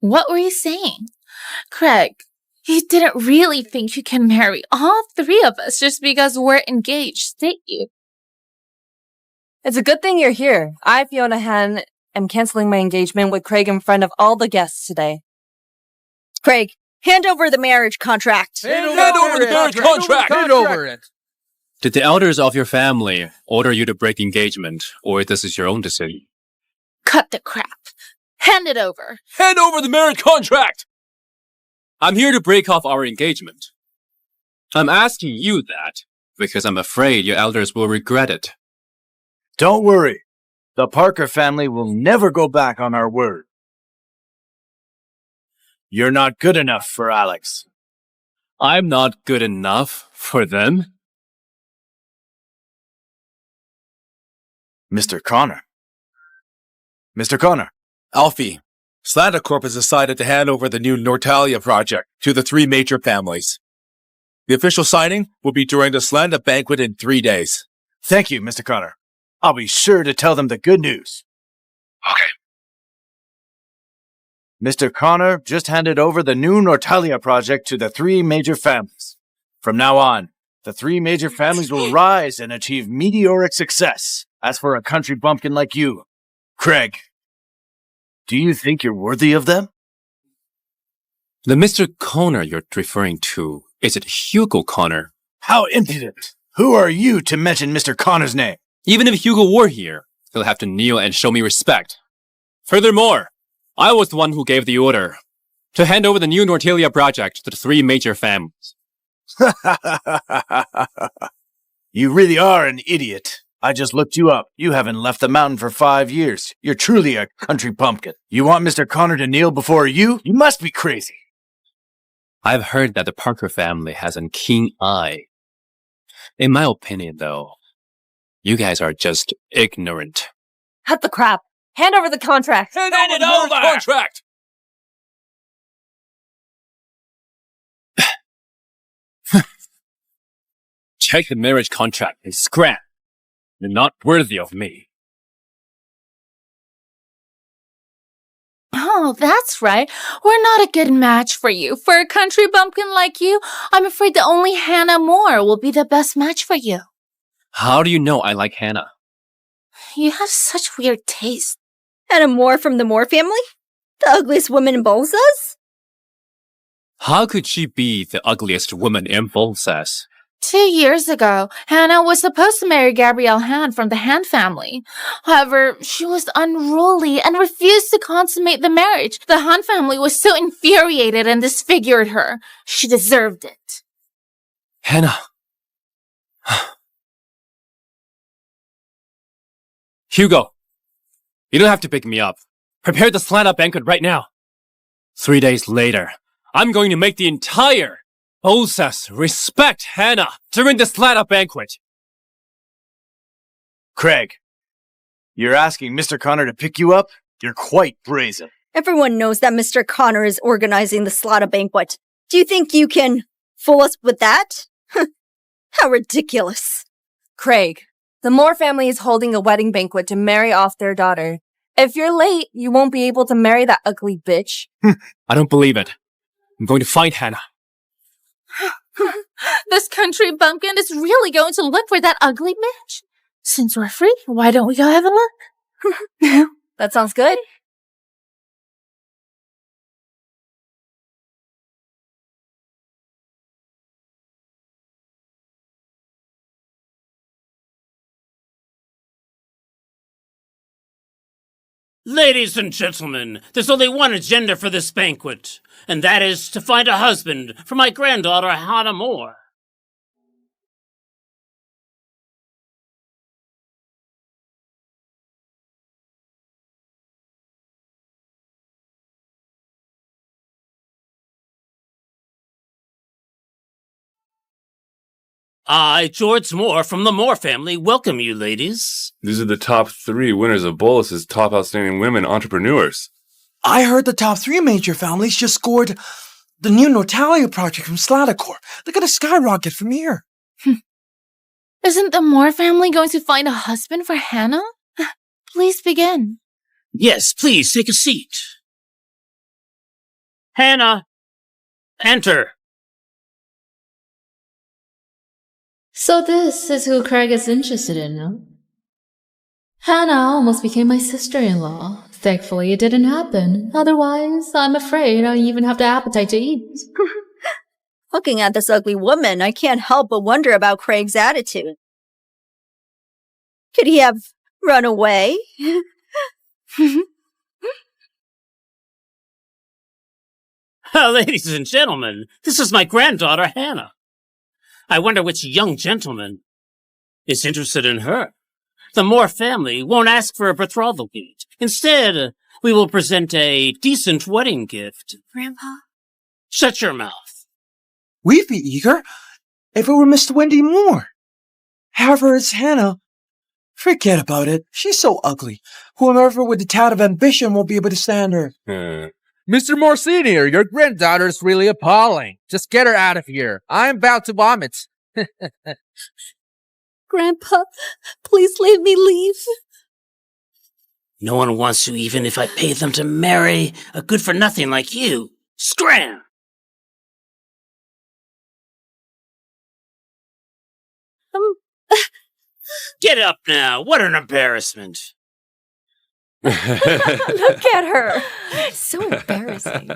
What were you saying? Craig, you didn't really think you can marry all three of us just because we're engaged, did you? It's a good thing you're here. I, Fiona Han, am canceling my engagement with Craig in front of all the guests today. Craig, hand over the marriage contract. Hand over the marriage contract! Hand over it! Did the elders of your family order you to break engagement, or this is your own decision? Cut the crap. Hand it over. Hand over the marriage contract! I'm here to break off our engagement. I'm asking you that because I'm afraid your elders will regret it. Don't worry. The Parker family will never go back on our word. You're not good enough for Alex. I'm not good enough for them? Mr. Connor. Mr. Connor. Alfie, Slatter Corp has decided to hand over the new Nortalia project to the three major families. The official signing will be during the Slander banquet in 3 days. Thank you, Mr. Connor. I'll be sure to tell them the good news. Okay. Mr. Connor just handed over the new Nortalia project to the three major families. From now on, the three major families will rise and achieve meteoric success. As for a country bumpkin like you, Craig, do you think you're worthy of them? The Mr. Connor you're referring to, is it Hugo Connor? How impudent! Who are you to mention Mr. Connor's name? Even if Hugo were here, he'll have to kneel and show me respect. Furthermore, I was the one who gave the order to hand over the new Nortalia project to the three major families. You really are an idiot. I just looked you up. You haven't left the mountain for 5 years. You're truly a country bumpkin. You want Mr. Connor to kneel before you? You must be crazy. I've heard that the Parker family has a keen eye. In my opinion, though, you guys are just ignorant. Cut the crap. Hand over the contract. Hand over the marriage contract! Check the marriage contract. It's scrap. You're not worthy of me. Oh, that's right. We're not a good match for you. For a country bumpkin like you, I'm afraid that only Hannah Moore will be the best match for you. How do you know I like Hannah? You have such weird taste. Hannah Moore from the Moore family? The ugliest woman in Bolsas? How could she be the ugliest woman in Bolsas? 2 years ago, Hannah was supposed to marry Gabrielle Han from the Han family. However, she was unruly and refused to consummate the marriage. The Han family was so infuriated and disfigured her. She deserved it. Hannah. Hugo, you don't have to pick me up. Prepare the Slatter banquet right now. 3 days later, I'm going to make the entire Bolsas respect Hannah during the Slatter banquet. Craig, you're asking Mr. Connor to pick you up? You're quite brazen. Everyone knows that Mr. Connor is organizing the Slatter banquet. Do you think you can fool us with that? How ridiculous. Craig, the Moore family is holding a wedding banquet to marry off their daughter. If you're late, you won't be able to marry that ugly bitch. I don't believe it. I'm going to find Hannah. This country bumpkin is really going to look for that ugly bitch. Since we're free, why don't we go have a look? That sounds good. Ladies and gentlemen, there's only one agenda for this banquet, and that is to find a husband for my granddaughter, Hannah Moore. I, George Moore from the Moore family, welcome you, ladies. These are the top 3 winners of Bolus's Top Outstanding Women Entrepreneurs. I heard the top 3 major families just scored the new Nortalia project from Slatter Corp. They're gonna skyrocket from here. Isn't the Moore family going to find a husband for Hannah? Please begin. Yes, please take a seat. Hannah, enter. So this is who Craig is interested in, huh? Hannah almost became my sister-in-law. Thankfully, it didn't happen. Otherwise, I'm afraid I even have the appetite to eat. Looking at this ugly woman, I can't help but wonder about Craig's attitude. Could he have run away? Ladies and gentlemen, this is my granddaughter, Hannah. I wonder which young gentleman is interested in her. The Moore family won't ask for a betrothal gift. Instead, we will present a decent wedding gift. Grandpa? Shut your mouth. We'd be eager if it were Mr. Wendy Moore. However, it's Hannah. Forget about it. She's so ugly. Whoever with a tad of ambition won't be able to stand her. Mr. Moore Sr., your granddaughter's really appalling. Just get her out of here. I'm about to vomit. Grandpa, please let me leave. No one wants you even if I pay them to marry a good-for-nothing like you. Scram! Get up now. What an embarrassment. Look at her. So embarrassing.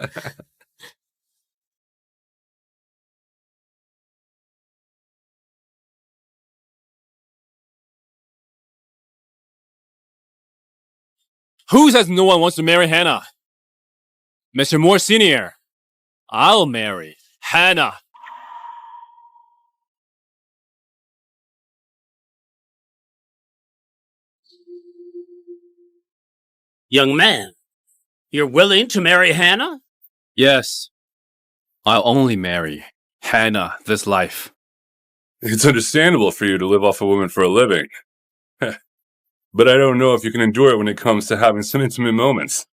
Who says no one wants to marry Hannah? Mr. Moore Sr., I'll marry Hannah. Young man, you're willing to marry Hannah? Yes, I'll only marry Hannah this life. It's understandable for you to live off a woman for a living. But I don't know if you can endure it when it comes to having some intimate moments.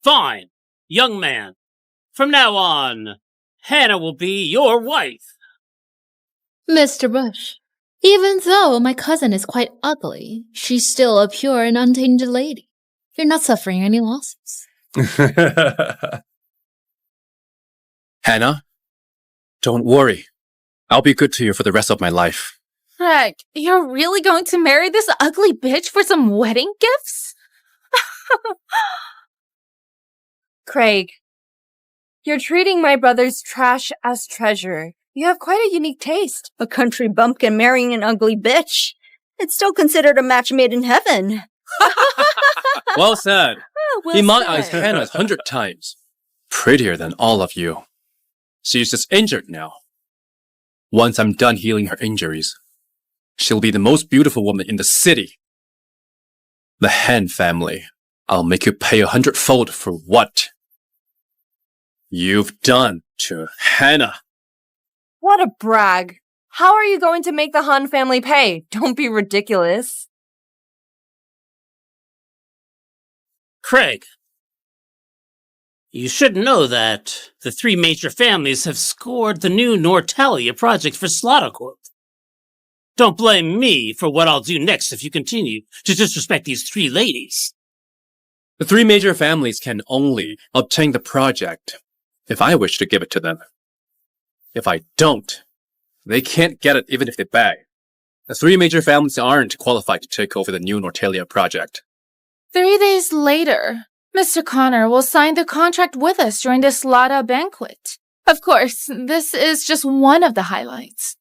Fine, young man. From now on, Hannah will be your wife. Mr. Bush, even though my cousin is quite ugly, she's still a pure and untainted lady. You're not suffering any losses. Hannah, don't worry. I'll be good to you for the rest of my life. Craig, you're really going to marry this ugly bitch for some wedding gifts? Craig, you're treating my brother's trash as treasure. You have quite a unique taste. A country bumpkin marrying an ugly bitch. It's still considered a match made in heaven. Well said. Well In my said. eyes, Hannah is 100 times prettier than all of you. She's just injured now. Once I'm done healing her injuries, she'll be the most beautiful woman in the city. The Han family, I'll make you pay 100-fold for what you've done to Hannah. What a brag. How are you going to make the Han family pay? Don't be ridiculous. Craig, you should know that the three major families have scored the new Nortalia project for Slatter Corp. Don't blame me for what I'll do next if you continue to disrespect these three ladies. The three major families can only obtain the project if I wish to give it to them. If I don't, they can't get it even if they beg. The three major families aren't qualified to take over the new Nortalia project. 3 days later, Mr. Connor will sign the contract with us during the Slatter banquet. Of course, this is just one of the highlights.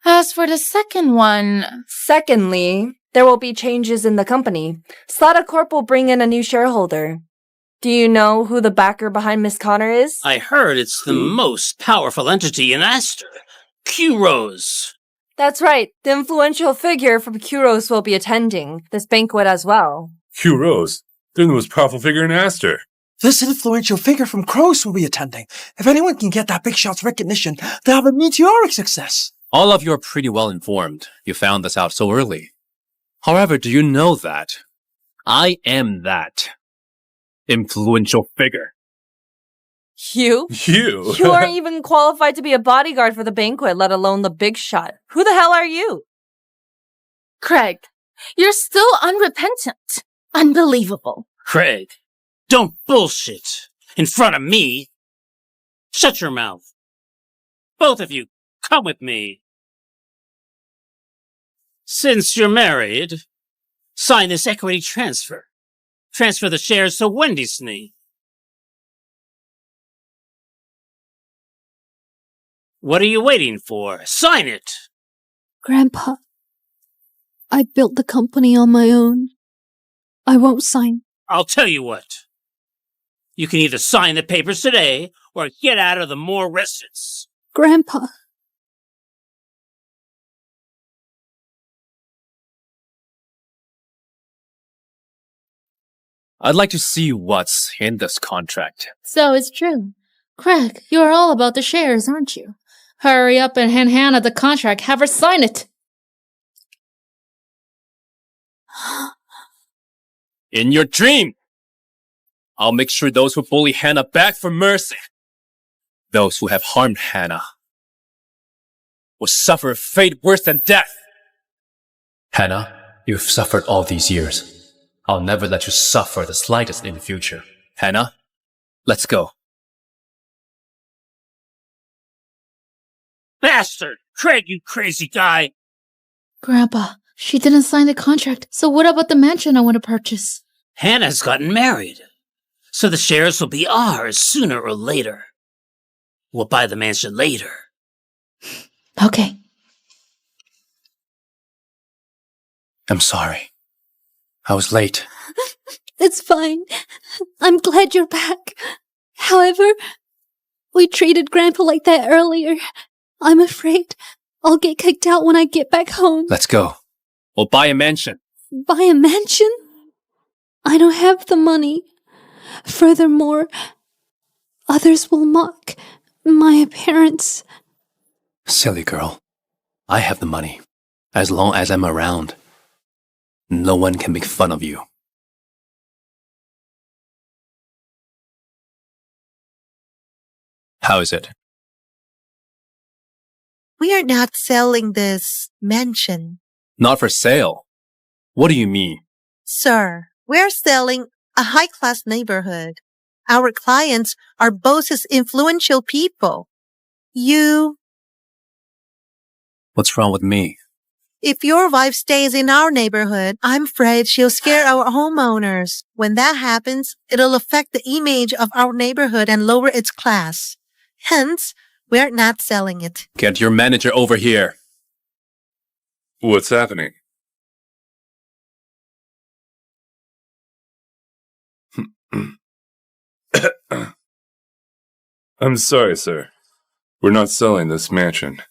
As for the second one... Secondly, there will be changes in the company. Slatter Corp will bring in a new shareholder. Do you know who the backer behind Miss Connor is? I heard it's the most powerful entity in Astor. Q-Rose. That's right. The influential figure from Kuros will be attending this banquet as well. Q Rose, they're the most powerful figure in Astor. This influential figure from Crows will be attending. If anyone can get that big shot's recognition, they'll have a meteoric success. All of you are pretty well informed. You found this out so early. However, do you know that I am that influential figure? You? You? You aren't even qualified to be a bodyguard for the banquet, let alone the big shot. Who the hell are you? Craig, you're still unrepentant. Unbelievable. Craig, don't bullshit. in front of me. Shut your mouth. Both of you, come with me. Since you're married, sign this equity transfer. Transfer the shares to Wendy's name. What are you waiting for? Sign it! Grandpa, I built the company on my own. I won't sign. I'll tell you what. You can either sign the papers today or get out of the Moore residence. Grandpa. I'd like to see what's in this contract. So it's true. Craig, you're all about the shares, aren't you? Hurry up and hand Hannah the contract. Have her sign it. In your dream! I'll make sure those who bully Hannah beg for mercy. Those who have harmed Hannah will suffer a fate worse than death. Hannah, you've suffered all these years. I'll never let you suffer the slightest in the future. Hannah, let's go. Bastard! Craig, you crazy guy! Grandpa, she didn't sign the contract, so what about the mansion I want to purchase? Hannah's gotten married, so the shares will be ours sooner or later. We'll buy the mansion later. Okay. I'm sorry. I was late. It's fine. I'm glad you're back. However, we treated Grandpa like that earlier. I'm afraid I'll get kicked out when I get back home. Let's go. We'll buy a mansion. Buy a mansion? I don't have the money. Furthermore, others will mock my appearance. Silly girl. I have the money. As long as I'm around, no one can make fun of you. How is it? We are not selling this mansion. Not for sale. What do you mean? Sir, we're selling a high-class neighborhood. Our clients are boss's influential people. What's wrong with me? If your wife stays in our neighborhood, I'm afraid she'll scare our homeowners. When that happens, it'll affect the image of our neighborhood and lower its class. Hence, we're not selling it. Get your manager over here. What's happening? I'm sorry, sir. We're not selling this mansion.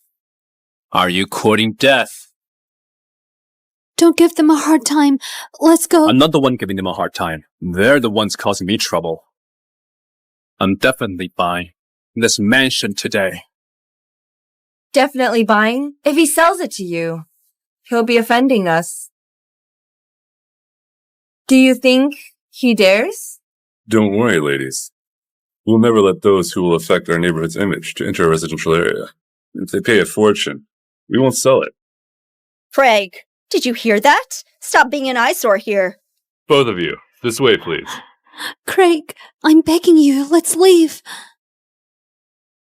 Are you courting death? Don't give them a hard time. Let's go. I'm not the one giving them a hard time. They're the ones causing me trouble. I'm definitely buying this mansion today. Definitely buying? If he sells it to you, he'll be offending us. Do you think he dares? Don't worry, ladies. We'll never let those who will affect our neighborhood's image to enter a residential area. If they pay a fortune, we won't sell it. Craig, did you hear that? Stop being an eyesore here. Both of you, this way, please. Craig, I'm begging you. Let's leave.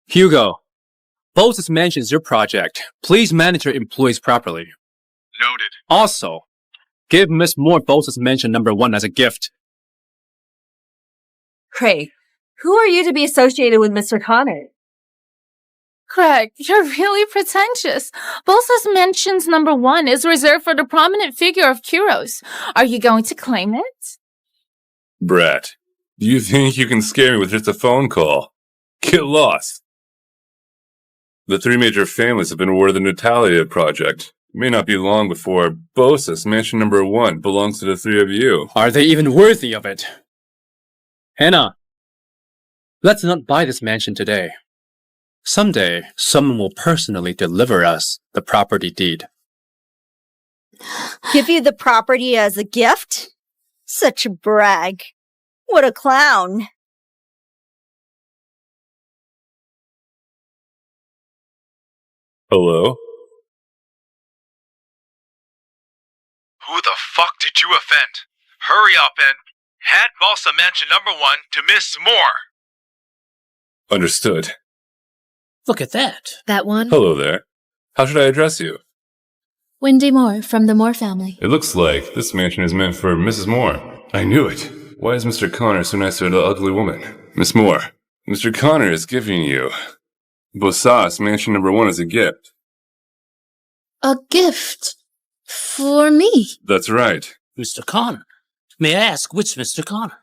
Hugo, Bose's mansion is your project. Please manage your employees properly. Noted. Also, give Miss Moore Bose's mansion #1 as a gift. Craig, who are you to be associated with Mr. Connor? Craig, you're really pretentious. Bosa's mansion's #1 is reserved for the prominent figure of Kuros. Are you going to claim it? Brat, do you think you can scare me with just a phone call? Get lost. The 3 major families have been awarded the Natalia project. It may not be long before Bosa's mansion #1 belongs to the 3 of you. Are they even worthy of it? Hannah, let's not buy this mansion today. Someday, someone will personally deliver us the property deed. Give you the property as a gift? Such a brag. What a clown. Hello? Who the fuck did you offend? Hurry up and hand Bossa Mansion #1 to Miss Moore. Understood. Look at that. That one? Hello there. How should I address you? Wendy Moore from the Moore family. It looks like this mansion is meant for Mrs. Moore. I knew it. Why is Mr. Connor so nice to the ugly woman? Miss Moore, Mr. Connor is giving you Bosas Mansion number 1 as a gift. A gift? For me? That's right. Mr. Connor. May I ask which Mr. Connor?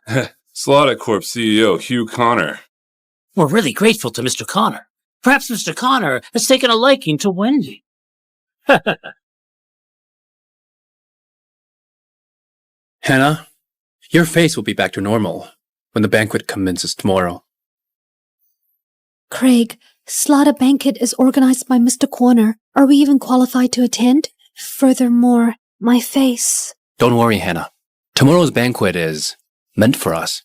Slatter Corp CEO Hugh Connor. We're really grateful to Mr. Connor. Perhaps Mr. Connor has taken a liking to Wendy. Hannah, your face will be back to normal when the banquet commences tomorrow. Craig, Slatter banquet is organized by Mr. Connor. Are we even qualified to attend? Furthermore, my face. Don't worry, Hannah. Tomorrow's banquet is meant for us.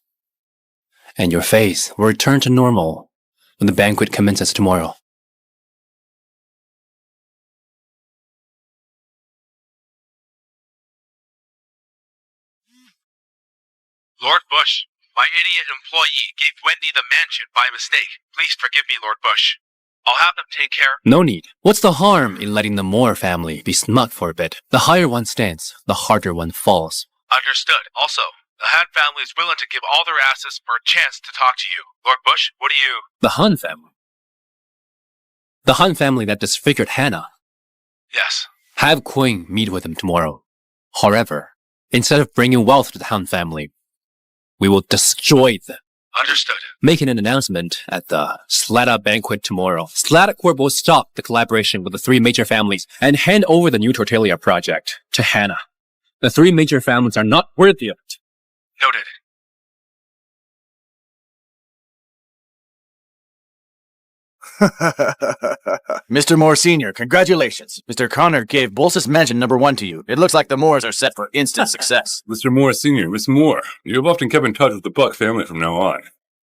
And your face will return to normal when the banquet commences tomorrow. Lord Bush, my idiot employee gave Wendy the mansion by mistake. Please forgive me, Lord Bush. I'll have them take care. No need. What's the harm in letting the Moore family be smug for a bit? The higher one stands, the harder one falls. Understood. Also, the Han family is willing to give all their assets for a chance to talk to you. Lord Bush, what do you... The Han family? The Han family that disfigured Hannah. Yes. Have Quinn meet with him tomorrow. However, instead of bringing wealth to the Han family, we will destroy them. Understood. Making an announcement at the Slatter banquet tomorrow. Slatter Corp will stop the collaboration with the 3 major families and hand over the new Tortilla project to Hannah. The 3 major families are not worthy of it. Noted. Mr. Moore Sr., congratulations. Mr. Connor gave Bolsas Mansion number 1 to you. It looks like the Moores are set for instant success. Mr. Moore Sr., Miss Moore, you have often kept in touch with the Buck family from now on.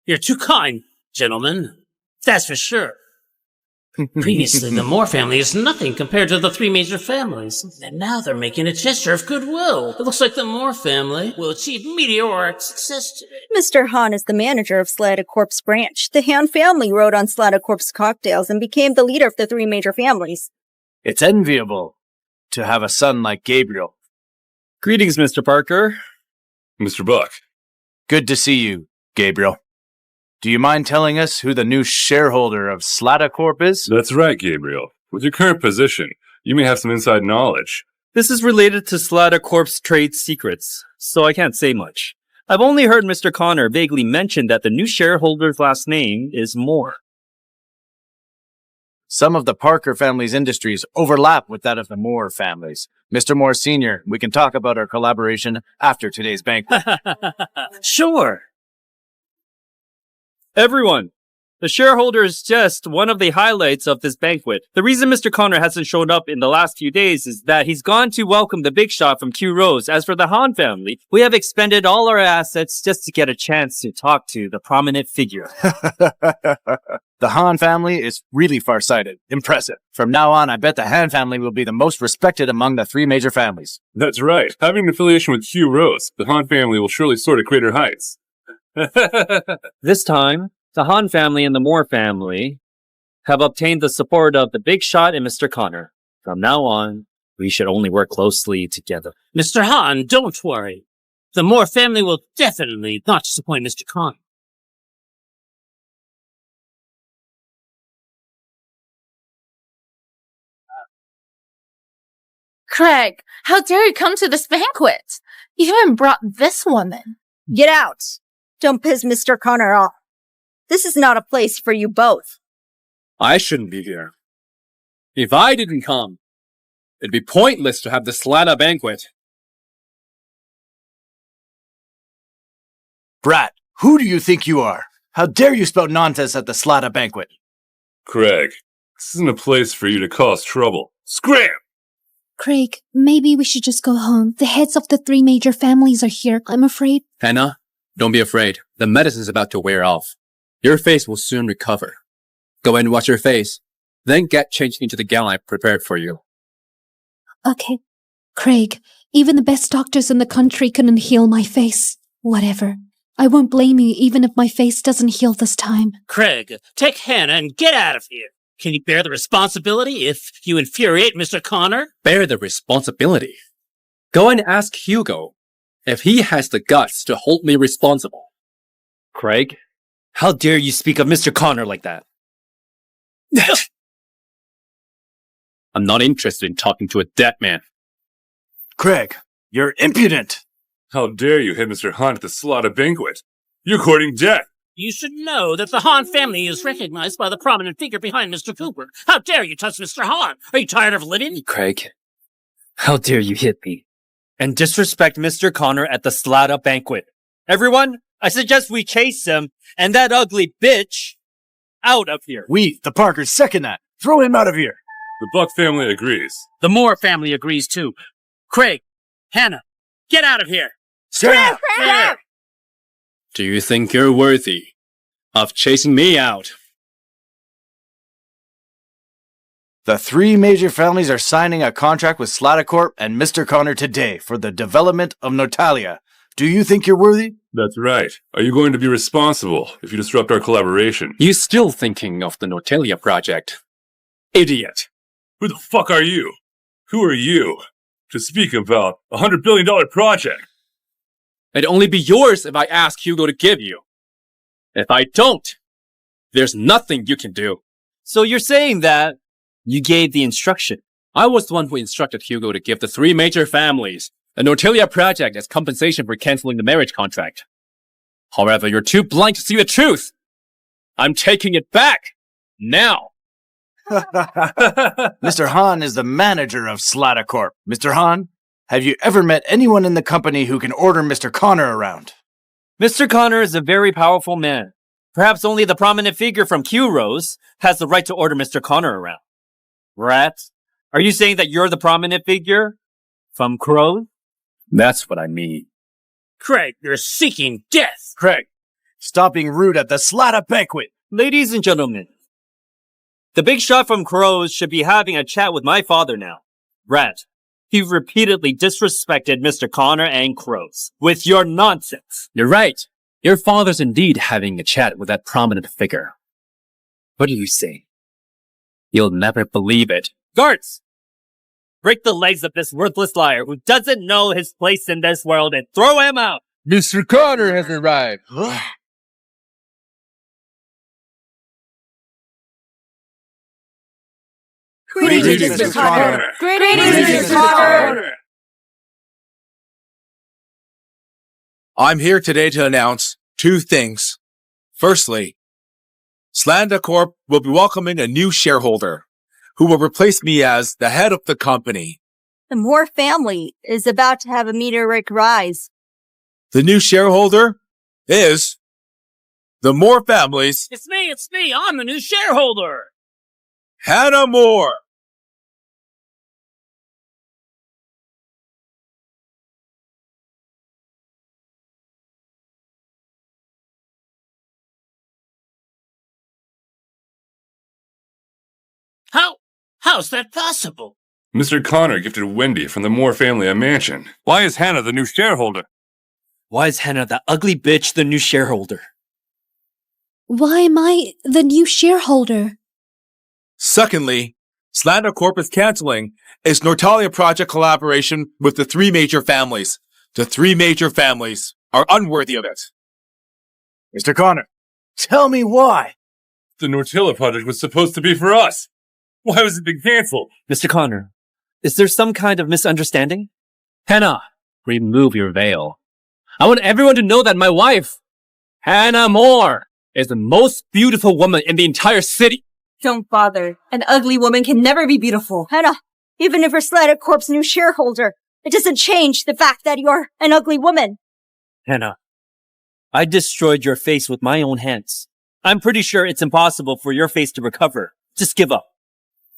You're too kind, gentlemen. That's for sure. Previously, the Moore family is nothing compared to the 3 major families. And now they're making a gesture of goodwill. It looks like the Moore family will achieve meteoric success today. Mr. Han is the manager of Slatter Corp's branch. The Han family rode on Slatter Corp's cocktails and became the leader of the 3 major families. It's enviable to have a son like Gabriel. Greetings, Mr. Parker. Mr. Buck. Good to see you, Gabriel. Do you mind telling us who the new shareholder of Slatter Corp is? That's right, Gabriel. With your current position, you may have some inside knowledge. This is related to Slatter Corp's trade secrets, so I can't say much. I've only heard Mr. Connor vaguely mention that the new shareholder's last name is Moore. Some of the Parker family's industries overlap with that of the Moore families. Mr. Moore Sr., we can talk about our collaboration after today's banquet. Sure. Everyone, the shareholder is just one of the highlights of this banquet. The reason Mr. Connor hasn't shown up in the last few days is that he's gone to welcome the big shot from Q Rose. As for the Han family, we have expended all our assets just to get a chance to talk to the prominent figure. The Han family is really farsighted. Impressive. From now on, I bet the Han family will be the most respected among the 3 major families. That's right. Having an affiliation with Hugh Rose, the Han family will surely soar to greater heights. This time, the Han family and the Moore family have obtained the support of the big shot and Mr. Connor. From now on, we should only work closely together. Mr. Han, don't worry. The Moore family will definitely not disappoint Mr. Connor. Craig, how dare you come to this banquet? You even brought this woman. Get out! Don't piss Mr. Connor off. This is not a place for you both. I shouldn't be here. If I didn't come, it'd be pointless to have the Slatter banquet. Brat, who do you think you are? How dare you spout nonsense at the Slatter banquet? Craig, this isn't a place for you to cause trouble. Scram! Craig, maybe we should just go home. The heads of the 3 major families are here, I'm afraid. Hannah, don't be afraid. The medicine's about to wear off. Your face will soon recover. Go and wash your face, then get changed into the gown I prepared for you. Okay. Craig, even the best doctors in the country couldn't heal my face. Whatever. I won't blame you even if my face doesn't heal this time. Craig, take Hannah and get out of here. Can you bear the responsibility if you infuriate Mr. Connor? Bear the responsibility. Go and ask Hugo if he has the guts to hold me responsible. Craig, how dare you speak of Mr. Connor like that? I'm not interested in talking to a dead man. Craig, you're impudent. How dare you hit Mr. Hunt at the Slatter banquet? You're courting death. You should know that the Hahn family is recognized by the prominent figure behind Mr. Cooper. How dare you touch Mr. Hahn? Are you tired of living? Craig, how dare you hit me and disrespect Mr. Connor at the Slatter banquet? Everyone, I suggest we chase him and that ugly bitch out of here. We, the Parkers, second that. Throw him out of here. The Buck family agrees. The Moore family agrees too. Craig, Hannah, get out of here. Scram! Do you think you're worthy of chasing me out? The three major families are signing a contract with Slatter Corp and Mr. Connor today for the development of Nortalia. Do you think you're worthy? That's right. Are you going to be responsible if you disrupt our collaboration? You still thinking of the Nortalia project? Idiot. Who the fuck are you? Who are you to speak about a $100 billion project? It'd only be yours if I ask Hugo to give you. If I don't, there's nothing you can do. So you're saying that you gave the instruction? I was the one who instructed Hugo to give the three major families a Nortalia project as compensation for canceling the marriage contract. However, you're too blind to see the truth. I'm taking it back. Now. Mr. Hahn is the manager of Slatter Corp. Mr. Hahn, have you ever met anyone in the company who can order Mr. Connor around? Mr. Connor is a very powerful man. Perhaps only the prominent figure from Q Rose has the right to order Mr. Connor around. Rat, are you saying that you're the prominent figure from Crow? That's what I mean. Craig, you're seeking death. Craig, stop being rude at the Slatter banquet. Ladies and gentlemen, the big shot from Crows should be having a chat with my father now. Rat, you've repeatedly disrespected Mr. Connor and Crows with your nonsense. You're right. Your father's indeed having a chat with that prominent figure. What do you say? You'll never believe it. Guards! Break the legs of this worthless liar who doesn't know his place in this world and throw him out! Mr. Connor has arrived. Greetings, Mr. Connor. Greetings, Mr. Connor. I'm here today to announce two things. Firstly, Slander Corp will be welcoming a new shareholder who will replace me as the head of the company. The Moore family is about to have a meteoric rise. The new shareholder is the Moore family's It's me. I'm the new shareholder. Hannah Moore. How's that possible? Mr. Connor gifted Wendy from the Moore family a mansion. Why is Hannah the new shareholder? Why is Hannah, that ugly bitch, the new shareholder? Why am I the new shareholder? Secondly, Slander Corp is canceling its Nortalia project collaboration with the three major families. The three major families are unworthy of it. Mr. Connor, tell me why. The Nortalia project was supposed to be for us. Why was it being canceled? Mr. Connor, is there some kind of misunderstanding? Hannah, remove your veil. I want everyone to know that my wife, Hannah Moore, is the most beautiful woman in the entire city. Don't bother. An ugly woman can never be beautiful. Hannah, even if you're Slatter Corp's new shareholder, it doesn't change the fact that you're an ugly woman. Hannah, I destroyed your face with my own hands. I'm pretty sure it's impossible for your face to recover. Just give up.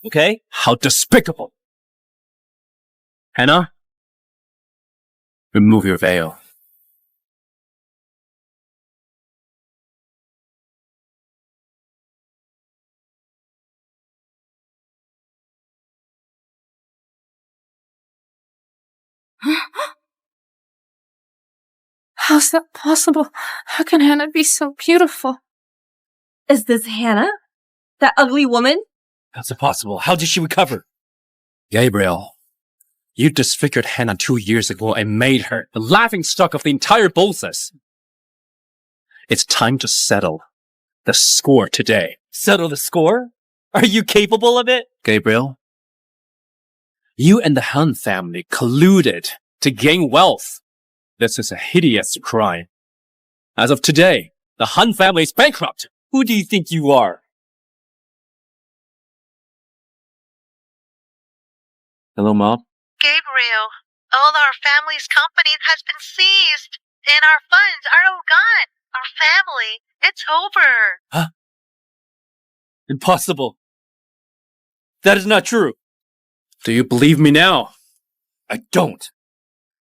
Okay? How despicable. Hannah, remove your veil. How's that possible? How can Hannah be so beautiful? Is this Hannah? That ugly woman? How's it possible? How did she recover? Gabriel, you disfigured Hannah 2 years ago and made her the laughingstock of the entire Bolsas. It's time to settle the score today. Settle the score? Are you capable of it? Gabriel, you and the Han family colluded to gain wealth. This is a hideous crime. As of today, the Han family is bankrupt. Who do you think you are? Hello, Mom. Gabriel, all our family's company has been seized, and our funds are all gone. Our family, it's over. Huh? Impossible. That is not true. Do you believe me now? I don't.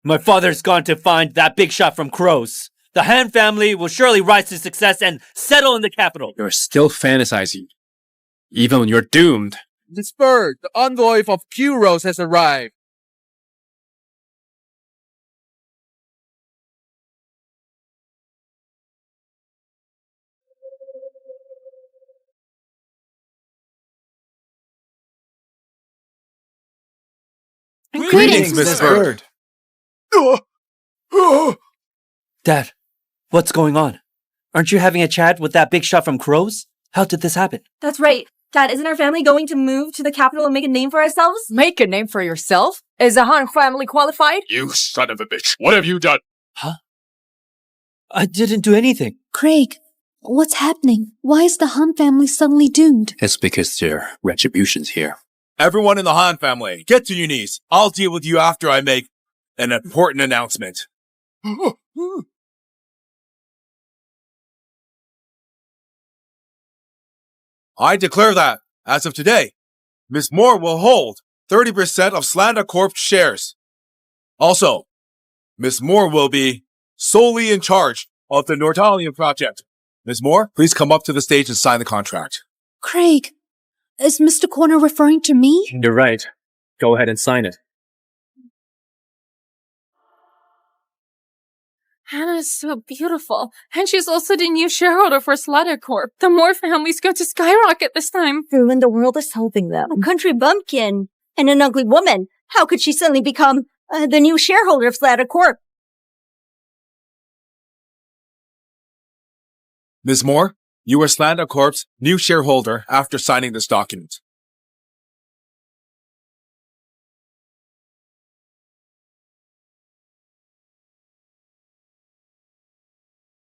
My father's gone to find that big shot from Crows. The Han family will surely rise to success and settle in the capital. You're still fantasizing. Even when you're doomed. Miss Bird, the envoy of Q Rose has arrived. Greetings, Miss Bird. Dad, what's going on? Aren't you having a chat with that big shot from Crows? How did this happen? That's right. Dad, isn't our family going to move to the capital and make a name for ourselves? Make a name for yourself? Is the Han family qualified? You son of a bitch. What have you done? Huh? I didn't do anything. Craig, what's happening? Why is the Han family suddenly doomed? It's because their retribution's here. Everyone in the Han family, get to your knees. I'll deal with you after I make an important announcement. I declare that, as of today, Ms. Moore will hold 30% of Slander Corp's shares. Also, Ms. Moore will be solely in charge of the Northalia project. Ms. Moore, please come up to the stage and sign the contract. Craig, is Mr. Corner referring to me? You're right. Go ahead and sign it. Hannah is so beautiful, and she's also the new shareholder for Slatter Corp. The Moore family's going to skyrocket this time. Who in the world is helping them? A country bumpkin and an ugly woman. How could she suddenly become the new shareholder of Slatter Corp? Ms. Moore, you are Slander Corp's new shareholder after signing this document.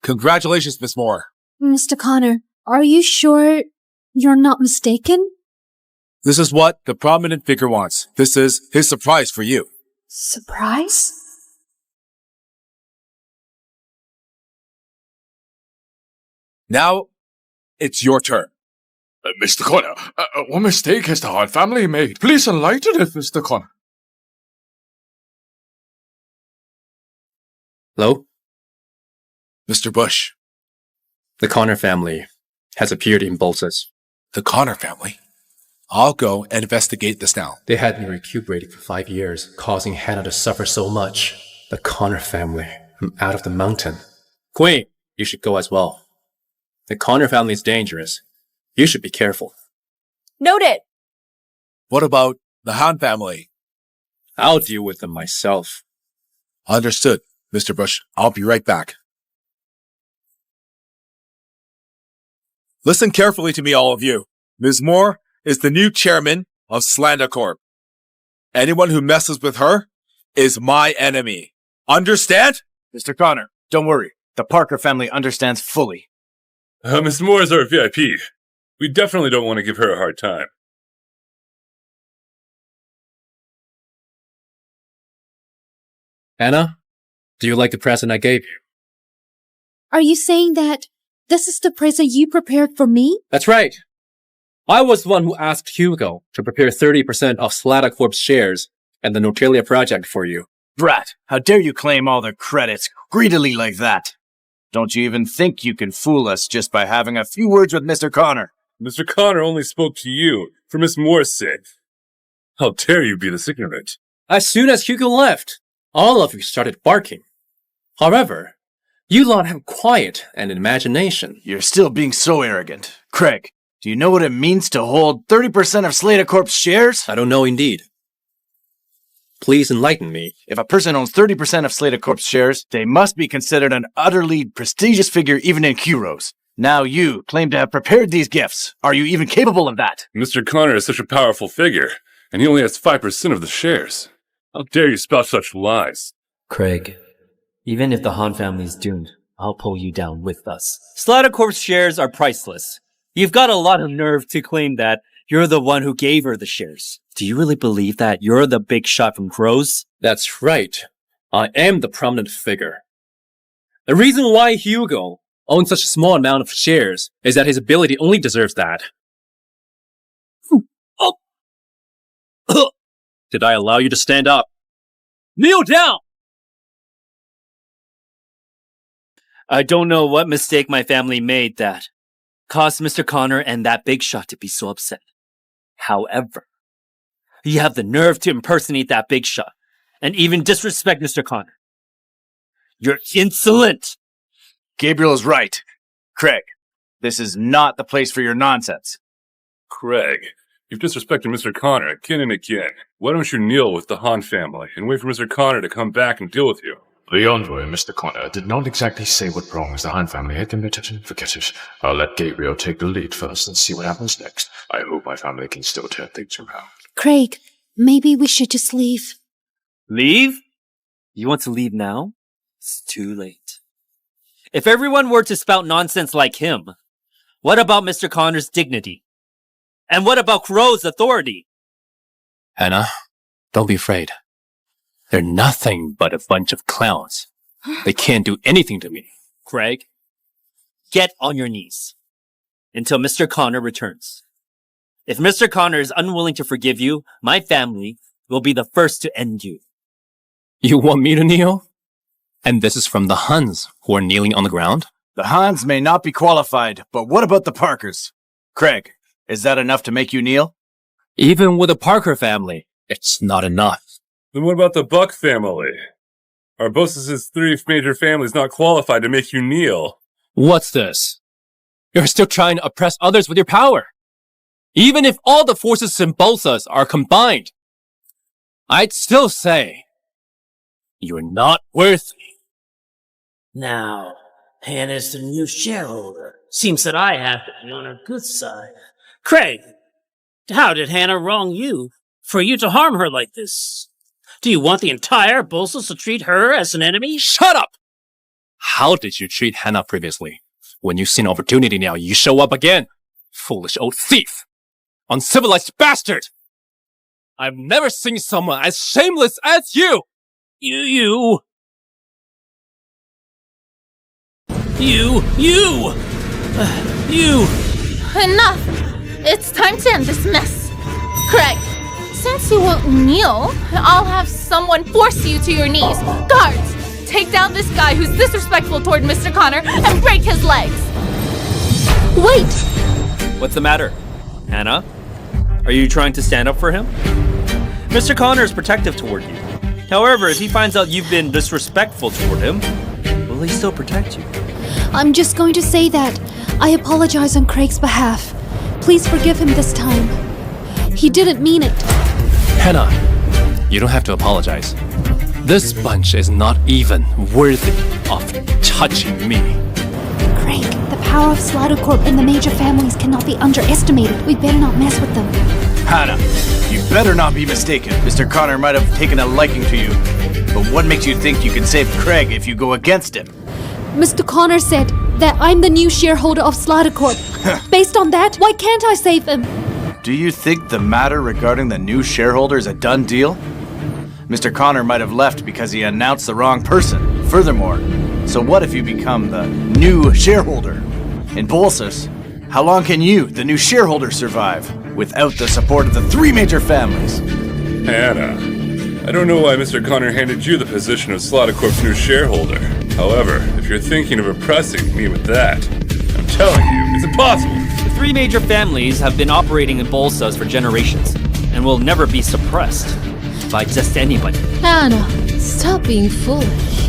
Congratulations, Ms. Moore. Mr. Connor, are you sure you're not mistaken? This is what the prominent figure wants. This is his surprise for you. Surprise? Now, it's your turn. Mr. Connor, what mistake has the Hart family made? Please enlighten us, Mr. Connor. Hello? Mr. Bush. The Connor family has appeared in Bolsas. The Connor family? I'll go and investigate this now. They had me recuperating for 5 years, causing Hannah to suffer so much. The Connor family from out of the mountain. Queen, you should go as well. The Connor family is dangerous. You should be careful. Noted. What about the Han family? I'll deal with them myself. Understood, Mr. Bush. I'll be right back. Listen carefully to me, all of you. Ms. Moore is the new chairman of Slander Corp. Anyone who messes with her is my enemy. Understand? Mr. Connor, don't worry. The Parker family understands fully. Miss Moore is our VIP. We definitely don't want to give her a hard time. Anna, do you like the present I gave you? Are you saying that this is the present you prepared for me? That's right. I was the one who asked Hugo to prepare 30% of Slatter Corp's shares and the Northalia project for you. Brat, how dare you claim all the credits greedily like that? Don't you even think you can fool us just by having a few words with Mr. Connor? Mr. Connor only spoke to you for Miss Moore's sake. How dare you be this ignorant? As soon as Hugo left, all of you started barking. However, You lot have quiet and imagination. You're still being so arrogant. Craig, do you know what it means to hold 30% of Slatter Corp's shares? I don't know indeed. Please enlighten me. If a person owns 30% of Slatter Corp's shares, they must be considered an utterly prestigious figure even in Q-Rose. Now you claim to have prepared these gifts. Are you even capable of that? Mr. Connor is such a powerful figure, and he only has 5% of the shares. How dare you spout such lies? Craig, even if the Han family is doomed, I'll pull you down with us. Slatter Corp's shares are priceless. You've got a lot of nerve to claim that you're the one who gave her the shares. Do you really believe that you're the big shot from Rose? That's right. I am the prominent figure. The reason why Hugo owns such a small amount of shares is that his ability only deserves that. Did I allow you to stand up? Kneel down! I don't know what mistake my family made that caused Mr. Connor and that big shot to be so upset. However, you have the nerve to impersonate that big shot and even disrespect Mr. Connor. You're insolent! Gabriel is right. Craig, this is not the place for your nonsense. Craig, you've disrespected Mr. Connor again and again. Why don't you kneel with the Han family and wait for Mr. Connor to come back and deal with you? The envoy, Mr. Connor, did not exactly say what wrongs the Han family had committed. Forget it. I'll let Gabriel take the lead first and see what happens next. I hope my family can still turn things around. Craig, maybe we should just leave. Leave? You want to leave now? It's too late. If everyone were to spout nonsense like him, what about Mr. Connor's dignity? And what about Crow's authority? Hannah, don't be afraid. They're nothing but a bunch of clowns. They can't do anything to me. Craig, get on your knees until Mr. Connor returns. If Mr. Connor is unwilling to forgive you, my family will be the first to end you. You want me to kneel? And this is from the Huns who are kneeling on the ground? The Hans may not be qualified, but what about the Parkers? Craig, is that enough to make you kneel? Even with the Parker family, it's not enough. Then what about the Buck family? Are Bosses' 3 major families not qualified to make you kneel? What's this? You're still trying to oppress others with your power. Even if all the forces in Bolsas are combined, I'd still say you're not worthy. Now, Hannah's the new shareholder. Seems that I have to be on her good side. Craig, how did Hannah wrong you for you to harm her like this? Do you want the entire Bolsos to treat her as an enemy? Shut up! How did you treat Hannah previously? When you see an opportunity now, you show up again. Foolish old thief! Uncivilized bastard! I've never seen someone as shameless as you! You! Enough! It's time to end this mess. Craig, since you won't kneel, I'll have someone force you to your knees. Guards, take down this guy who's disrespectful toward Mr. Connor and break his legs. Wait! What's the matter? Hannah? Are you trying to stand up for him? Mr. Connor is protective toward you. However, if he finds out you've been disrespectful toward him, will he still protect you? I'm just going to say that I apologize on Craig's behalf. Please forgive him this time. He didn't mean it. Hannah, you don't have to apologize. This bunch is not even worthy of touching me. Craig, the power of Slatter Corp and the major families cannot be underestimated. We better not mess with them. Hannah, you better not be mistaken. Mr. Connor might have taken a liking to you. But what makes you think you can save Craig if you go against him? Mr. Connor said that I'm the new shareholder of Slatter Corp. Based on that, why can't I save him? Do you think the matter regarding the new shareholder is a done deal? Mr. Connor might have left because he announced the wrong person. Furthermore, so what if you become the new shareholder? In Bolsas, how long can you, the new shareholder, survive without the support of the 3 major families? Hannah, I don't know why Mr. Connor handed you the position of Slatter Corp's new shareholder. However, if you're thinking of oppressing me with that, I'm telling you, it's impossible. The 3 major families have been operating in Bolsas for generations and will never be suppressed by just anybody. Hannah, stop being foolish.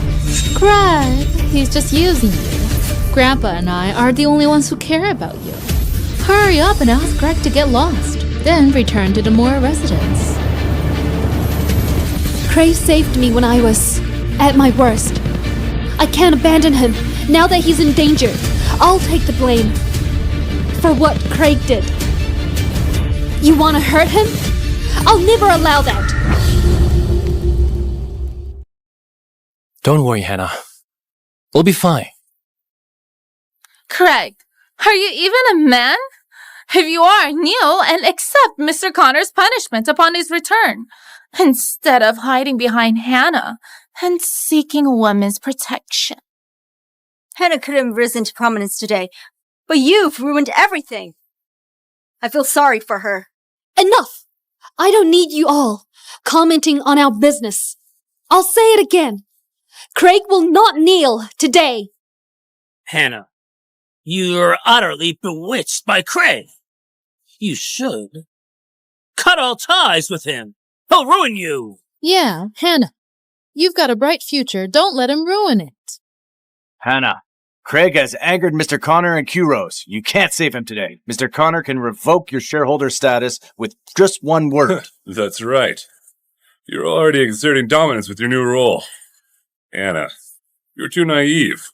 Craig, he's just using you. Grandpa and I are the only ones who care about you. Hurry up and ask Greg to get lost, then return to the Moore residence. Craig saved me when I was at my worst. I can't abandon him now that he's in danger. I'll take the blame for what Craig did. You want to hurt him? I'll never allow that. Don't worry, Hannah. We'll be fine. Craig, are you even a man? If you are, kneel and accept Mr. Connor's punishment upon his return, instead of hiding behind Hannah and seeking a woman's protection. Hannah could have risen to prominence today, but you've ruined everything. I feel sorry for her. Enough! I don't need you all commenting on our business. I'll say it again. Craig will not kneel today. Hannah, you're utterly bewitched by Craig. You should cut all ties with him. He'll ruin you. Yeah, Hannah. You've got a bright future. Don't let him ruin it. Hannah, Craig has angered Mr. Connor and Q Rose. You can't save him today. Mr. Connor can revoke your shareholder status with just one word. That's right. You're already exerting dominance with your new role. Anna, you're too naive.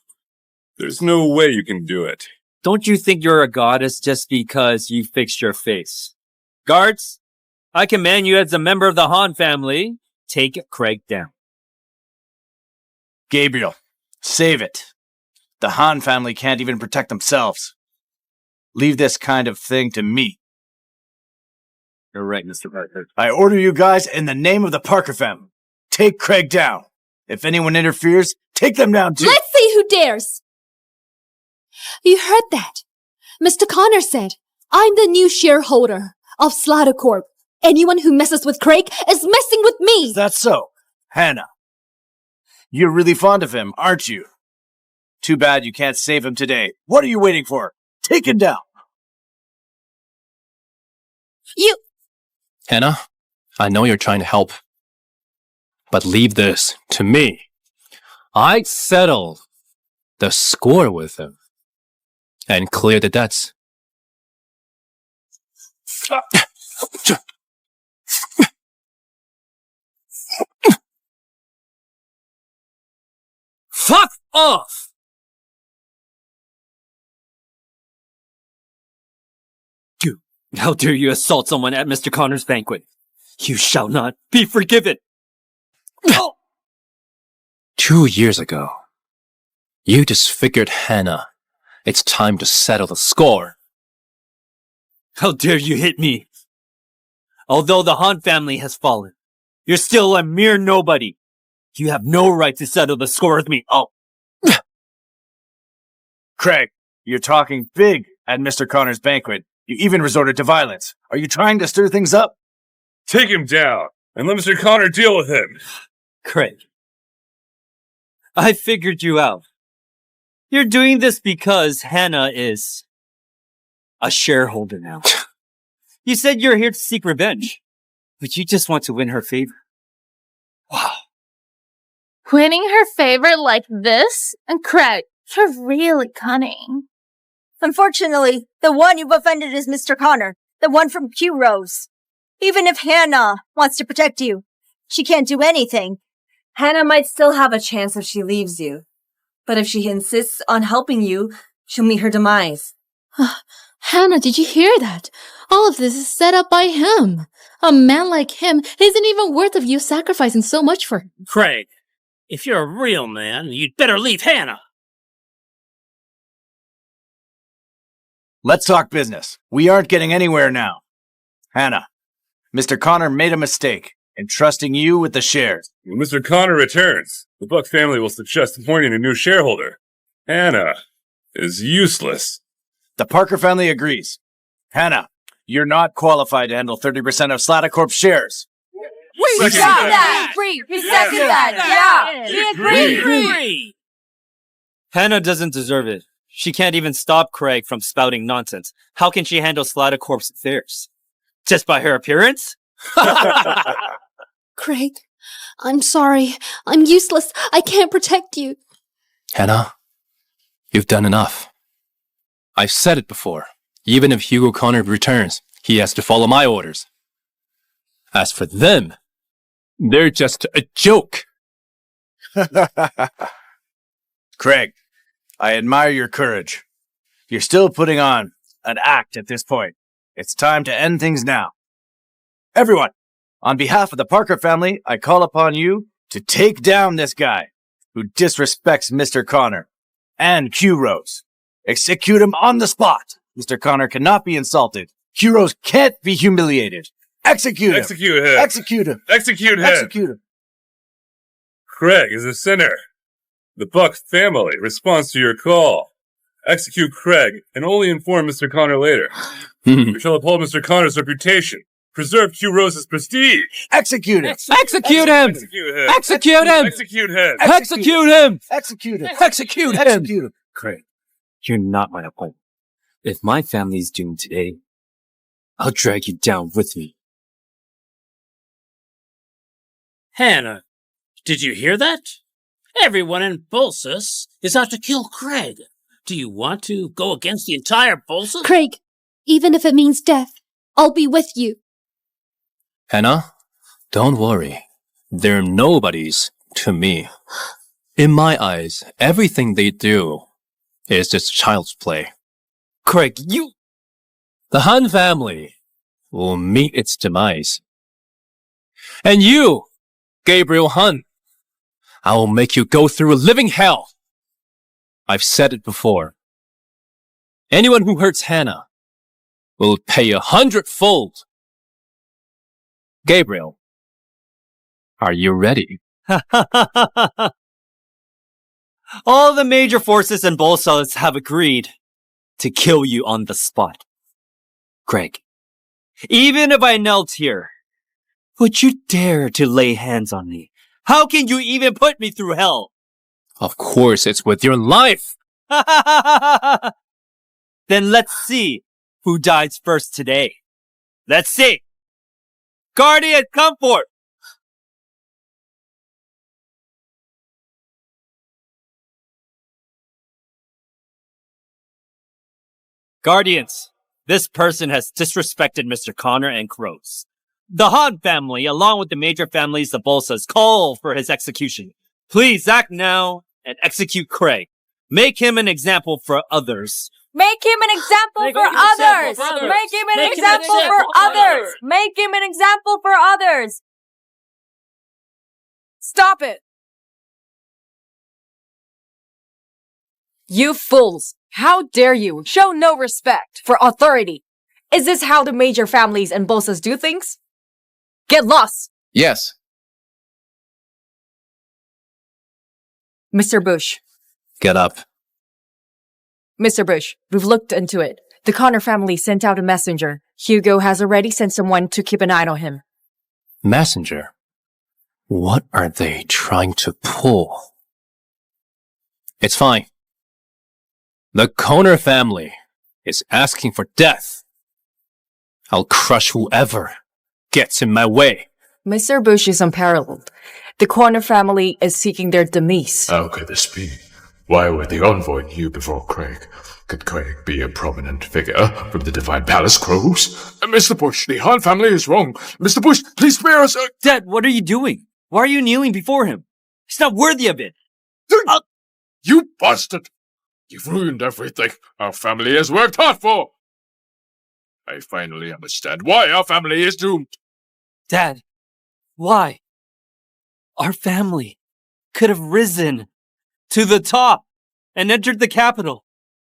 There's no way you can do it. Don't you think you're a goddess just because you fixed your face? Guards, I command you as a member of the Han family, take Craig down. Gabriel, save it. The Han family can't even protect themselves. Leave this kind of thing to me. You're right, Mr. Parker. I order you guys in the name of the Parker family. Take Craig down. If anyone interferes, take them down too. Let's see who dares. You heard that? Mr. Connor said, I'm the new shareholder of Slatter Corp. Anyone who messes with Craig is messing with me. Is that so? Hannah, you're really fond of him, aren't you? Too bad you can't save him today. What are you waiting for? Take him down. Hannah, I know you're trying to help, but leave this to me. I settle the score with him and clear the debts. Fuck off! How dare you assault someone at Mr. Connor's banquet? You shall not be forgiven! 2 years ago, you disfigured Hannah. It's time to settle the score. How dare you hit me? Although the Han family has fallen, you're still a mere nobody. You have no right to settle the score with me. Oh. Craig, you're talking big at Mr. Connor's banquet. You even resorted to violence. Are you trying to stir things up? Take him down and let Mr. Connor deal with him. Craig, I figured you out. You're doing this because Hannah is a shareholder now. You said you're here to seek revenge, but you just want to win her favor. Wow. Winning her favor like this? And Craig, you're really cunning. Unfortunately, the one you've offended is Mr. Connor, the one from Q Rose. Even if Hannah wants to protect you, she can't do anything. Hannah might still have a chance if she leaves you. But if she insists on helping you, she'll meet her demise. Hannah, did you hear that? All of this is set up by him. A man like him isn't even worth of you sacrificing so much for him. Craig, if you're a real man, you'd better leave Hannah. Let's talk business. We aren't getting anywhere now. Hannah, Mr. Connor made a mistake in trusting you with the shares. When Mr. Connor returns, the Buck family will suggest appointing a new shareholder. Hannah is useless. The Parker family agrees. Hannah, you're not qualified to handle 30% of Slatter Corp's shares. We second that! We second that! Yeah! We agree! Hannah doesn't deserve it. She can't even stop Craig from spouting nonsense. How can she handle Slatter Corp's affairs? Just by her appearance? Craig, I'm sorry. I'm useless. I can't protect you. Hannah, you've done enough. I've said it before. Even if Hugo Connor returns, he has to follow my orders. As for them, they're just a joke. Craig, I admire your courage. You're still putting on an act at this point. It's time to end things now. Everyone, on behalf of the Parker family, I call upon you to take down this guy who disrespects Mr. Connor and Q Rose. Execute him on the spot. Mr. Connor cannot be insulted. Q Rose can't be humiliated. Execute him. Execute him. Execute him. Execute him. Execute him. Craig is a sinner. The Buck family responds to your call. Execute Craig and only inform Mr. Connor later. We shall uphold Mr. Connor's reputation. Preserve Q Rose's prestige. Execute him. Execute him! Execute him. Execute him! Execute him. Execute him! Execute him. Execute him! Execute him. Craig, you're not my opponent. If my family's doomed today, I'll drag you down with me. Hannah, did you hear that? Everyone in Bolsus is out to kill Craig. Do you want to go against the entire Bolsus? Craig, even if it means death, I'll be with you. Hannah, don't worry. They're nobodies to me. In my eyes, everything they do is just child's play. Craig, you... The Han family will meet its demise. And you, Gabriel Han, I will make you go through a living hell. I've said it before. Anyone who hurts Hannah will pay 100-fold. Gabriel, are you ready? All the major forces in Bolsus have agreed to kill you on the spot. Craig, even if I knelt here, would you dare to lay hands on me? How can you even put me through hell? Of course, it's with your life. Then let's see who dies first today. Let's see. Guardian, come forth. Guardians, this person has disrespected Mr. Connor and Crows. The Han family, along with the major families of Bolsus, call for his execution. Please act now and execute Craig. Make him an example for others. Make him an example for others! Make him an example for others! Make him an example for others! Stop it! You fools! How dare you show no respect for authority? Is this how the major families and Bolsus do things? Get lost! Yes. Mr. Bush. Get up. Mr. Bush, we've looked into it. The Connor family sent out a messenger. Hugo has already sent someone to keep an eye on him. Messenger? What are they trying to pull? It's fine. The Connor family is asking for death. I'll crush whoever gets in my way. Mr. Bush is unparalleled. The Connor family is seeking their demise. How could this be? Why were they envoying you before Craig? Could Craig be a prominent figure from the Divine Palace Crows? Mr. Bush, the Han family is wrong. Mr. Bush, please spare us. Dad, what are you doing? Why are you kneeling before him? He's not worthy of it. You bastard! You've ruined everything our family has worked hard for. I finally understand why our family is doomed. Dad, why? Our family could have risen to the top and entered the capital.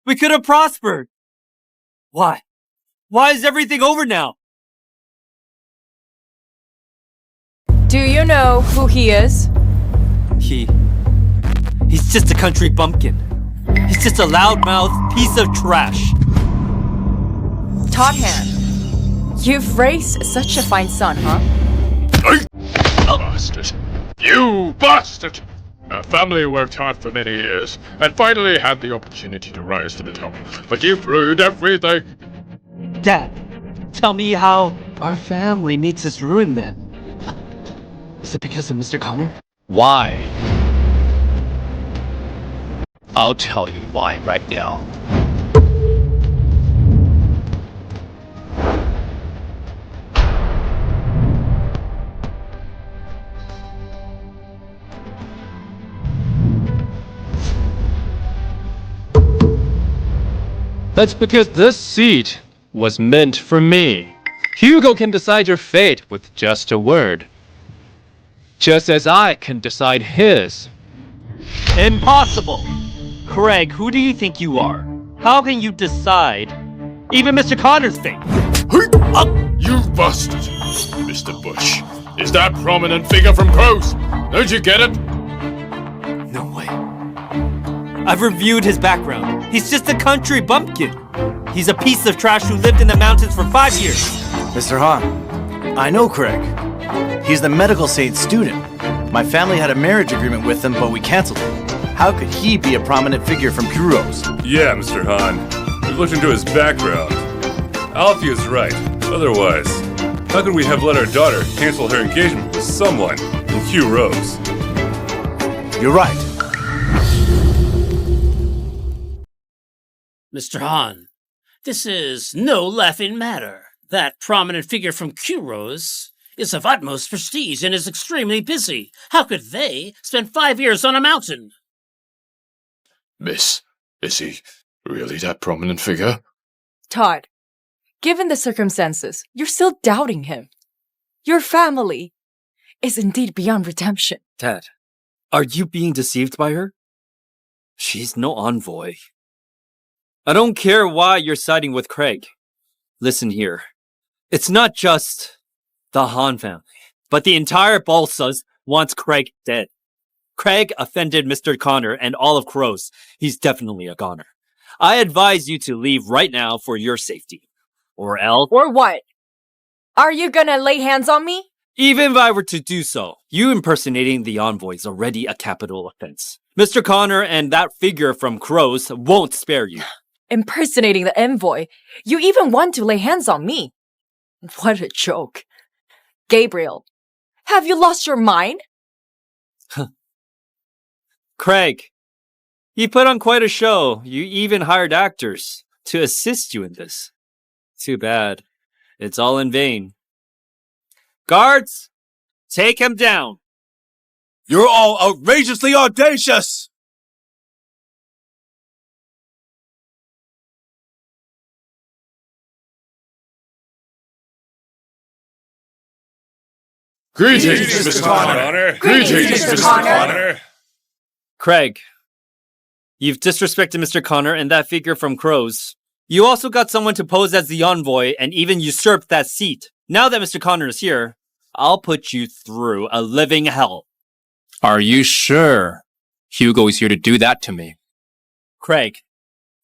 We could have prospered. Why? Why is everything over now? Do you know who he is? He's just a country bumpkin. He's just a loudmouth piece of trash. Todd Han. You've raised such a fine son, huh? Bastard. You bastard! Our family worked hard for many years, and finally had the opportunity to rise to the top. But you've ruined everything! Dad, tell me how our family meets its ruin then. Is it because of Mr. Connor? Why? I'll tell you why right now. That's because this seat was meant for me. Hugo can decide your fate with just a word. Just as I can decide his. Impossible! Craig, who do you think you are? How can you decide even Mr. Connor's fate? You bastard! Mr. Bush, is that prominent figure from Crows? Don't you get it? No way. I've reviewed his background. He's just a country bumpkin. He's a piece of trash who lived in the mountains for 5 years. Mr. Han, I know Craig. He's the medical science student. My family had a marriage agreement with him, but we canceled it. How could he be a prominent figure from Kuros? Yeah, Mr. Han. We've looked into his background. Alfie is right. Otherwise, how could we have let our daughter cancel her engagement with someone in Q Rose? You're right. Mr. Han, this is no laughing matter. That prominent figure from Kuros is of utmost prestige and is extremely busy. How could they spend 5 years on a mountain? Miss, is he really that prominent figure? Todd, given the circumstances, you're still doubting him. Your family is indeed beyond redemption. Dad, are you being deceived by her? She's no envoy. I don't care why you're siding with Craig. Listen here. It's not just the Han family, but the entire Balsas wants Craig dead. Craig offended Mr. Connor and all of Crows. He's definitely a goner. I advise you to leave right now for your safety. Or else... Or what? Are you gonna lay hands on me? Even if I were to do so, you impersonating the envoy is already a capital offense. Mr. Connor and that figure from Crows won't spare you. Impersonating the envoy? You even want to lay hands on me? What a joke. Gabriel, have you lost your mind? Craig, you put on quite a show. You even hired actors to assist you in this. Too bad. It's all in vain. Guards, take him down. You're all outrageously audacious! Greetings, Mr. Connor. Greetings, Mr. Connor. Craig, you've disrespected Mr. Connor and that figure from Crows. You also got someone to pose as the envoy and even usurped that seat. Now that Mr. Connor is here, I'll put you through a living hell. Are you sure Hugo is here to do that to me? Craig,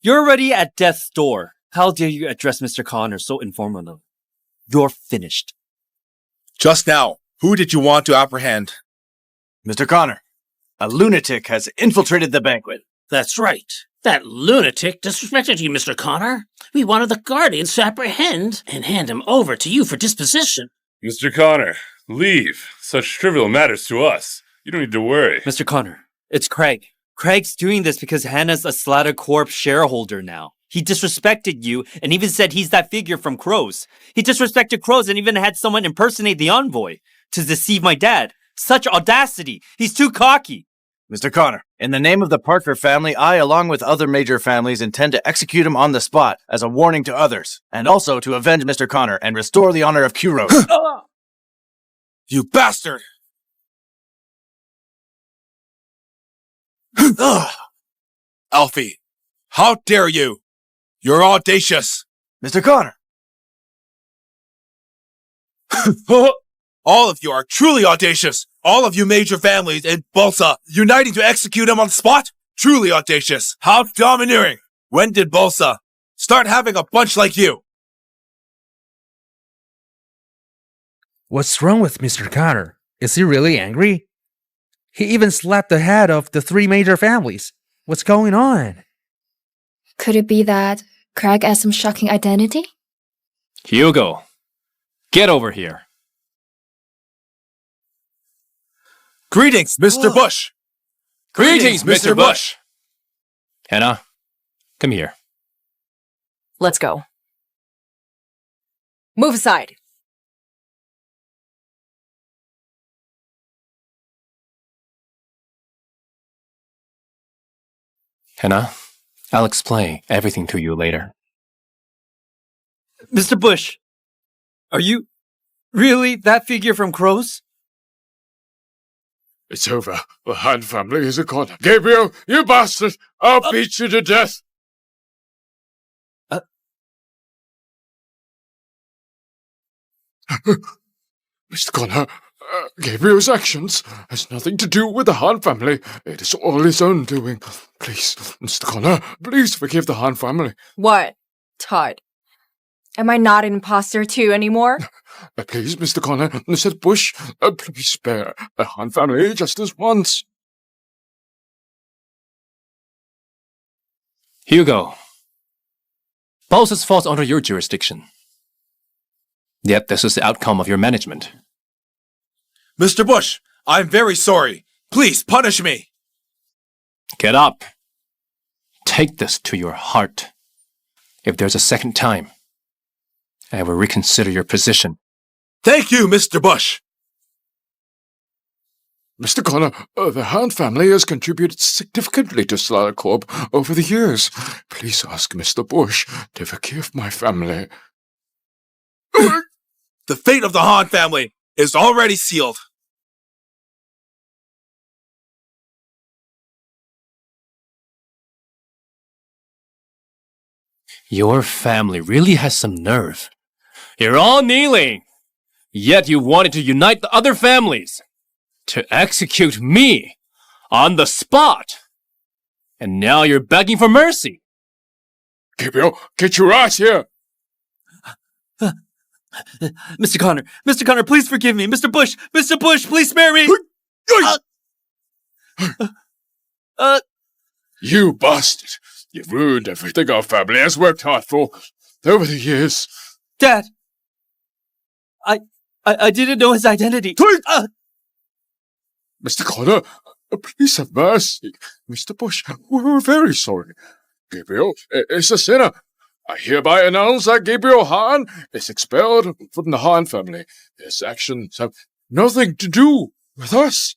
you're already at death's door. How dare you address Mr. Connor so informally? You're finished. Just now, who did you want to apprehend? Mr. Connor, a lunatic has infiltrated the banquet. That's right. That lunatic disrespected you, Mr. Connor. We wanted the Guardians to apprehend and hand him over to you for disposition. Mr. Connor, leave. Such trivial matters to us. You don't need to worry. Mr. Connor, it's Craig. Craig's doing this because Hannah's a Slatter Corp shareholder now. He disrespected you and even said he's that figure from Crows. He disrespected Crows and even had someone impersonate the envoy to deceive my dad. Such audacity. He's too cocky. Mr. Connor, in the name of the Parker family, I, along with other major families, intend to execute him on the spot as a warning to others, and also to avenge Mr. Connor and restore the honor of Kuros. You bastard! Alfie, how dare you? You're audacious! Mr. Connor! All of you are truly audacious! All of you major families in Balsa uniting to execute him on the spot? Truly audacious! How domineering! When did Balsa start having a bunch like you? What's wrong with Mr. Connor? Is he really angry? He even slapped the head of the 3 major families. What's going on? Could it be that Craig has some shocking identity? Hugo, get over here. Greetings, Mr. Bush. Greetings, Mr. Bush. Hannah, come here. Let's go. Move aside. Hannah, I'll explain everything to you later. Mr. Bush, are you really that figure from Crows? It's over. The Han family is a corner. Gabriel, you bastard! I'll beat you to death! Mr. Connor, Gabriel's actions has nothing to do with the Han family. It is all his own doing. Please, Mr. Connor, please forgive the Han family. What? Todd? Am I not an imposter too anymore? Please, Mr. Connor, Mr. Bush, please spare the Han family just this once. Hugo, Bosses falls under your jurisdiction. Yet this is the outcome of your management. Mr. Bush, I'm very sorry. Please punish me. Get up. Take this to your heart. If there's a second time, I will reconsider your position. Thank you, Mr. Bush. Mr. Connor, the Han family has contributed significantly to Slatter Corp over the years. Please ask Mr. Bush to forgive my family. The fate of the Han family is already sealed. Your family really has some nerve. You're all kneeling, yet you wanted to unite the other families to execute me on the spot. And now you're begging for mercy. Gabriel, get your ass here! Mr. Connor, please forgive me. Mr. Bush, please spare me. You bastard! You've ruined everything our family has worked hard for over the years. Dad, I didn't know his identity. Mr. Connor, please have mercy. Mr. Bush, we're very sorry. Gabriel is a sinner. I hereby announce that Gabriel Han is expelled from the Han family. His actions have nothing to do with us.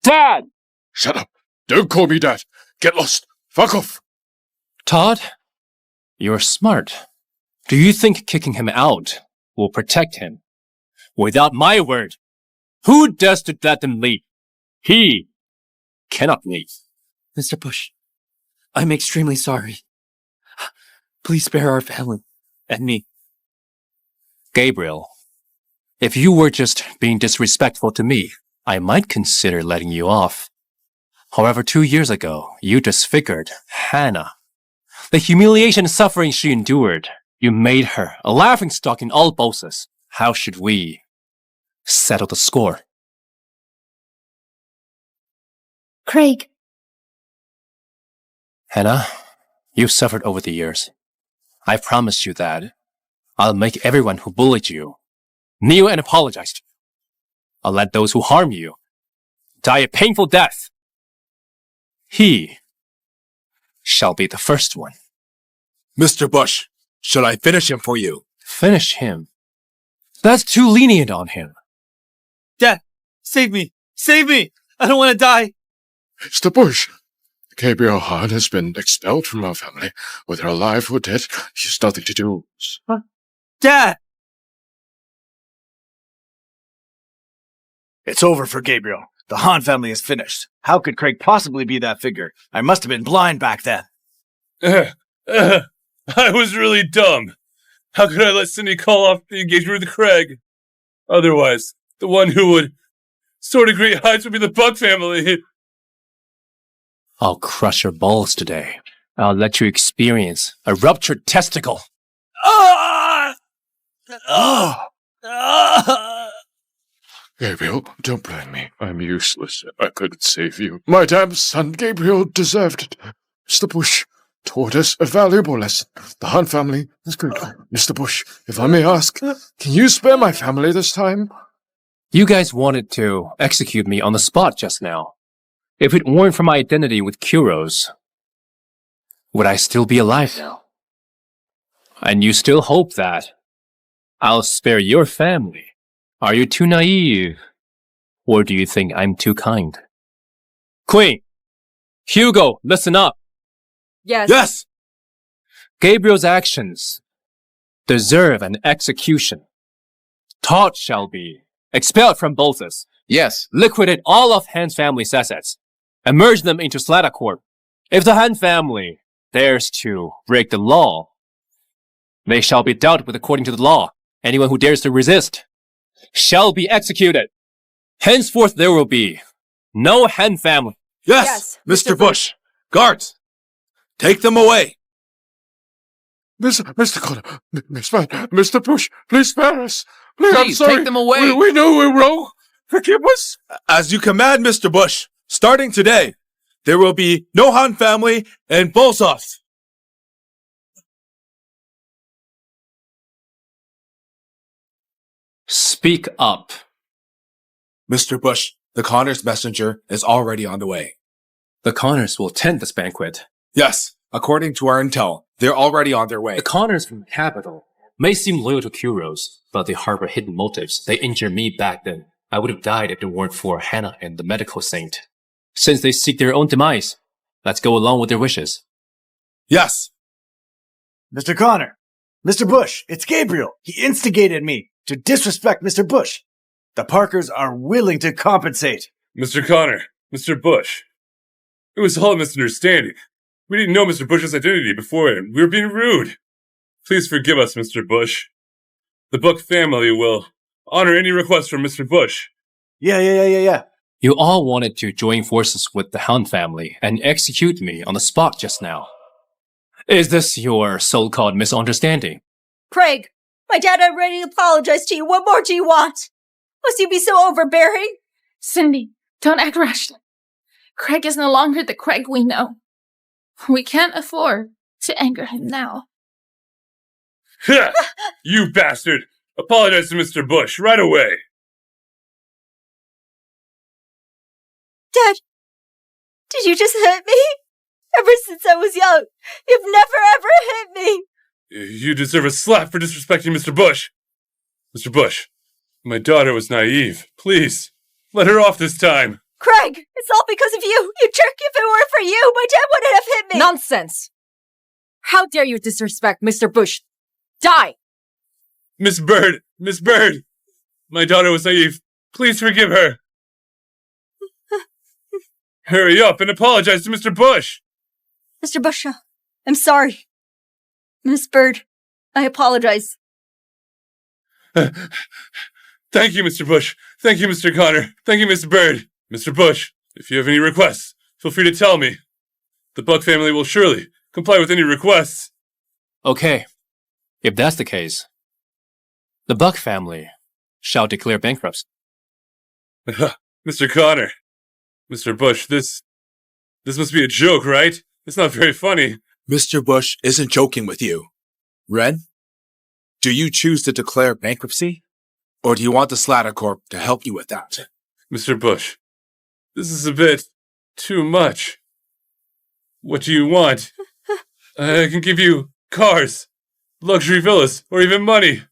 Dad! Shut up. Don't call me Dad. Get lost. Fuck off. Todd, you're smart. Do you think kicking him out will protect him? Without my word, who dares to let them leave? He cannot leave. Mr. Bush, I'm extremely sorry. Please spare our family and me. Gabriel, if you were just being disrespectful to me, I might consider letting you off. However, 2 years ago, you disfigured Hannah. The humiliation and suffering she endured, you made her a laughingstock in all bosses. How should we settle the score? Craig. Hannah, you've suffered over the years. I promise you that I'll make everyone who bullied you kneel and apologize to you. I'll let those who harm you die a painful death. He shall be the first one. Mr. Bush, should I finish him for you? Finish him? That's too lenient on him. Dad, save me. Save me. I don't want to die. Mr. Bush, Gabriel Han has been expelled from our family. Whether alive or dead, he has nothing to do. Huh? Dad! It's over for Gabriel. The Han family is finished. How could Craig possibly be that figure? I must have been blind back then. I was really dumb. How could I let Cindy call off the engagement with Craig? Otherwise, the one who would soar to great heights would be the Buck family. I'll crush your balls today. I'll let you experience a ruptured testicle. Gabriel, don't blame me. I'm useless. I couldn't save you. My damn son Gabriel deserved it. Mr. Bush taught us a valuable lesson. The Han family is good. Mr. Bush, if I may ask, can you spare my family this time? You guys wanted to execute me on the spot just now. If it weren't for my identity with Kuros, would I still be alive now? And you still hope that I'll spare your family? Are you too naive? Or do you think I'm too kind? Queen! Hugo, listen up! Yes. Yes! Gabriel's actions deserve an execution. Todd shall be expelled from Bolsas. Yes. Liquidate all of Han's family's assets and merge them into Slatter Corp. If the Han family dares to break the law, they shall be dealt with according to the law. Anyone who dares to resist shall be executed. Henceforth there will be no Han family. Yes, Mr. Bush. Guards, take them away. Mr. Connor, Mr. Bush, please spare us. Please, I'm Please, sorry. take them away. We know we're wrong. Forgive us. As you command, Mr. Bush, starting today, there will be no Han family in Bolsas. Speak up. Mr. Bush, the Connors messenger is already on the way. The Connors will attend this banquet. Yes, according to our intel, they're already on their way. The Connors from the capital may seem loyal to Kuros, but they harbor hidden motives. They injured me back then. I would have died if it weren't for Hannah and the medical saint. Since they seek their own demise, let's go along with their wishes. Yes. Mr. Connor, Mr. Bush, it's Gabriel. He instigated me to disrespect Mr. Bush. The Parkers are willing to compensate. Mr. Connor, Mr. Bush. It was all a misunderstanding. We didn't know Mr. Bush's identity beforehand. We were being rude. Please forgive us, Mr. Bush. The Buck family will honor any request from Mr. Bush. Yeah. You all wanted to join forces with the Hound family and execute me on the spot just now. Is this your so-called misunderstanding? Craig, my dad already apologized to you. What more do you want? Must you be so overbearing? Cindy, don't act rashly. Craig is no longer the Craig we know. We can't afford to anger him now. Ha! You bastard! Apologize to Mr. Bush right away. Dad, did you just hit me? Ever since I was young, you've never ever hit me. You deserve a slap for disrespecting Mr. Bush. Mr. Bush, my daughter was naive. Please, let her off this time. Craig, it's all because of you. You jerk, if it weren't for you, my dad wouldn't have hit me. Nonsense! How dare you disrespect Mr. Bush? Die! Miss Bird, my daughter was naive. Please forgive her. Hurry up and apologize to Mr. Bush. Mr. Bush, I'm sorry. Miss Bird, I apologize. Thank you, Mr. Bush. Thank you, Mr. Connor. Thank you, Miss Bird. Mr. Bush, if you have any requests, feel free to tell me. The Buck family will surely comply with any requests. Okay, if that's the case, the Buck family shall declare bankruptcy. Mr. Connor, Mr. Bush, this must be a joke, right? It's not very funny. Mr. Bush isn't joking with you. Ren, do you choose to declare bankruptcy? Or do you want the Slatter Corp to help you with that? Mr. Bush, this is a bit too much. What do you want? I can give you cars, luxury villas, or even money.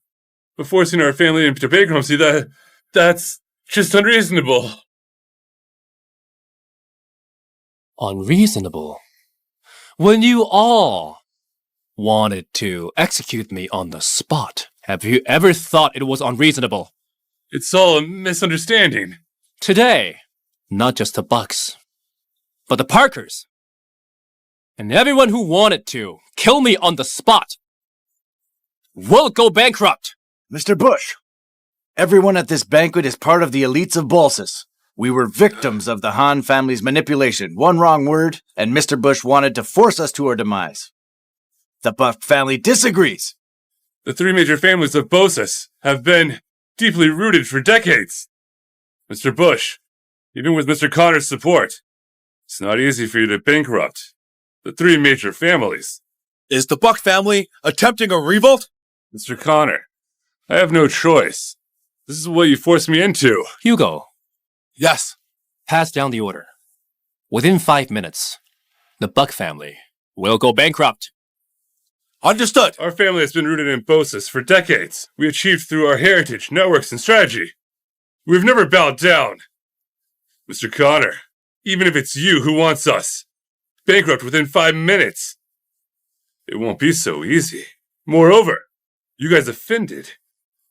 But forcing our family into bankruptcy, that's just unreasonable. Unreasonable? When you all wanted to execute me on the spot, have you ever thought it was unreasonable? It's all a misunderstanding. Today, not just the Bucks, but the Parkers, and everyone who wanted to kill me on the spot will go bankrupt. Mr. Bush, everyone at this banquet is part of the elites of Bolsas. We were victims of the Han family's manipulation. One wrong word, and Mr. Bush wanted to force us to our demise. The Buck family disagrees. The three major families of Bolsas have been deeply rooted for decades. Mr. Bush, even with Mr. Connor's support, it's not easy for you to bankrupt the three major families. Is the Buck family attempting a revolt? Mr. Connor, I have no choice. This is what you forced me into. Hugo, Yes. pass down the order. Within 5 minutes, the Buck family will go bankrupt. Understood. Our family has been rooted in Bosas for decades. We achieved through our heritage, networks, and strategy. We've never bowed down. Mr. Connor, even if it's you who wants us bankrupt within 5 minutes, it won't be so easy. Moreover, you guys offended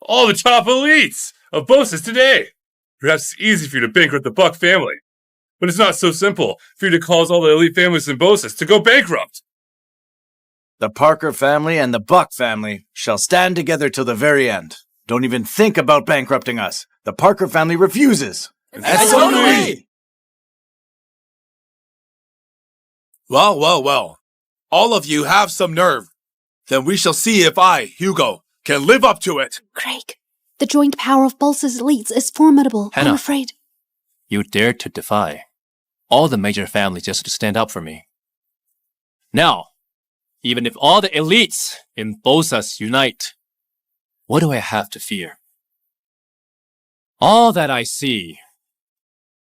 all the top elites of Bosas today. Perhaps it's easy for you to bankrupt the Buck family, but it's not so simple for you to cause all the elite families in Bosas to go bankrupt. The Parker family and the Buck family shall stand together till the very end. Don't even think about bankrupting us. The Parker family refuses. And so do we. Well. All of you have some nerve. Then we shall see if I, Hugo, can live up to it. Craig, the joint power of Bolsa's elites is formidable. Hannah. I'm afraid. You dared to defy all the major families just to stand up for me. Now, even if all the elites in Bosas unite, what do I have to fear? All that I see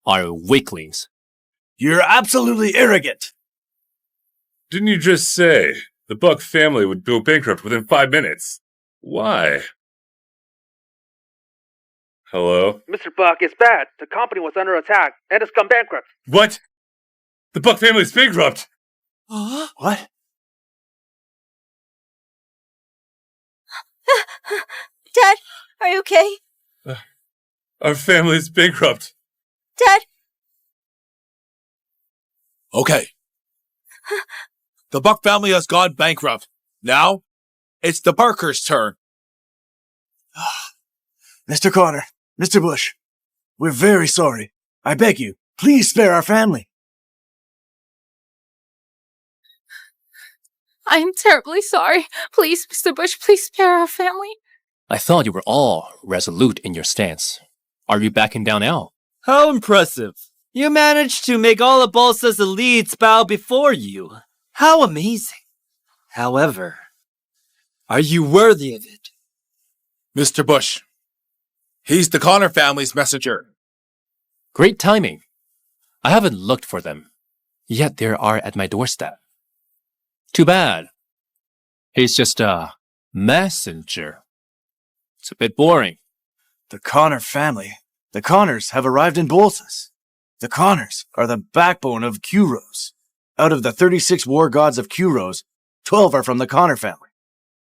are weaklings. You're absolutely arrogant. Didn't you just say the Buck family would go bankrupt within 5 minutes? Why? Hello? Mr. Buck, it's bad. The company was under attack and it's gone bankrupt. What? The Buck family's bankrupt! What? Dad, are you okay? Our family's bankrupt. Dad? Okay. The Buck family has gone bankrupt. Now, it's the Parkers' turn. Mr. Connor, Mr. Bush, we're very sorry. I beg you, please spare our family. I am terribly sorry. Please, Mr. Bush, please spare our family. I thought you were all resolute in your stance. Are you backing down now? How impressive. You managed to make all of Bolsa's elites bow before you. How amazing. However, are you worthy of it? Mr. Bush, he's the Connor family's messenger. Great timing. I haven't looked for them, yet they are at my doorstep. Too bad. He's just a messenger. It's a bit boring. The Connor family, the Connors have arrived in Bolsas. The Connors are the backbone of Q-Rose. Out of the 36 war gods of Q-Rose, 12 are from the Connor family.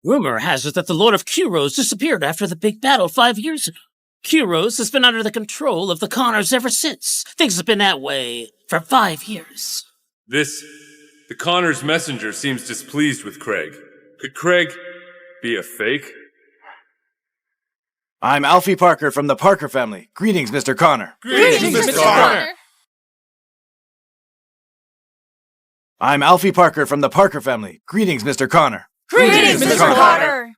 Rumor has it that the Lord of Q-Rose disappeared after the big battle 5 years ago. Q-Rose has been under the control of the Connors ever since. Things have been that way for 5 years. The Connor's messenger seems displeased with Craig. Could Craig be a fake? I'm Alfie Parker from the Parker family. Greetings, Mr. Connor. Greetings, Mr. Connor. I'm Alfie Parker from the Parker family. Greetings, Mr. Connor. Greetings, Mr. Connor.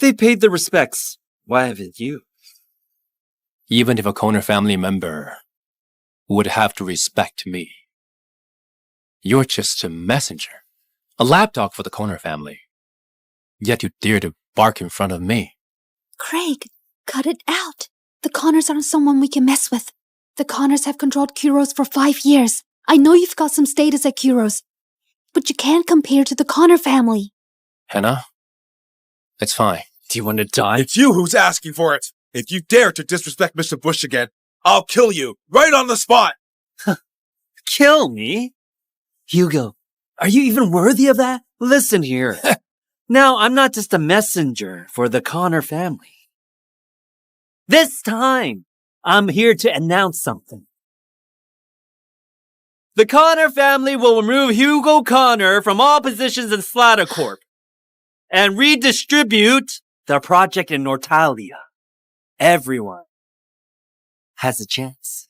They paid their respects. Why haven't you? Even if a Connor family member would have to respect me. You're just a messenger, a lapdog for the Connor family. Yet you dare to bark in front of me. Craig, cut it out. The Connors aren't someone we can mess with. The Connors have controlled Q-Rose for 5 years. I know you've got some status at Q-Rose, but you can't compare to the Connor family. Hannah, it's fine. Do you want to die? It's you who's asking for it. If you dare to disrespect Mr. Bush again, I'll kill you right on the spot. Kill me? Hugo, are you even worthy of that? Listen here. Now, I'm not just a messenger for the Connor family. This time, I'm here to announce something. The Connor family will remove Hugo Connor from all positions in Slatter Corp and redistribute the project in Nortalia. Everyone has a chance.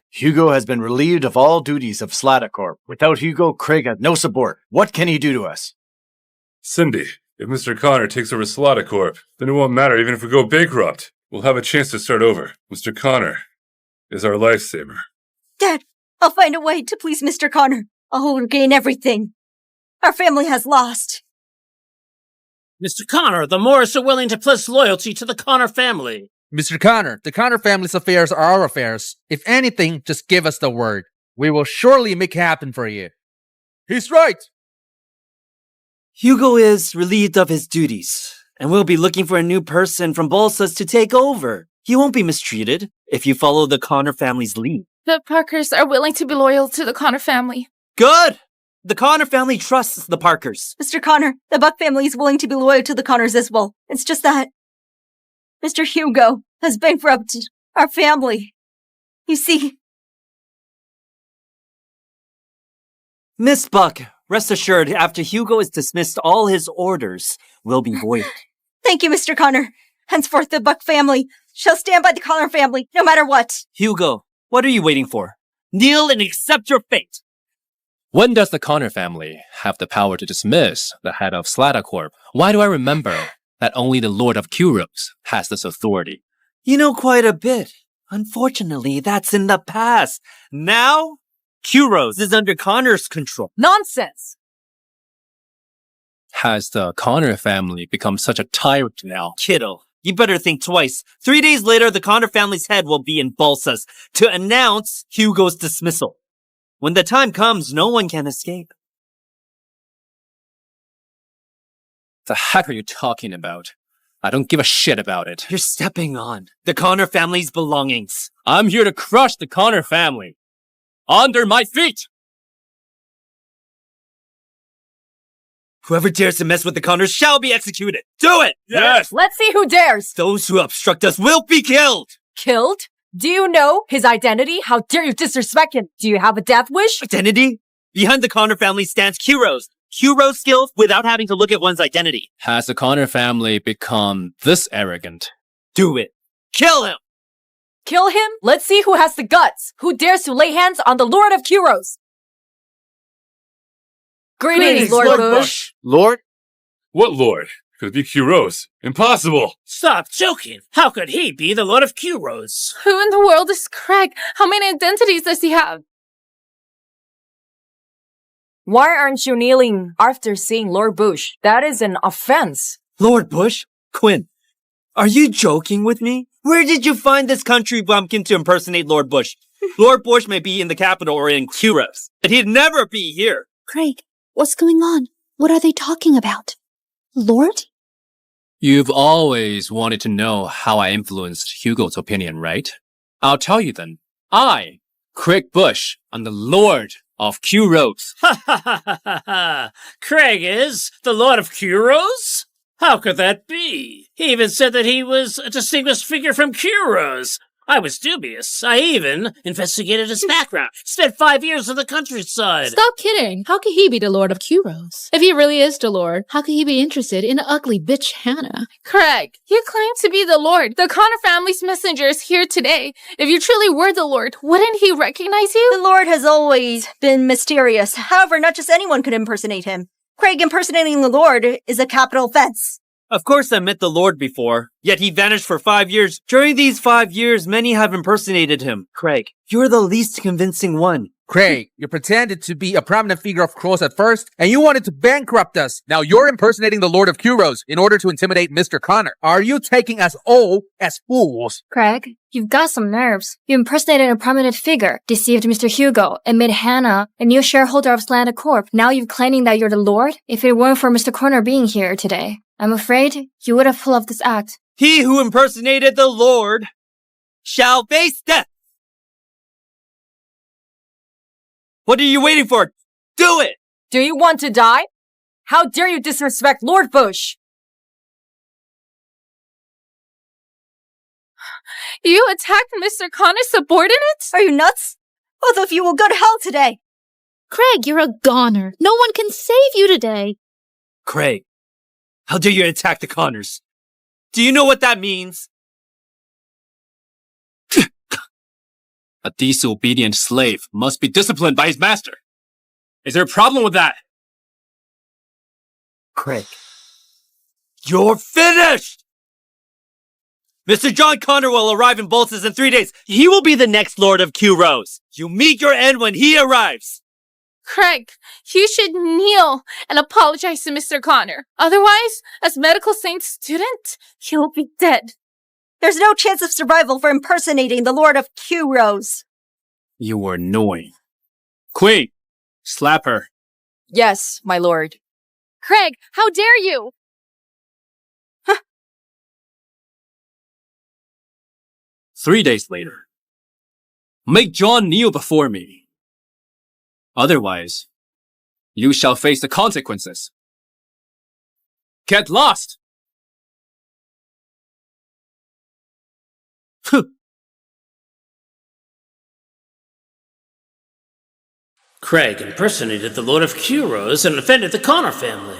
Hugo has been relieved of all duties of Slatter Corp. Without Hugo, Craig has no support. What can he do to us? Cindy, if Mr. Connor takes over Slatter Corp, then it won't matter even if we go bankrupt. We'll have a chance to start over. Mr. Connor is our lifesaver. Dad, I'll find a way to please Mr. Connor. I'll regain everything. Our family has lost. Mr. Connor, the Moores are willing to pledge loyalty to the Connor family. Mr. Connor, the Connor family's affairs are our affairs. If anything, just give us the word. We will surely make it happen for you. He's right! Hugo is relieved of his duties, and we'll be looking for a new person from Bolsas to take over. He won't be mistreated if you follow the Connor family's lead. The Parkers are willing to be loyal to the Connor family. Good! The Connor family trusts the Parkers. Mr. Connor, the Buck family is willing to be loyal to the Connors as well. It's just that Mr. Hugo has bankrupted our family. You see... Miss Buck, rest assured, after Hugo is dismissed, all his orders will be void. Thank you, Mr. Connor. Henceforth, the Buck family shall stand by the Connor family, no matter what. Hugo, what are you waiting for? Kneel and accept your fate. When does the Connor family have the power to dismiss the head of Slatter Corp? Why do I remember that only the Lord of Kuros has this authority? You know quite a bit. Unfortunately, that's in the past. Now, Kuros is under Connor's control. Nonsense! Has the Connor family become such a tyrant now? Kiddo, you better think twice. 3 days later, the Connor family's head will be in Bolsas to announce Hugo's dismissal. When the time comes, no one can escape. The heck are you talking about? I don't give a shit about it. You're stepping on the Connor family's belongings. I'm here to crush the Connor family. Under my feet! Whoever dares to mess with the Connors shall be executed. Do it! Yes! Let's see who dares! Those who obstruct us will be killed! Killed? Do you know his identity? How dare you disrespect him? Do you have a death wish? Identity? Behind the Connor family stands Kuros. Kuros skills without having to look at one's identity. Has the Connor family become this arrogant? Do it. Kill him! Kill him? Let's see who has the guts. Who dares to lay hands on the Lord of Kuros? Greetings, Lord Bush. Lord? What lord? Could it be Kuros? Impossible! Stop joking. How could he be the Lord of Kuros? Who in the world is Craig? How many identities does he have? Why aren't you kneeling after seeing Lord Bush? That is an offense. Lord Bush? Quinn, are you joking with me? Where did you find this country bumpkin to impersonate Lord Bush? Lord Bush may be in the capital or in Kuros, but he'd never be here. Craig, what's going on? What are they talking about? Lord? You've always wanted to know how I influenced Hugo's opinion, right? I'll tell you then. I, Craig Bush, am the Lord of Kuros. Ha ha ha ha ha! Craig is the Lord of Kuros? How could that be? He even said that he was a distinguished figure from Kuros. I was dubious. I even investigated his background. Spent 5 years in the countryside. Stop kidding. How could he be the Lord of Kuros? If he really is the Lord, how could he be interested in the ugly bitch Hannah? Craig, you claim to be the Lord. The Connor family's messenger is here today. If you truly were the Lord, wouldn't he recognize you? The Lord has always been mysterious. However, not just anyone could impersonate him. Craig impersonating the Lord is a capital offense. Of course I met the Lord before, yet he vanished for 5 years. During these 5 years, many have impersonated him. Craig, you're the least convincing one. Craig, you pretended to be a prominent figure of Kuros at first, and you wanted to bankrupt us. Now you're impersonating the Lord of Kuros in order to intimidate Mr. Connor. Are you taking us all as fools? Craig, you've got some nerves. You impersonated a prominent figure, deceived Mr. Hugo, and made Hannah a new shareholder of Slatter Corp. Now you're claiming that you're the Lord? If it weren't for Mr. Connor being here today, I'm afraid you would have pulled off this act. He who impersonated the Lord shall face death. What are you waiting for? Do it! Do you want to die? How dare you disrespect Lord Bush? You attacked Mr. Connor's subordinates? Are you nuts? Both of you will go to hell today. Craig, you're a goner. No one can save you today. Craig, how dare you attack the Connors? Do you know what that means? A disobedient slave must be disciplined by his master. Is there a problem with that? Craig, you're finished! Mr. John Connor will arrive in Bolsas in 3 days. He will be the next Lord of Kuros. You meet your end when he arrives. Craig, you should kneel and apologize to Mr. Connor. Otherwise, as medical science student, he'll be dead. There's no chance of survival for impersonating the Lord of Q Rose. You were annoying. Queen, slap her. Yes, my lord. Craig, how dare you? 3 days later. Make John kneel before me. Otherwise, you shall face the consequences. Get lost! Craig impersonated the Lord of Q Rose and offended the Connor family.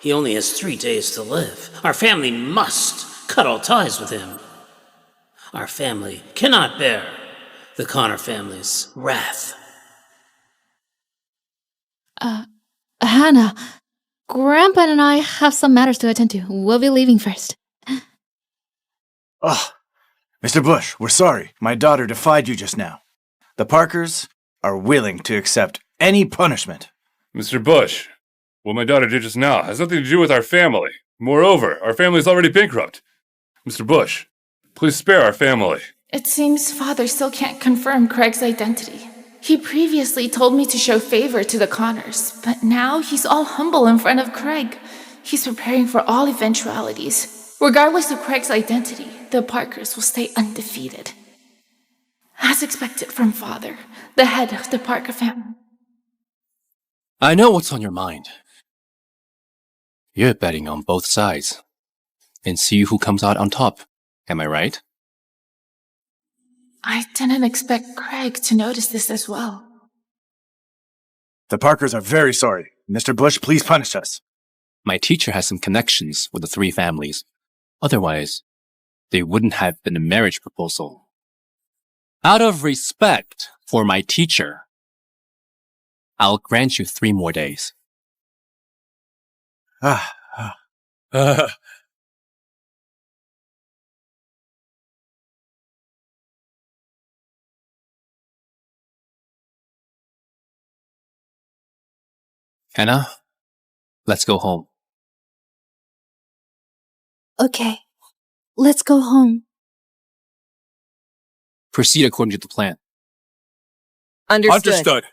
He only has 3 days to live. Our family must cut all ties with him. Our family cannot bear the Connor family's wrath. Hannah, Grandpa and I have some matters to attend to. We'll be leaving first. Oh, Mr. Bush, we're sorry. My daughter defied you just now. The Parkers are willing to accept any punishment. Mr. Bush, what my daughter did just now has nothing to do with our family. Moreover, our family is already bankrupt. Mr. Bush, please spare our family. It seems Father still can't confirm Craig's identity. He previously told me to show favor to the Connors, but now he's all humble in front of Craig. He's preparing for all eventualities. Regardless of Craig's identity, the Parkers will stay undefeated. As expected from Father, the head of the Parker family. I know what's on your mind. You're betting on both sides. And see who comes out on top. Am I right? I didn't expect Craig to notice this as well. The Parkers are very sorry. Mr. Bush, please punish us. My teacher has some connections with the 3 families. Otherwise, they wouldn't have been a marriage proposal. Out of respect for my teacher, I'll grant you 3 more days. Hannah, let's go home. Okay, let's go home. Proceed according to the plan. Understood.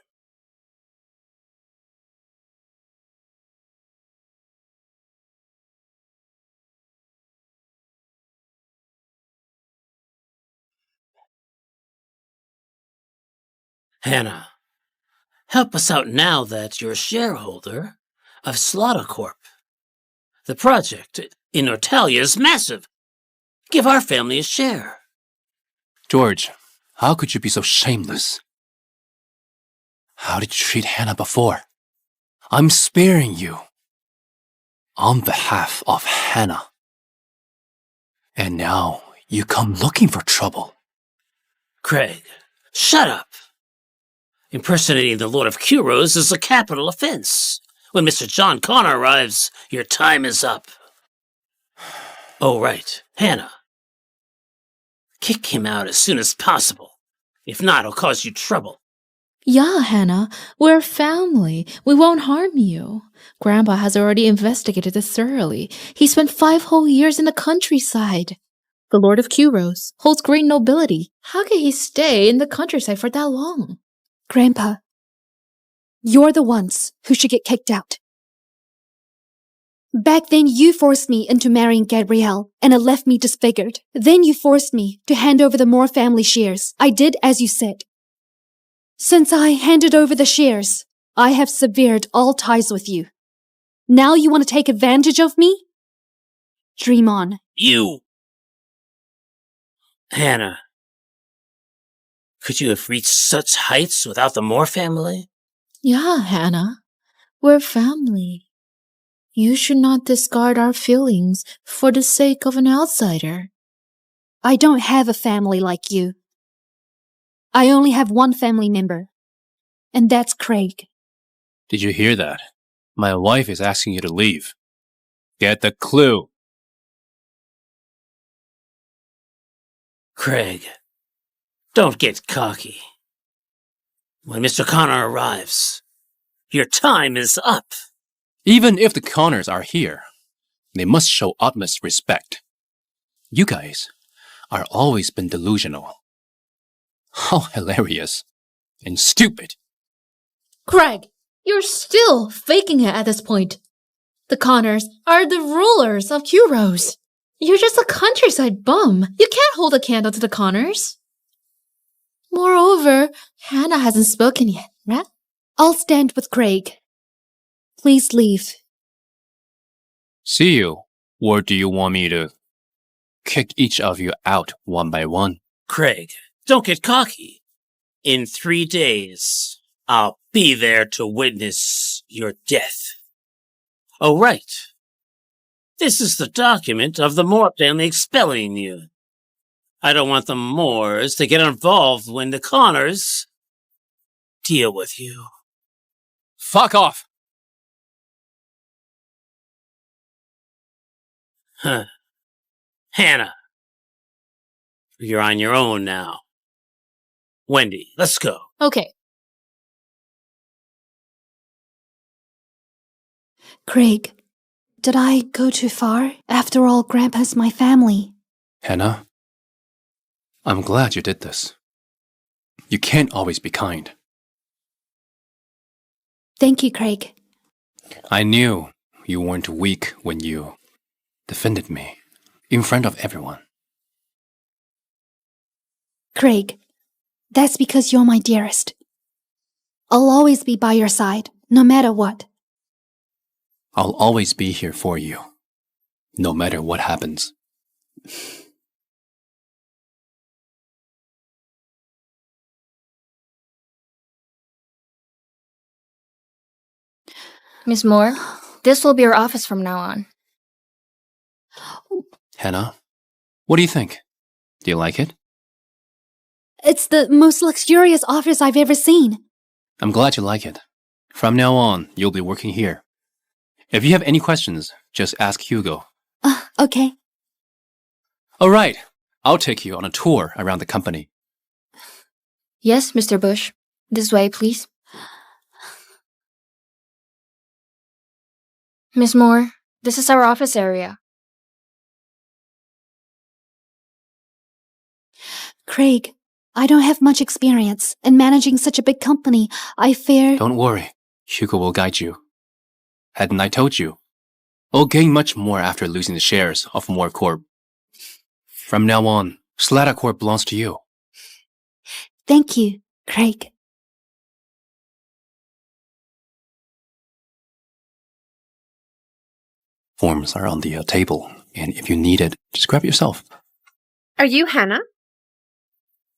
Hannah, help us out now that you're a shareholder of Slatter Corp. The project in Nortalia is massive. Give our family a share. George, how could you be so shameless? How did you treat Hannah before? I'm sparing you. On behalf of Hannah. And now you come looking for trouble. Craig, shut up. Impersonating the Lord of Q Rose is a capital offense. When Mr. John Connor arrives, your time is up. Oh, right, Hannah. Kick him out as soon as possible. If not, it'll cause you trouble. Yeah, Hannah, we're family. We won't harm you. Grandpa has already investigated this thoroughly. He spent 5 whole years in the countryside. The Lord of Q Rose holds great nobility. How could he stay in the countryside for that long? Grandpa, you're the ones who should get kicked out. Back then, you forced me into marrying Gabrielle, and it left me disfigured. Then you forced me to hand over the Moore family shares. I did as you said. Since I handed over the shares, I have severed all ties with you. Now you want to take advantage of me? Dream on. You! Hannah, could you have reached such heights without the Moore family? Yeah, Hannah, we're family. You should not discard our feelings for the sake of an outsider. I don't have a family like you. I only have one family member, and that's Craig. Did you hear that? My wife is asking you to leave. Get the clue. Craig, don't get cocky. When Mr. Connor arrives, Your time is up. Even if the Connors are here, they must show utmost respect. You guys are always been delusional. How hilarious and stupid. Craig, you're still faking it at this point. The Connors are the rulers of Kuros. You're just a countryside bum. You can't hold a candle to the Connors. Moreover, Hannah hasn't spoken yet, right? I'll stand with Craig. Please leave. See you, or do you want me to kick each of you out one by one? Craig, don't get cocky. In 3 days, I'll be there to witness your death. Oh, right. This is the document of the Moore family expelling you. I don't want the Moores to get involved when the Connors deal with you. Fuck off! Huh. Hannah, you're on your own now. Wendy, let's go. Okay. Craig, did I go too far? After all, Grandpa's my family. Hannah, I'm glad you did this. You can't always be kind. Thank you, Craig. I knew you weren't weak when you defended me in front of everyone. Craig, that's because you're my dearest. I'll always be by your side, no matter what. I'll always be here for you, no matter what happens. Miss Moore, this will be your office from now on. Hannah, what do you think? Do you like it? It's the most luxurious office I've ever seen. I'm glad you like it. From now on, you'll be working here. If you have any questions, just ask Hugo. Okay. All right, I'll take you on a tour around the company. Yes, Mr. Bush. This way, please. Miss Moore, this is our office area. Craig, I don't have much experience in managing such a big company. I fear... Don't worry, Hugo will guide you. Hadn't I told you? I'll gain much more after losing the shares of Moore Corp. From now on, Slatter Corp belongs to you. Thank you, Craig. Forms are on the table, and if you need it, just grab it yourself. Are you Hannah?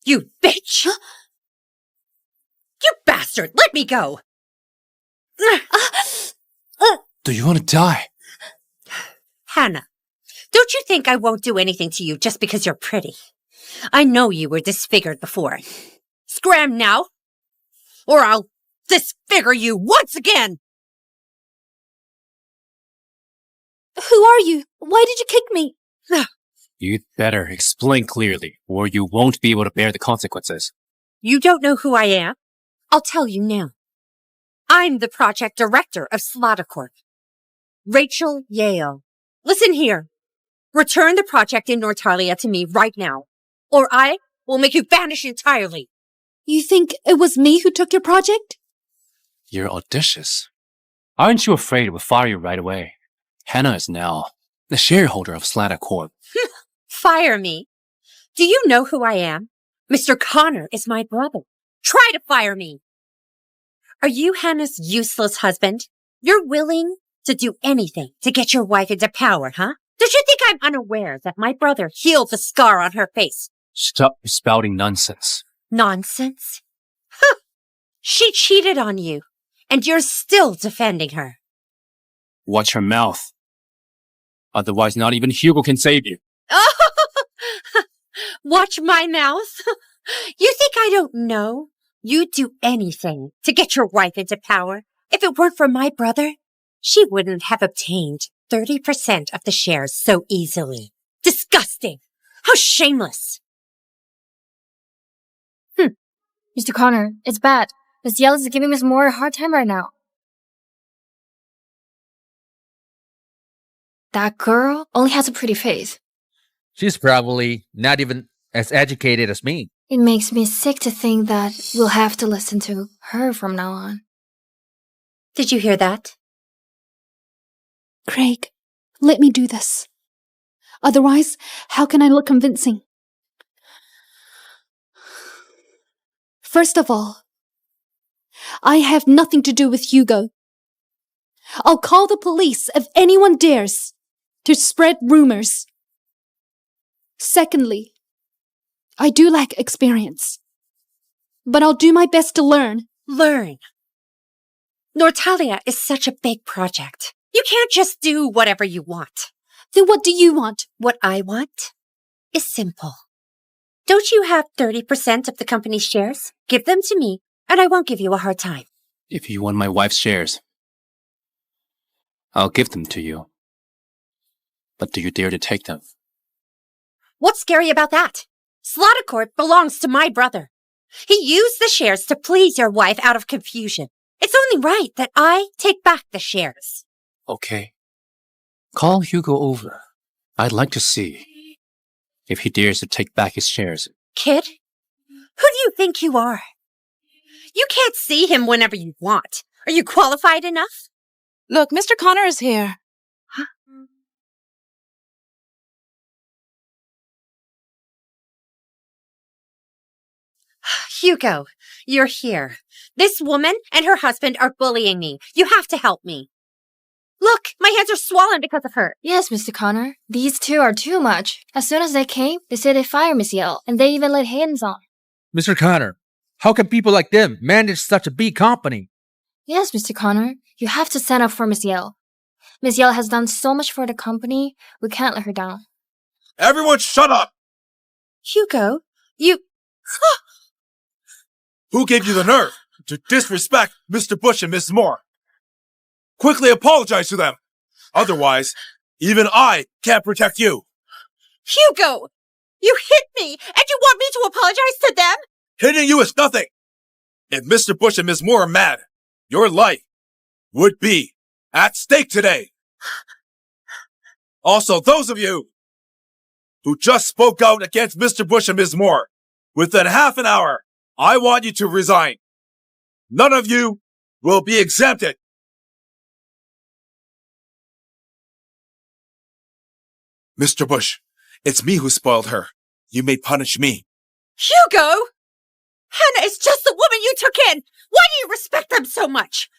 You bitch! You bastard! Let me go! Do you want to die? Hannah, don't you think I won't do anything to you just because you're pretty? I know you were disfigured before. Scram now, or I'll disfigure you once again! Who are you? Why did you kick me? You'd better explain clearly, or you won't be able to bear the consequences. You don't know who I am? I'll tell you now. I'm the project director of Slatter Corp. Rachel Yale. Listen here. Return the project in Nortalia to me right now, or I will make you vanish entirely. You think it was me who took your project? You're audacious. Aren't you afraid we'll fire you right away? Hannah is now the shareholder of Slatter Corp. Fire me? Do you know who I am? Mr. Connor is my brother. Try to fire me. Are you Hannah's useless husband? You're willing to do anything to get your wife into power, huh? Don't you think I'm unaware that my brother healed the scar on her face? Stop spouting nonsense. Nonsense? Huh. She cheated on you, and you're still defending her. Watch your mouth. Otherwise, not even Hugo can save you. Watch my mouth. You think I don't know? You'd do anything to get your wife into power. If it weren't for my brother, she wouldn't have obtained 30% of the shares so easily. Disgusting! How shameless! Mr. Connor, it's bad. Miss Yell is giving Miss Moore a hard time right now. That girl only has a pretty face. She's probably not even as educated as me. It makes me sick to think that we'll have to listen to her from now on. Did you hear that? Craig, let me do this. Otherwise, how can I look convincing? First of all, I have nothing to do with Hugo. I'll call the police if anyone dares to spread rumors. Secondly, I do lack experience, but I'll do my best to learn. Learn. Nortalia is such a big project. You can't just do whatever you want. Then what do you want? What I want is simple. Don't you have 30% of the company's shares? Give them to me, and I won't give you a hard time. If you want my wife's shares, I'll give them to you. But do you dare to take them? What's scary about that? Slatter belongs to my brother. He used the shares to please your wife out of confusion. It's only right that I take back the shares. Okay. Call Hugo over. I'd like to see if he dares to take back his shares. Kid, who do you think you are? You can't see him whenever you want. Are you qualified enough? Look, Mr. Connor is here. Huh? Hugo, you're here. This woman and her husband are bullying me. You have to help me. Look, my hands are swollen because of her. Yes, Mr. Connor. These two are too much. As soon as they came, they said they'd fire Miss Yell, and they even laid hands on. Mr. Connor, how can people like them manage such a big company? Yes, Mr. Connor. You have to stand up for Miss Yell. Miss Yell has done so much for the company, we can't let her down. Everyone shut up! Hugo, you... Who gave you the nerve to disrespect Mr. Bush and Miss Moore? Quickly apologize to them. Otherwise, even I can't protect you. Hugo! You hit me, and you want me to apologize to them? Hitting you is nothing. If Mr. Bush and Miss Moore are mad, your life would be at stake today. Also, those of you who just spoke out against Mr. Bush and Miss Moore, within half an hour, I want you to resign. None of you will be exempted. Mr. Bush, it's me who spoiled her. You may punish me. Hugo! Hannah is just the woman you took in. Why do you respect them so much?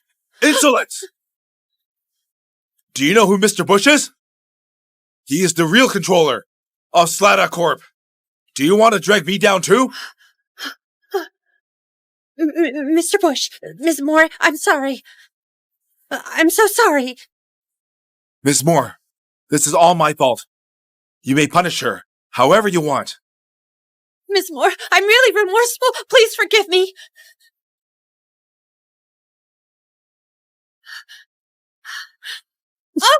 Insolence! Do you know who Mr. Bush is? He is the real controller of Slatter Corp. Do you want to drag me down too? Mr. Bush, Miss Moore, I'm sorry. I'm so sorry. Miss Moore, this is all my fault. You may punish her however you want. Miss Moore, I'm really remorseful. Please forgive me. Oh!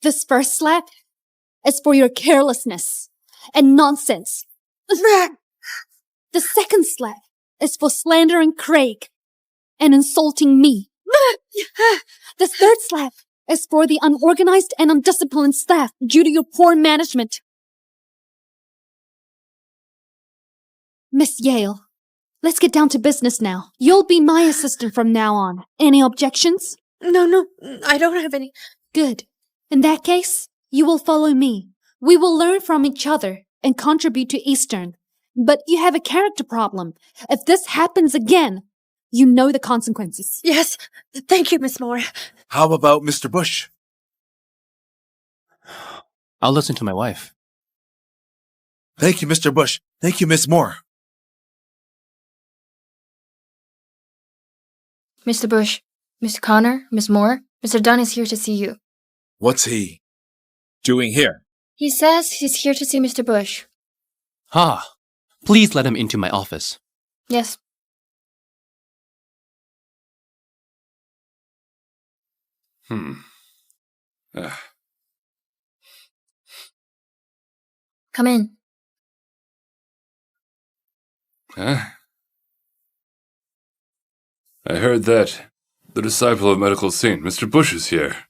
This first slap is for your carelessness and nonsense. The second slap is for slandering Craig and insulting me. The third slap is for the unorganized and undisciplined staff due to your poor management. Miss Yale, let's get down to business now. You'll be my assistant from now on. Any objections? No, I don't have any. Good. In that case, you will follow me. We will learn from each other and contribute to Eastern. But you have a character problem. If this happens again, you know the consequences. Yes, thank you, Miss Moore. How about Mr. Bush? I'll listen to my wife. Thank you, Mr. Bush. Thank you, Miss Moore. Mr. Bush, Mr. Connor, Miss Moore, Mr. Dunn is here to see you. What's he doing here? He says he's here to see Mr. Bush. Please let him into my office. Yes. Come in. I heard that the disciple of medical saint, Mr. Bush, is here.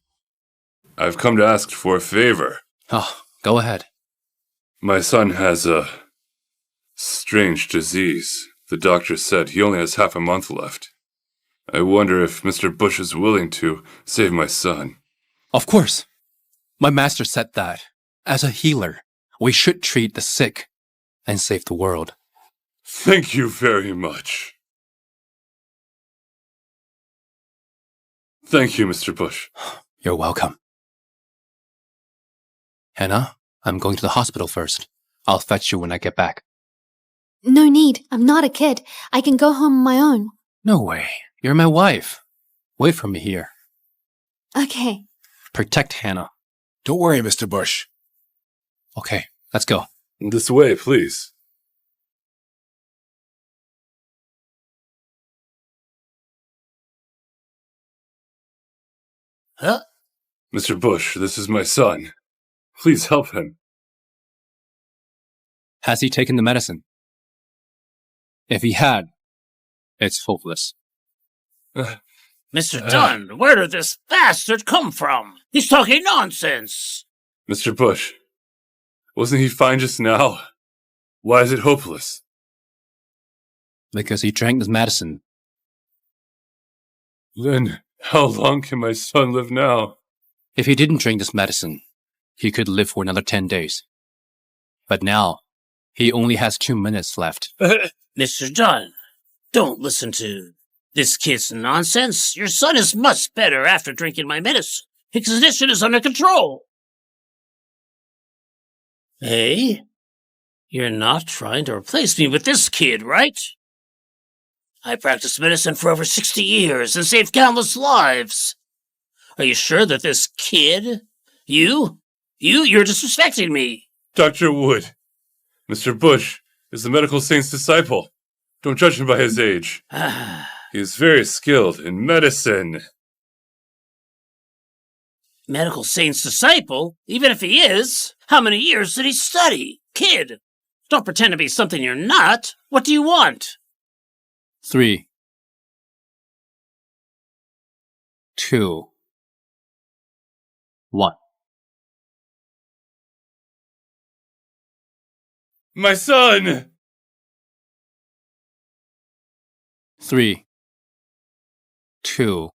I've come to ask for a favor. Oh, go ahead. My son has a strange disease. The doctor said he only has half a month left. I wonder if Mr. Bush is willing to save my son. Of course. My master said that, as a healer, we should treat the sick and save the world. Thank you very much. Thank you, Mr. Bush. You're welcome. Hannah, I'm going to the hospital first. I'll fetch you when I get back. No need. I'm not a kid. I can go home on my own. No way. You're my wife. Wait for me here. Okay. Protect Hannah. Don't worry, Mr. Bush. Okay, let's go. This way, please. Huh? Mr. Bush, this is my son. Please help him. Has he taken the medicine? If he had, it's hopeless. Mr. Dunn, where did this bastard come from? He's talking nonsense. Mr. Bush, wasn't he fine just now? Why is it hopeless? Because he drank this medicine. Then, how long can my son live now? If he didn't drink this medicine, he could live for another 10 days. But now, he only has 2 minutes left. Mr. Dunn, don't listen to this kid's nonsense. Your son is much better after drinking my medicine. His condition is under control. Hey, you're not trying to replace me with this kid, right? I practiced medicine for over 60 years and saved countless lives. Are you sure that this kid, you're disrespecting me? Dr. Wood, Mr. Bush is the medical saint's disciple. Don't judge him by his age. He is very skilled in medicine. Medical saint's disciple? Even if he is, how many years did he study? Kid, don't pretend to be something you're not. What do you want? 3, 2, 1. My son! 3, 2,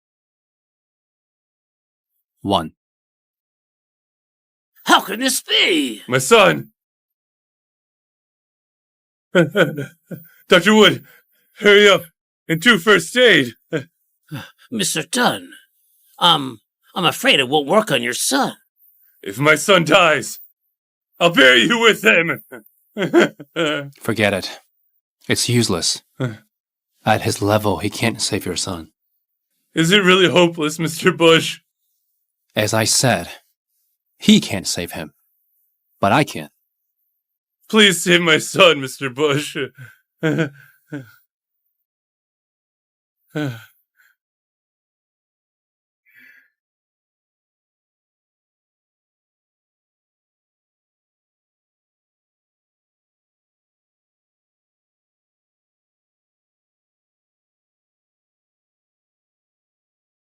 1. How can this be? My son! Dr. Wood, hurry up and do first aid. Mr. Dunn, I'm afraid it won't work on your son. If my son dies, I'll bury you with him. Forget it. It's useless. At his level, he can't save your son. Is it really hopeless, Mr. Bush? As I said, he can't save him. But I can. Please save my son, Mr. Bush.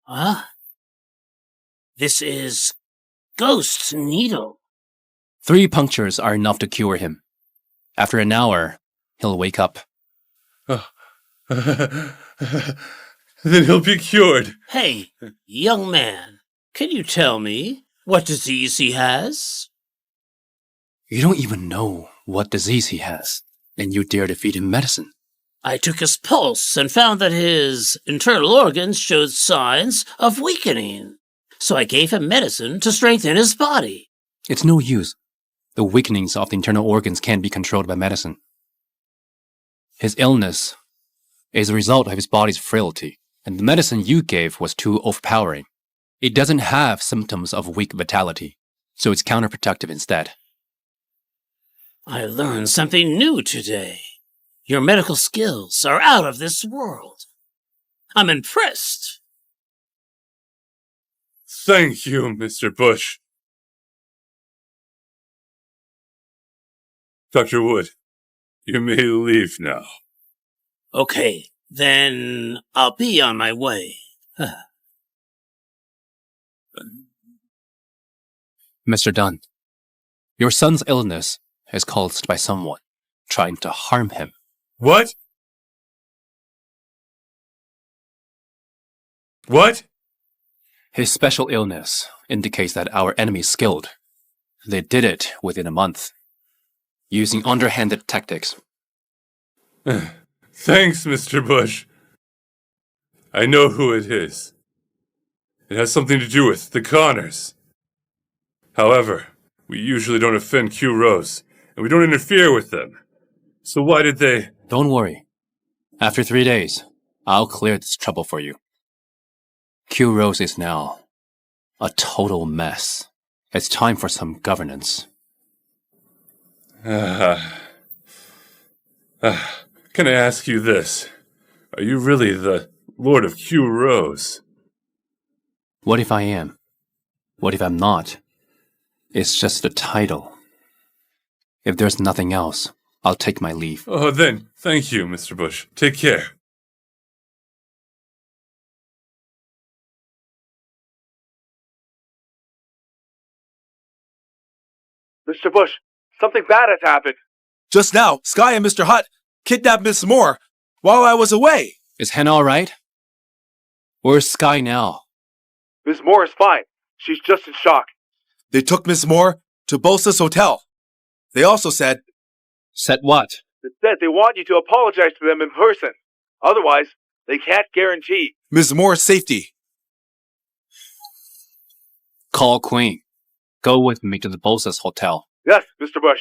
Huh? This is Ghost Needle. 3 punctures are enough to cure him. After an hour, he'll wake up. Then he'll be cured. Hey, young man, can you tell me what disease he has? You don't even know what disease he has, and you dare to feed him medicine. I took his pulse and found that his internal organs showed signs of weakening. So I gave him medicine to strengthen his body. It's no use. The weakenings of the internal organs can't be controlled by medicine. His illness is a result of his body's frailty, and the medicine you gave was too overpowering. It doesn't have symptoms of weak vitality, so it's counterproductive instead. I learned something new today. Your medical skills are out of this world. I'm impressed. Thank you, Mr. Bush. Dr. Wood, you may leave now. Okay, then I'll be on my way. Mr. Dunn, your son's illness is caused by someone trying to harm him. What? What? His special illness indicates that our enemy is skilled. They did it within a month, using underhanded tactics. Thanks, Mr. Bush. I know who it is. It has something to do with the Connors. However, we usually don't offend Q Rose, and we don't interfere with them. So why did they... Don't worry. After 3 days, I'll clear this trouble for you. Q Rose is now a total mess. It's time for some governance. Can I ask you this? Are you really the Lord of Q Rose? What if I am? What if I'm not? It's just a title. If there's nothing else, I'll take my leave. Oh, then, thank you, Mr. Bush. Take care. Mr. Bush, something bad has happened. Just now, Sky and Mr. Hutt kidnapped Miss Moore while I was away. Is Hannah alright? Where's Sky now? Miss Moore is fine. She's just in shock. They took Miss Moore to Bolsa's hotel. They also said... Said what? Instead, they want you to apologize to them in person. Otherwise, they can't guarantee Miss Moore's safety. Call Queen. Go with me to the Bolsa's hotel. Yes, Mr. Bush.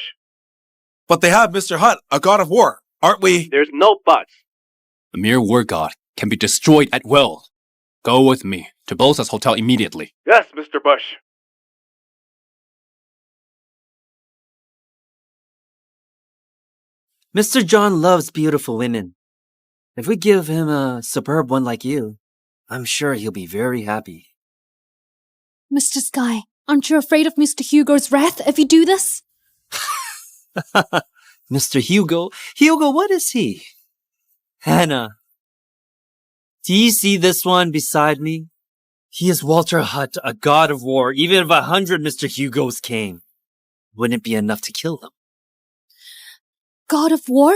But they have Mr. Hutt, a god of war, aren't we? There's no buts. A mere war god can be destroyed at will. Go with me to Bolsa's hotel immediately. Yes, Mr. Bush. Mr. John loves beautiful women. If we give him a superb one like you, I'm sure he'll be very happy. Mr. Sky, aren't you afraid of Mr. Hugo's wrath if you do this? Mr. Hugo? Hugo, what is he? Hannah. Do you see this one beside me? He is Walter Hutt, a god of war. Even if 100 Mr. Hugos came, wouldn't it be enough to kill them? God of war?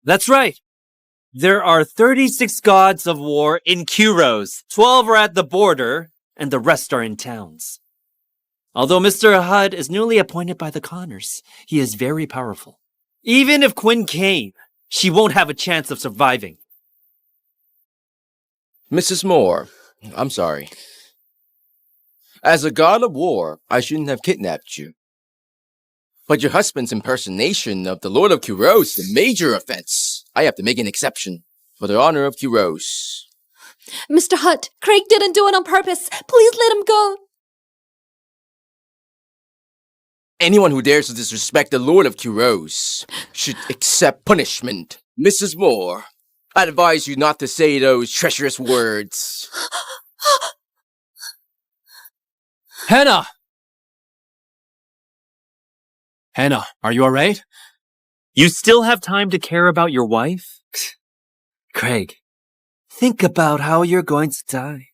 That's right. There are 36 gods of war in Kuros. 12 are at the border, and the rest are in towns. Although Mr. Hutt is newly appointed by the Connors, he is very powerful. Even if Quinn came, she won't have a chance of surviving. Mrs. Moore, I'm sorry. As a god of war, I shouldn't have kidnapped you. But your husband's impersonation of the Lord of Kuros is a major offense. I have to make an exception for the honor of Kuros. Mr. Hutt, Craig didn't do it on purpose. Please let him go. Anyone who dares to disrespect the Lord of Kuros should accept punishment. Mrs. Moore, I advise you not to say those treacherous words. Hannah! Hannah, are you alright? You still have time to care about your wife? Craig, think about how you're going to die.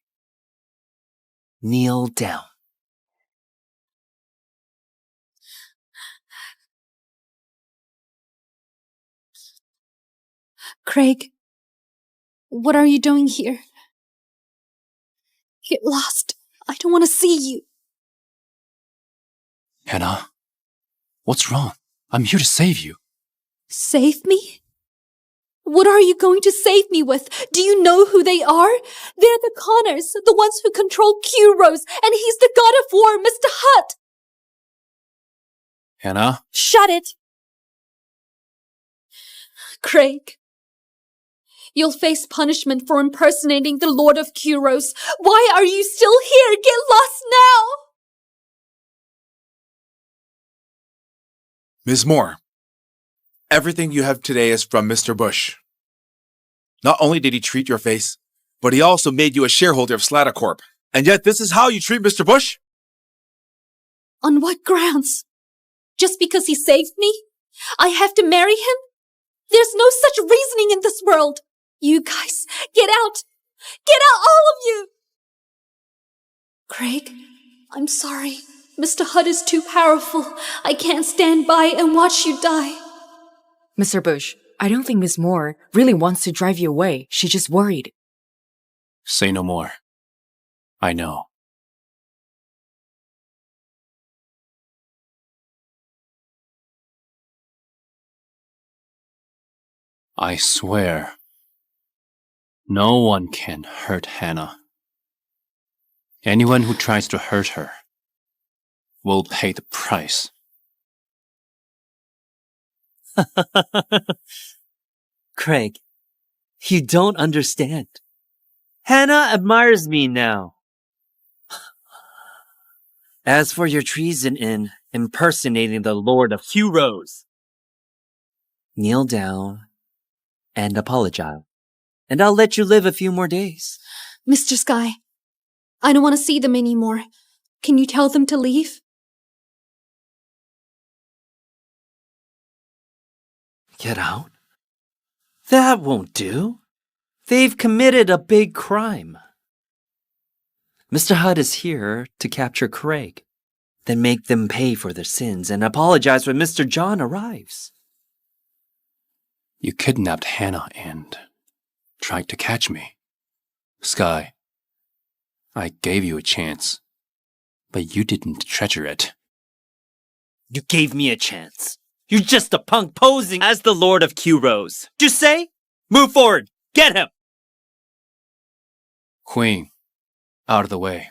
Kneel down. Craig, what are you doing here? Get lost. I don't want to see you. Hannah, what's wrong? I'm here to save you. Save me? What are you going to save me with? Do you know who they are? They're the Connors, the ones who control Q-Rose, and he's the god of war, Mr. Hutt! Hannah? Shut it! Craig, you'll face punishment for impersonating the Lord of Q-Rose. Why are you still here? Get lost now! Ms. Moore, everything you have today is from Mr. Bush. Not only did he treat your face, but he also made you a shareholder of Slatter Corp. And yet this is how you treat Mr. Bush? On what grounds? Just because he saved me? I have to marry him? There's no such reasoning in this world. You guys, get out! Get out, all of you! Craig, I'm sorry. Mr. Hutt is too powerful. I can't stand by and watch you die. Mr. Bush, I don't think Miss Moore really wants to drive you away. She's just worried. Say no more. I know. I swear, no one can hurt Hannah. Anyone who tries to hurt her will pay the price. Craig, you don't understand. Hannah admires me now. As for your treason in impersonating the Lord of Heroes, kneel down and apologize, and I'll let you live a few more days. Mr. Sky, I don't want to see them anymore. Can you tell them to leave? Get out? That won't do. They've committed a big crime. Mr. Hutt is here to capture Craig, then make them pay for their sins and apologize when Mr. John arrives. You kidnapped Hannah and tried to catch me. Sky, I gave you a chance, but you didn't treasure it. You gave me a chance. You're just a punk posing as the Lord of Q-Rose. Just say, move forward, get him! Queen, out of the way.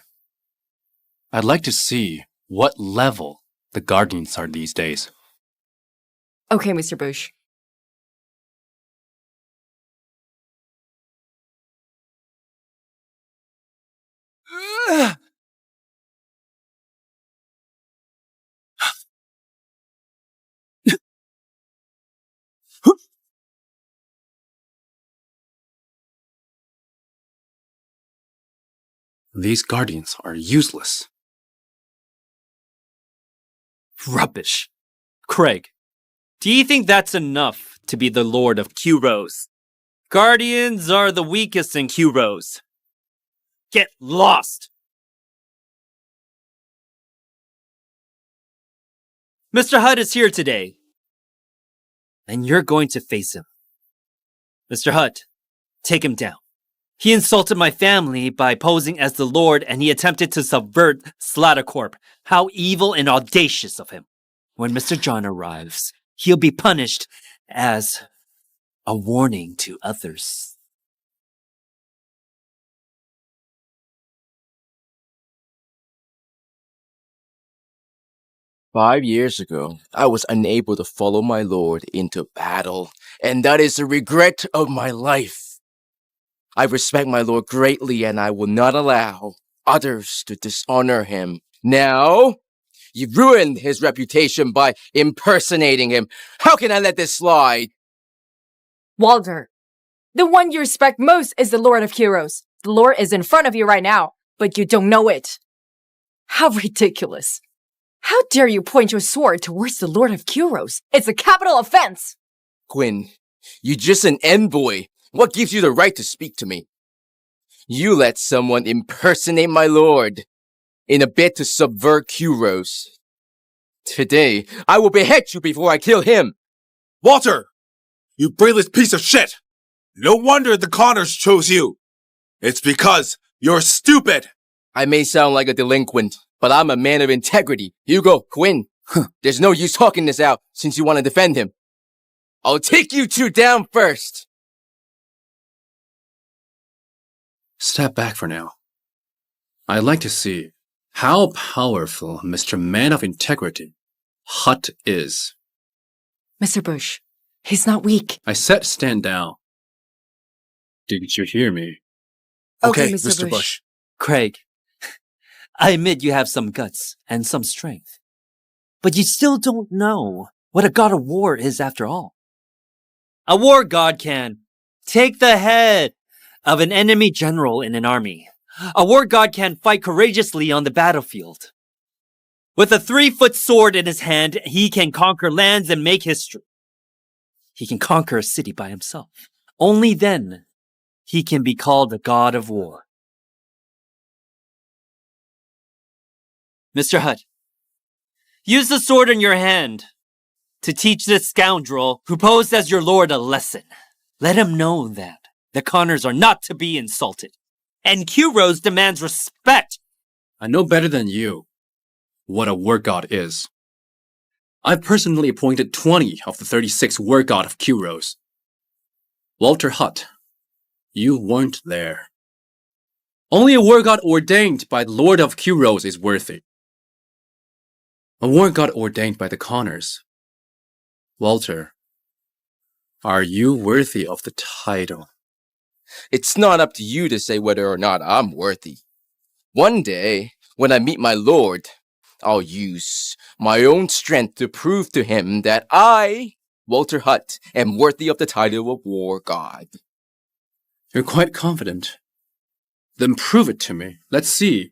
I'd like to see what level the Guardians are these days. Okay, Mr. Bush. These Guardians are useless. Rubbish. Craig, do you think that's enough to be the Lord of Q-Rose? Guardians are the weakest in Q-Rose. Get lost! Mr. Hutt is here today, and you're going to face him. Mr. Hutt, take him down. He insulted my family by posing as the Lord, and he attempted to subvert Slatter Corp. How evil and audacious of him. When Mr. John arrives, he'll be punished as a warning to others. "5 years ago, I was unable to follow my lord into battle, and that is the regret of my life. I respect my lord greatly, and I will not allow others to dishonor him. Now, you've ruined his reputation by impersonating him. How can I let this slide?" Walter, the one you respect most is the Lord of Heroes. The Lord is in front of you right now, but you don't know it. How ridiculous. How dare you point your sword towards the Lord of Heroes? It's a capital offense! Quinn, you're just an envoy. What gives you the right to speak to me? You let someone impersonate my lord in a bid to subvert Q-Rose. Today, I will behead you before I kill him. Walter! You brainless piece of shit! No wonder the Connors chose you! It's because you're stupid! I may sound like a delinquent, but I'm a man of integrity. Hugo, Quinn, there's no use talking this out since you want to defend him. I'll take you two down first. Step back for now. I'd like to see how powerful Mr. Man of Integrity Hutt is. Mr. Bush, he's not weak. I said stand down. Didn't you hear me? Okay, Mr. Mr. Bush. Craig, I admit you have some guts and some strength, but you still don't know what a god of war is after all. A war god can take the head of an enemy general in an army. A war god can fight courageously on the battlefield. With a 3-foot sword in his hand, he can conquer lands and make history. He can conquer a city by himself. Only then he can be called a god of war. Mr. Hutt, Use the sword in your hand to teach this scoundrel who posed as your lord a lesson. Let him know that the Connors are not to be insulted. And Q-Rose demands respect. I know better than you what a war god is. I've personally appointed 20 of the 36 war god of Q-Rose. Walter Hutt, you weren't there. Only a war god ordained by the Lord of Q-Rose is worthy. A war god ordained by the Connors. Walter, are you worthy of the title? It's not up to you to say whether or not I'm worthy. One day, when I meet my lord, I'll use my own strength to prove to him that I, Walter Hutt, am worthy of the title of War God. You're quite confident. Then prove it to me. Let's see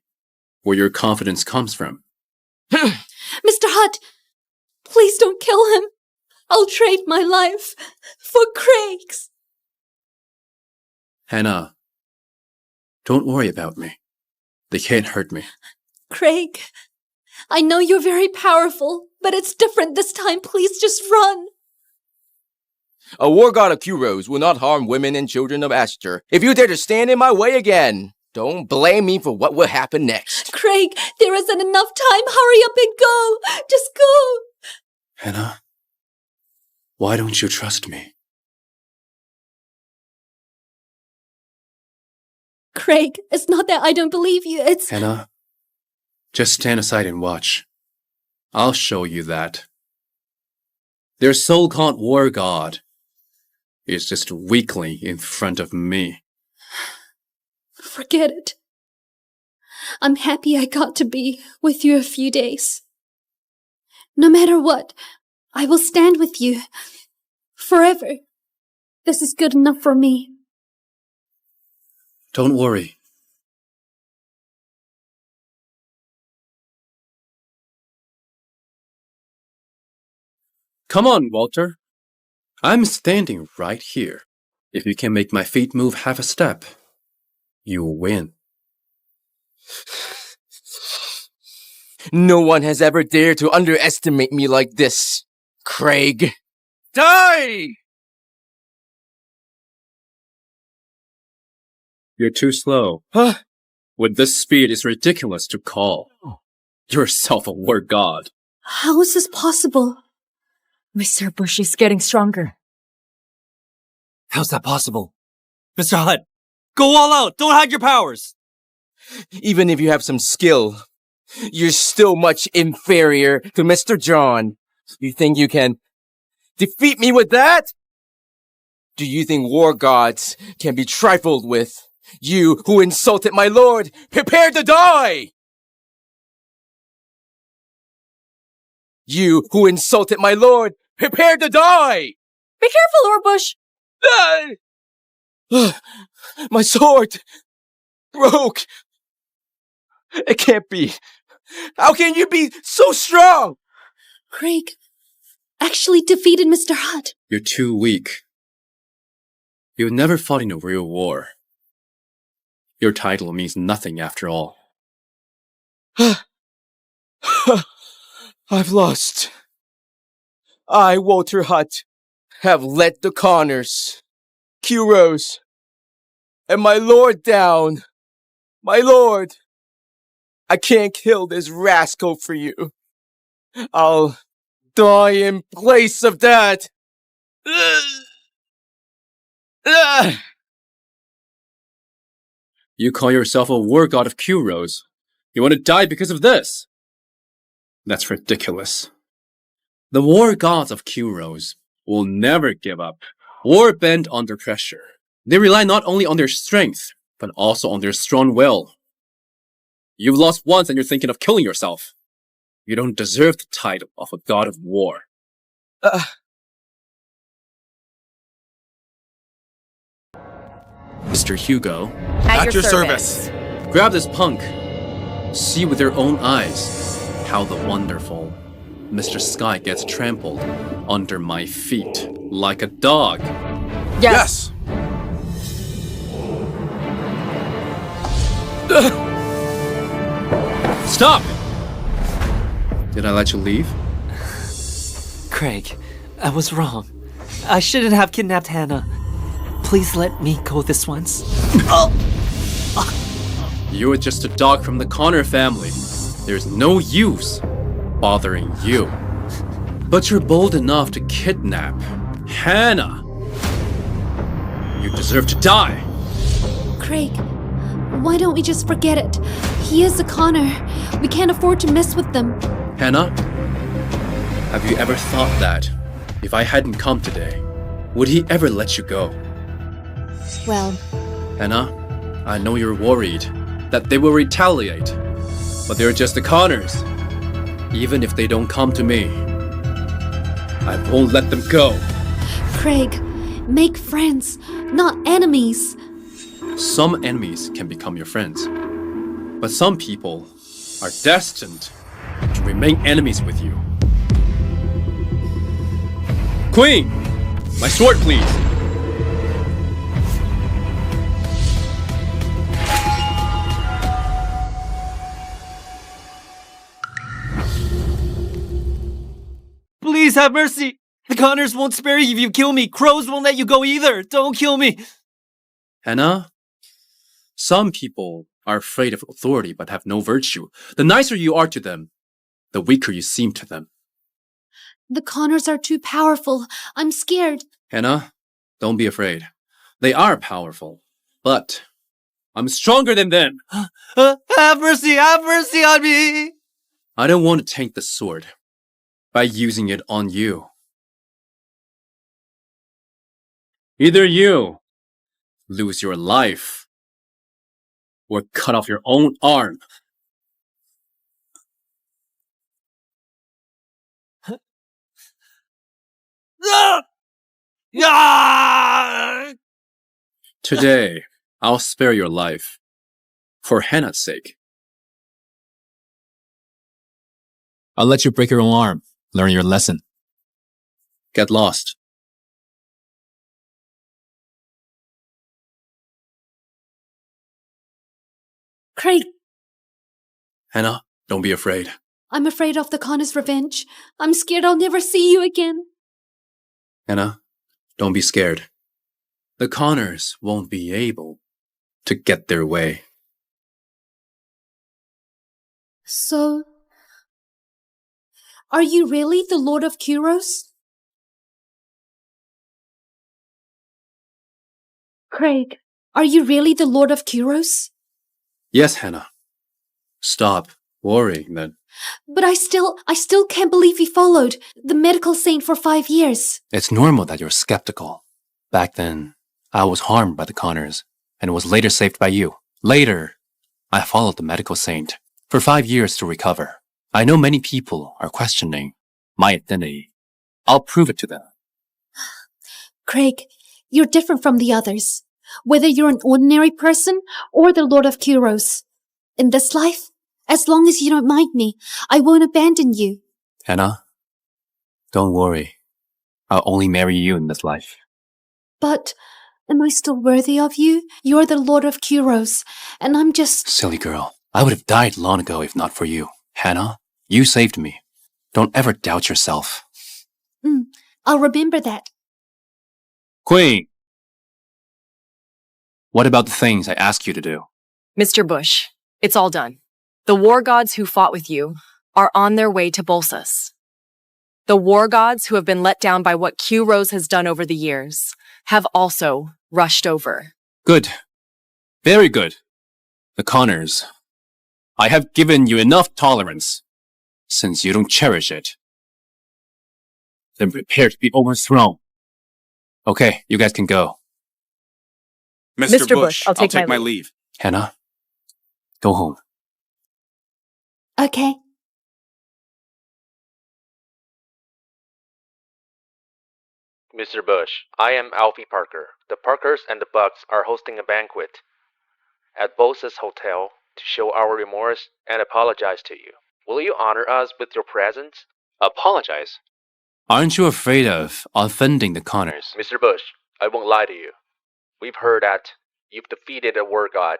where your confidence comes from. Mr. Hutt, please don't kill him. I'll trade my life for Craig's. Hannah, don't worry about me. They can't hurt me. Craig, I know you're very powerful, but it's different this time. Please just run. A war god of Q-Rose will not harm women and children of Astor. If you dare to stand in my way again, don't blame me for what will happen next. Craig, there isn't enough time. Hurry up and go. Just go. Hannah, why don't you trust me? Craig, it's not that I don't believe you. It's... Hannah, just stand aside and watch. I'll show you that. Their so-called war god is just a weakling in front of me. Forget it. I'm happy I got to be with you a few days. No matter what, I will stand with you forever. This is good enough for me. Don't worry. Come on, Walter. I'm standing right here. If you can make my feet move half a step, you win. No one has ever dared to underestimate me like this, Craig. Die! You're too slow. Huh? With this speed, it's ridiculous to call yourself a war god. How is this possible? Mr. Bush is getting stronger. How's that possible? Mr. Hutt, go all out! Don't hide your powers! Even if you have some skill, you're still much inferior to Mr. John. You think you can defeat me with that? Do you think war gods can be trifled with? You who insulted my lord, prepare to die! You who insulted my lord, prepare to die! Be careful, Lord Bush. My sword broke. It can't be. How can you be so strong? Craig actually defeated Mr. Hutt. You're too weak. You've never fought in a real war. Your title means nothing after all. I've lost. I, Walter Hutt, have let the Connors, Q-Rose, and my lord down. My lord, I can't kill this rascal for you. I'll die in place of that. You call yourself a war god of Q-Rose. You want to die because of this? That's ridiculous. The war gods of Q-Rose will never give up or bend under pressure. They rely not only on their strength, but also on their strong will. You've lost once and you're thinking of killing yourself. You don't deserve the title of a god of war. Mr. Hugo, At your service. grab this punk. See with your own eyes how the wonderful Mr. Sky gets trampled under my feet like a dog. Yes. Stop! Did I let you leave? Craig, I was wrong. I shouldn't have kidnapped Hannah. Please let me go this once. You were just a dog from the Connor family. There's no use bothering you. But you're bold enough to kidnap Hannah. You deserve to die. Craig, why don't we just forget it? He is a Connor. We can't afford to mess with them. Hannah, have you ever thought that if I hadn't come today, would he ever let you go? Well, Hannah, I know you're worried that they will retaliate, but they're just the Connors. Even if they don't come to me, I won't let them go. Craig, make friends, not enemies. Some enemies can become your friends, but some people are destined to remain enemies with you. Queen, my sword, please. Please have mercy. The Connors won't spare you if you kill me. Crows won't let you go either. Don't kill me. Hannah, some people are afraid of authority but have no virtue. The nicer you are to them, the weaker you seem to them. The Connors are too powerful. I'm scared. Hannah, don't be afraid. They are powerful, but I'm stronger than them. Have mercy on me. I don't want to taint the sword by using it on you. Either you lose your life or cut off your own arm. Today, I'll spare your life for Hannah's sake. I'll let you break your own arm. Learn your lesson. Get lost. Craig, Hannah, don't be afraid. I'm afraid of the Connors' revenge. I'm scared I'll never see you again. Hannah, don't be scared. The Connors won't be able to get their way. So, are you really the Lord of Kuros? Craig, are you really the Lord of Kuros? Yes, Hannah. Stop worrying then. But I still can't believe he followed the medical saint for 5 years. It's normal that you're skeptical. Back then, I was harmed by the Connors and was later saved by you. Later, I followed the medical saint for 5 years to recover. I know many people are questioning my identity. I'll prove it to them. Craig, you're different from the others. Whether you're an ordinary person or the Lord of Kuros. In this life, as long as you don't mind me, I won't abandon you. Hannah, don't worry. I'll only marry you in this life. But am I still worthy of you? You're the Lord of Kuros, and I'm just... Silly girl. I would have died long ago if not for you. Hannah, you saved me. Don't ever doubt yourself. I'll remember that. Queen! What about the things I asked you to do? Mr. Bush, it's all done. The war gods who fought with you are on their way to Bolsas. The war gods who have been let down by what Q Rose has done over the years have also rushed over. Good. Very good. The Connors. I have given you enough tolerance. Since you don't cherish it, then prepare to be overthrown. Okay, you guys can go. Mr. Bush, I'll take my leave. Hannah, go home. Okay. Mr. Bush, I am Alfie Parker. The Parkers and the Bucks are hosting a banquet at Bolsas Hotel to show our remorse and apologize to you. Will you honor us with your presence? Apologize? Aren't you afraid of offending the Connors? Mr. Bush, I won't lie to you. We've heard that you've defeated a war god.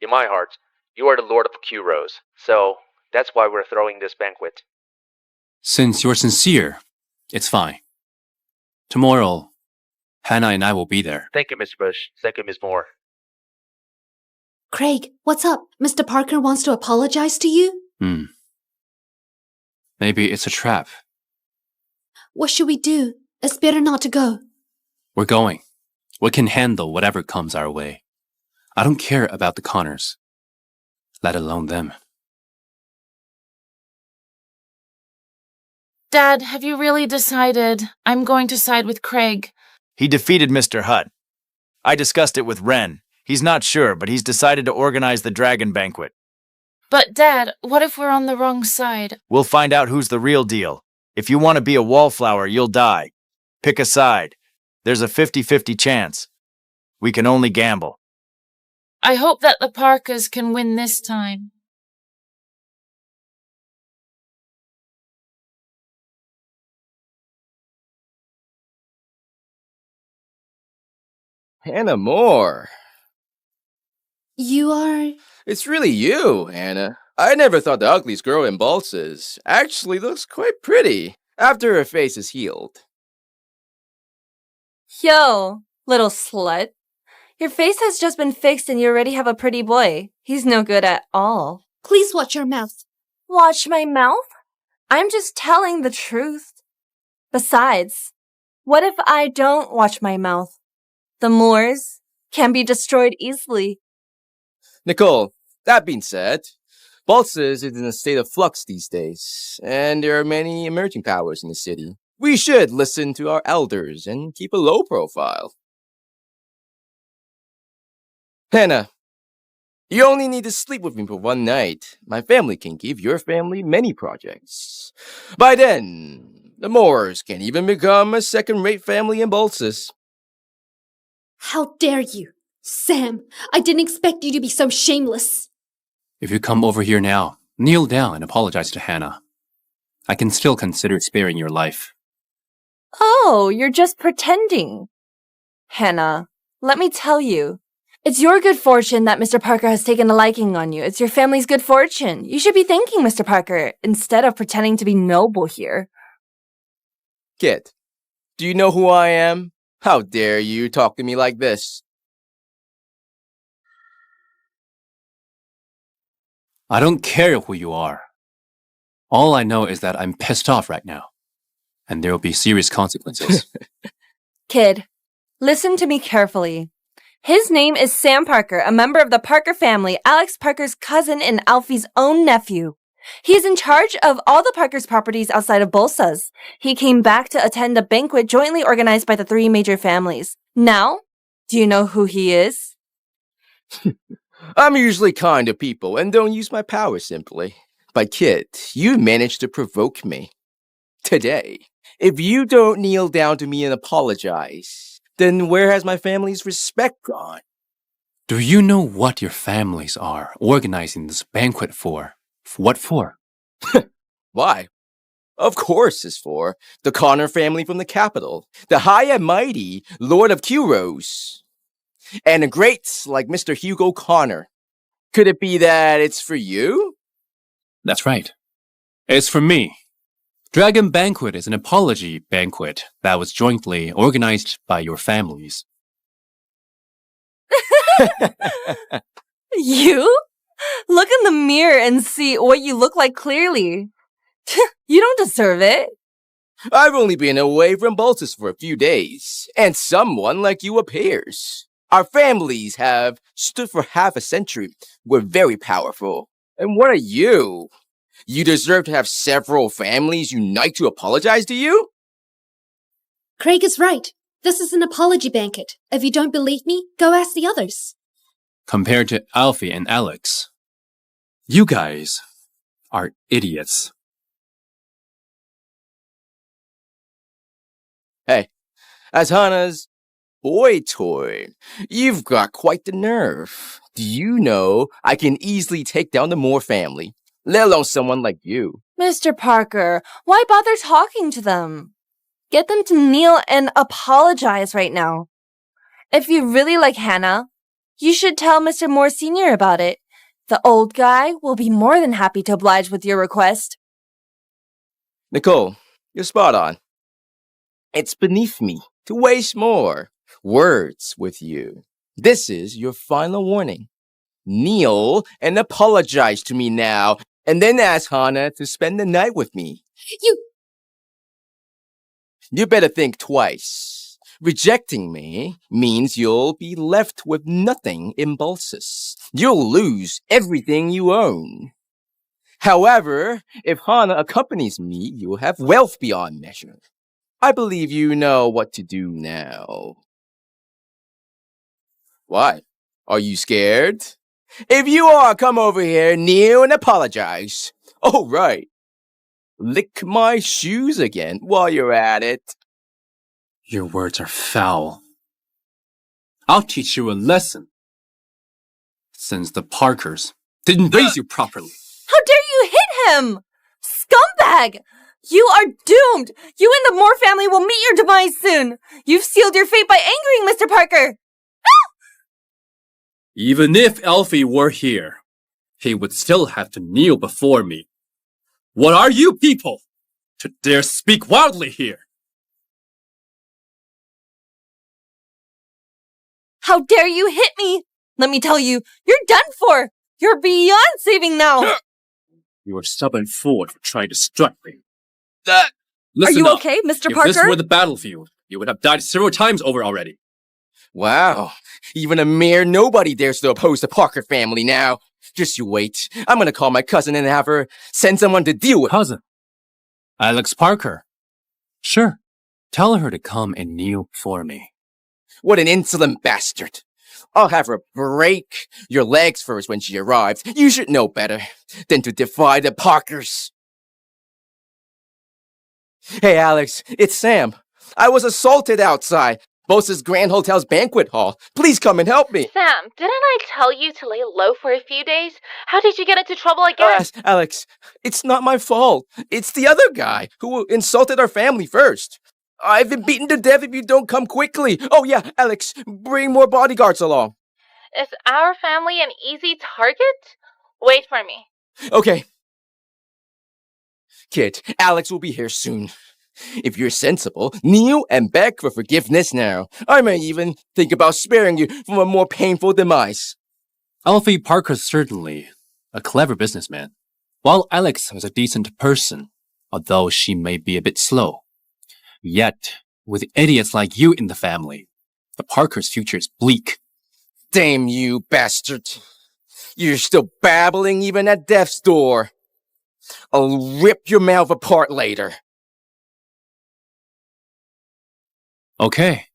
In my heart, you are the Lord of Q Rose. So, that's why we're throwing this banquet. Since you're sincere, it's fine. Tomorrow, Hannah and I will be there. Thank you, Mr. Bush. Thank you, Miss Moore. Craig, what's up? Mr. Parker wants to apologize to you? Maybe it's a trap. What should we do? It's better not to go. We're going. We can handle whatever comes our way. I don't care about the Connors, let alone them. Dad, have you really decided? I'm going to side with Craig. He defeated Mr. Hutt. I discussed it with Ren. He's not sure, but he's decided to organize the dragon banquet. But Dad, what if we're on the wrong side? We'll find out who's the real deal. If you want to be a wallflower, you'll die. Pick a side. There's a 50-50 chance. We can only gamble. I hope that the Parkers can win this time. Hannah Moore. You are... It's really you, Hannah. I never thought the ugliest girl in Balsas actually looks quite pretty after her face is healed. Yo, little slut. Your face has just been fixed and you already have a pretty boy. He's no good at all. Please watch your mouth. Watch my mouth? I'm just telling the truth. Besides, what if I don't watch my mouth? The Moors can be destroyed easily. Nicole, that being said, Balsas is in a state of flux these days, and there are many emerging powers in the city. We should listen to our elders and keep a low profile. Hannah, you only need to sleep with me for one night. My family can give your family many projects. By then, the Moors can even become a second-rate family in Balsas. How dare you? Sam, I didn't expect you to be so shameless. If you come over here now, kneel down and apologize to Hannah. I can still consider sparing your life. Oh, you're just pretending. Hannah, let me tell you. It's your good fortune that Mr. Parker has taken a liking on you. It's your family's good fortune. You should be thanking Mr. Parker instead of pretending to be noble here. Kid, do you know who I am? How dare you talk to me like this? I don't care who you are. All I know is that I'm pissed off right now, and there will be serious consequences. Kid, listen to me carefully. His name is Sam Parker, a member of the Parker family, Alex Parker's cousin and Alfie's own nephew. He is in charge of all the Parker's properties outside of Balsas. He came back to attend a banquet jointly organized by the three major families. Now, do you know who he is? I'm usually kind to people and don't use my power simply. But kid, you managed to provoke me. Today, if you don't kneel down to me and apologize, then where has my family's respect gone? Do you know what your families are organizing this banquet for? What for? Why? Of course it's for the Connor family from the capital, the high and mighty Lord of Kuros, and the greats like Mr. Hugo Connor. Could it be that it's for you? That's right. It's for me. Dragon Banquet is an apology banquet that was jointly organized by your families. You? Look in the mirror and see what you look like clearly. You don't deserve it. I've only been away from Balsas for a few days, and someone like you appears. Our families have stood for half a century. We're very powerful. And what are you? You deserve to have several families unite to apologize to you? Craig is right. This is an apology banquet. If you don't believe me, go ask the others. Compared to Alfie and Alex, you guys are idiots. Hey, as Hannah's boy toy, you've got quite the nerve. Do you know I can easily take down the Moore family, let alone someone like you? Mr. Parker, why bother talking to them? Get them to kneel and apologize right now. If you really like Hannah, you should tell Mr. Moore Sr. about it. The old guy will be more than happy to oblige with your request. Nicole, you're spot on. It's beneath me to waste more words with you. This is your final warning. Kneel and apologize to me now, and then ask Hana to spend the night with me. You better think twice. Rejecting me means you'll be left with nothing in Bolsas. You'll lose everything you own. However, if Hana accompanies me, you'll have wealth beyond measure. I believe you know what to do now. Why? Are you scared? If you are, come over here, kneel and apologize. Oh, right. Lick my shoes again while you're at it. Your words are foul. I'll teach you a lesson. Since the Parkers didn't raise you properly. How dare you hit him? Scumbag! You are doomed! You and the Moore family will meet your demise soon! You've sealed your fate by angering Mr. Parker! Even if Alfie were here, he would still have to kneel before me. What are you people to dare speak wildly here? How dare you hit me? Let me tell you, you're done for! You're beyond saving now! You are a stubborn fool for trying to strike me. Are Listen you up. okay, Mr. If Parker? this were the battlefield, you would have died several times over already. Wow, even a mere nobody dares to oppose the Parker family now. Just you wait. I'm gonna call my cousin and have her send someone to deal with Cousin, Alex Parker. Sure, tell her to come and kneel for me. What an insolent bastard. I'll have her break your legs first when she arrives. You should know better than to defy the Parkers. Hey, Alex, it's Sam. I was assaulted outside Bosa's Grand Hotel's banquet hall. Please come and help me. Sam, didn't I tell you to lay low for a few days? How did you get into trouble again? Alex, it's not my fault. It's the other guy who insulted our family first. I've been beaten to death if you don't come quickly. Oh yeah, Alex, bring more bodyguards along. Is our family an easy target? Wait for me. Okay. Kid, Alex will be here soon. If you're sensible, kneel and beg for forgiveness now. I may even think about sparing you from a more painful demise. Alfie Parker's certainly a clever businessman, while Alex was a decent person, although she may be a bit slow. Yet, with idiots like you in the family, the Parkers' future is bleak. Damn you, bastard. You're still babbling even at death's door. I'll rip your mouth apart later. Okay,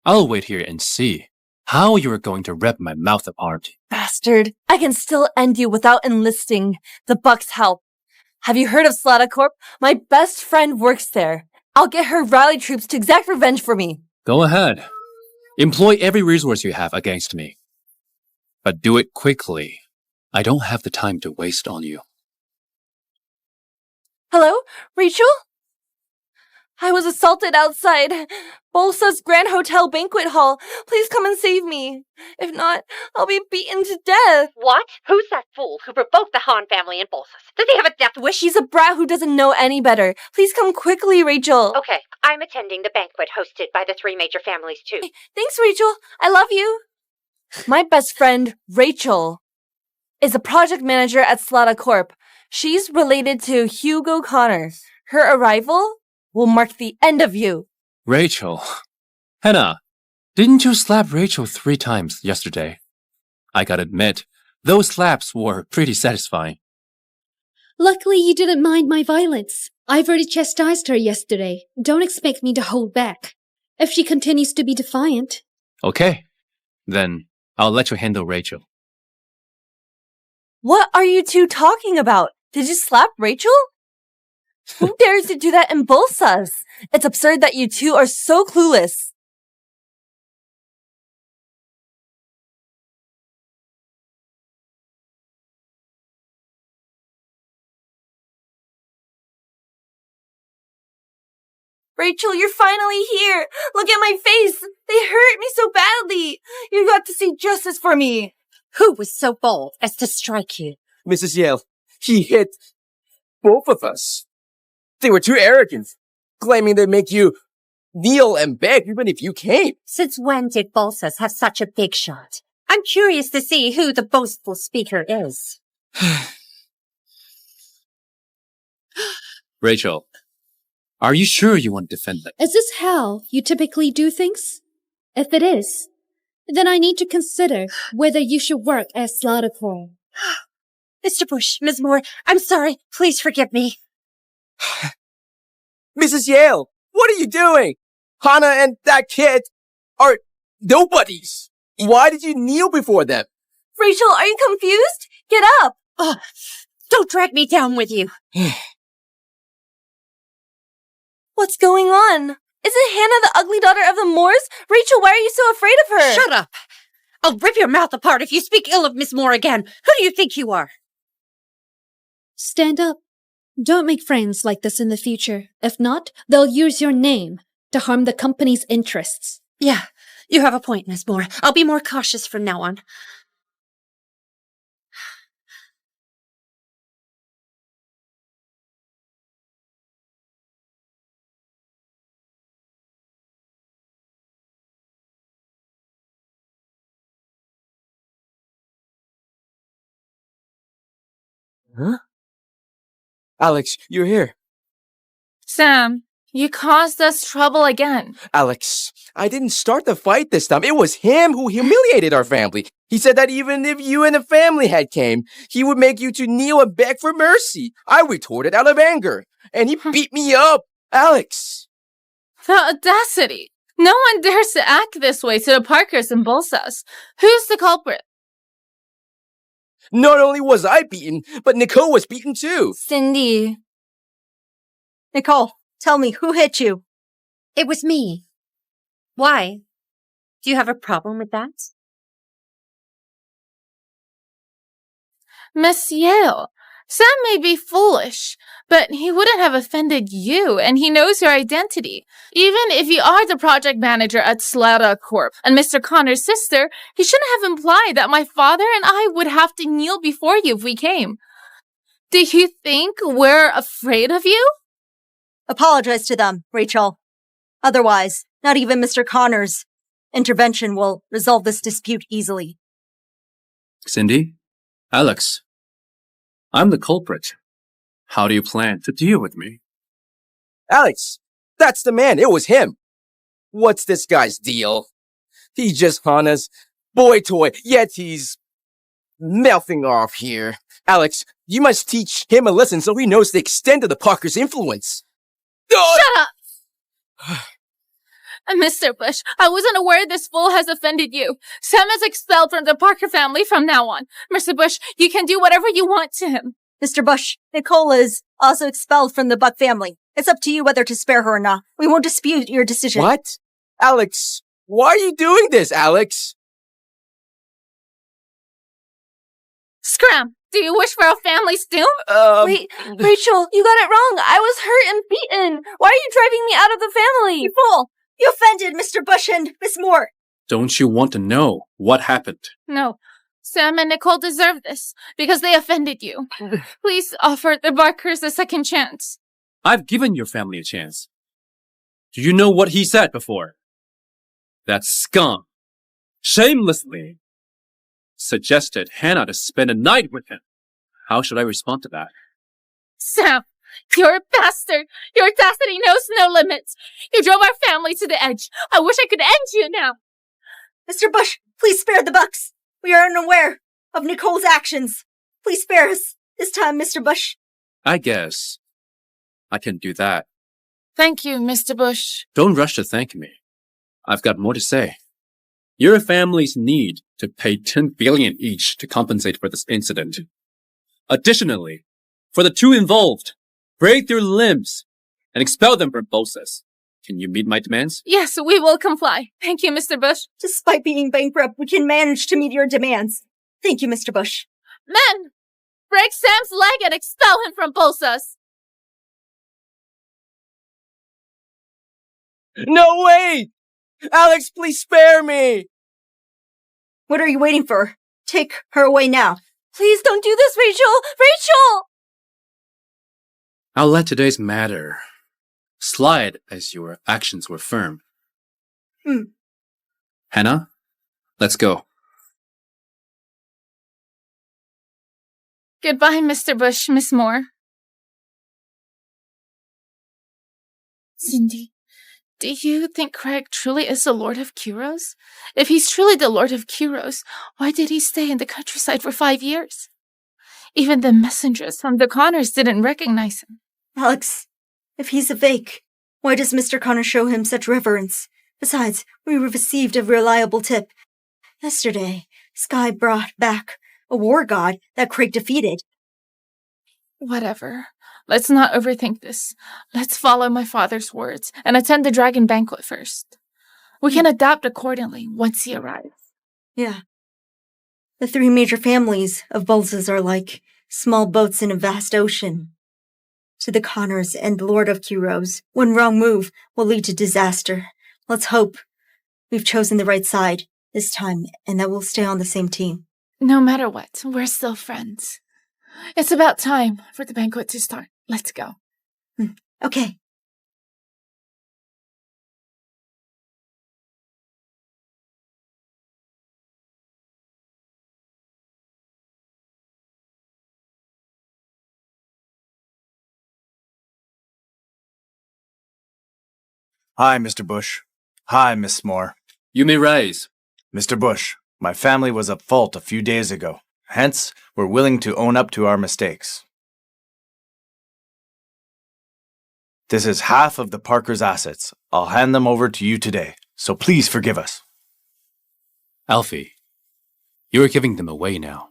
I'll wait here and see how you are going to rip my mouth apart. Bastard, I can still end you without enlisting the Bucks' help. Have you heard of Slatter Corp? My best friend works there. I'll get her rally troops to exact revenge for me. Go ahead. Employ every resource you have against me. But do it quickly. I don't have the time to waste on you. Hello, Rachel? I was assaulted outside Bolsa's Grand Hotel banquet hall. Please come and save me. If not, I'll be beaten to death. What? Who's that fool who provoked the Han family in Bolsas? Does he have a death wish? She's a brat who doesn't know any better. Please come quickly, Rachel. Okay, I'm attending the banquet hosted by the three major families too. Thanks, Rachel. I love you. My best friend, Rachel, is a project manager at Slatter Corp. She's related to Hugo Connor. Her arrival will mark the end of you. Rachel. Hannah, didn't you slap Rachel 3 times yesterday? I gotta admit, those slaps were pretty satisfying. Luckily, you didn't mind my violence. I've already chastised her yesterday. Don't expect me to hold back. If she continues to be defiant. Okay, then I'll let you handle Rachel. What are you two talking about? Did you slap Rachel? Who dares to do that in Bolsas? It's absurd that you two are so clueless. Rachel, you're finally here. Look at my face. They hurt me so badly. You got to see justice for me. Who was so bold as to strike you? Mrs. Yale, he hit both of us. They were too arrogant, claiming they'd make you kneel and beg even if you came. Since when did Bolsas have such a big shot? I'm curious to see who the boastful speaker is. Rachel, are you sure you want to defend them? Is this how you typically do things? If it is, then I need to consider whether you should work at Slatter. Mr. Bush, Ms. Moore, I'm sorry. Please forgive me. Mrs. Yale, what are you doing? Hannah and that kid are nobodies. Why did you kneel before them? Rachel, are you confused? Get up! Oh, don't drag me down with you. What's going on? Isn't Hannah the ugly daughter of the Moores? Rachel, why are you so afraid of her? Shut up. I'll rip your mouth apart if you speak ill of Miss Moore again. Who do you think you are? Stand up. Don't make friends like this in the future. If not, they'll use your name to harm the company's interests. Yeah, you have a point, Miss Moore. I'll be more cautious from now on. Huh? Alex, you're here. Sam, you caused us trouble again. Alex, I didn't start the fight this time. It was him who humiliated our family. He said that even if you and the family had came, he would make you to kneel and beg for mercy. I retorted out of anger, and he beat me up. Alex! The audacity. No one dares to act this way to the Parkers and Bolsas. Who's the culprit? Not only was I beaten, but Nicole was beaten too. Cindy. Nicole, tell me, who hit you? It was me. Why? Do you have a problem with that? Miss Yale, Sam may be foolish, but he wouldn't have offended you, and he knows your identity. Even if you are the project manager at Slatter Corp and Mr. Connor's sister, he shouldn't have implied that my father and I would have to kneel before you if we came. Do you think we're afraid of you? Apologize to them, Rachel. Otherwise, not even Mr. Connor's intervention will resolve this dispute easily. Cindy? Alex? I'm the culprit. How do you plan to deal with me? Alex, that's the man. It was him. What's this guy's deal? He's just Hannah's boy toy, yet he's mouthing off here. Alex, you must teach him a lesson so he knows the extent of the Parker's influence. Shut up! Mr. Bush, I wasn't aware this fool has offended you. Sam is expelled from the Parker family from now on. Mr. Bush, you can do whatever you want to him. Mr. Bush, Nicole is also expelled from the Buck family. It's up to you whether to spare her or not. We won't dispute your decision. What? Alex, why are you doing this, Alex? Scram, do you wish for our family's doom? Wait, Rachel, you got it wrong. I was hurt and beaten. Why are you driving me out of the family? You fool! You offended Mr. Bush and Miss Moore. Don't you want to know what happened? No. Sam and Nicole deserve this because they offended you. Please offer the Barkers a second chance. I've given your family a chance. Do you know what he said before? That scum shamelessly suggested Hannah to spend a night with him. How should I respond to that? Sam, you're a bastard. Your audacity knows no limits. You drove our family to the edge. I wish I could end you now. Mr. Bush, please spare the Bucks. We are unaware of Nicole's actions. Please spare us this time, Mr. Bush. I guess I can do that. Thank you, Mr. Bush. Don't rush to thank me. I've got more to say. Your families need to pay $10 billion each to compensate for this incident. Additionally, for the two involved, break their limbs and expel them from Bolsas. Can you meet my demands? Yes, we will comply. Thank you, Mr. Bush. Despite being bankrupt, we can manage to meet your demands. Thank you, Mr. Bush. Men, break Sam's leg and expel him from Bolsas. No, wait! Alex, please spare me! What are you waiting for? Take her away now. Please don't do this, Rachel! Rachel! I'll let today's matter slide as your actions were firm. Hannah, let's go. Goodbye, Mr. Bush, Miss Moore. Cindy, do you think Craig truly is the Lord of Kuros? If he's truly the Lord of Kuros, why did he stay in the countryside for 5 years? Even the messengers from the Connors didn't recognize him. Alex, if he's a fake, why does Mr. Connor show him such reverence? Besides, we received a reliable tip. Yesterday, Sky brought back a war god that Craig defeated. Whatever. Let's not overthink this. Let's follow my father's words and attend the dragon banquet first. We can adapt accordingly once he arrives. Yeah. The 3 major families of Bolsas are like small boats in a vast ocean. To the Connors and Lord of Kuros, one wrong move will lead to disaster. Let's hope we've chosen the right side this time and that we'll stay on the same team. No matter what, we're still friends. It's about time for the banquet to start. Let's go. Okay. Hi, Mr. Bush. Hi, Miss Moore. You may rise. Mr. Bush, my family was at fault a few days ago. Hence, we're willing to own up to our mistakes. This is half of the Parker's assets. I'll hand them over to you today, so please forgive us. Alfie, you are giving them away now.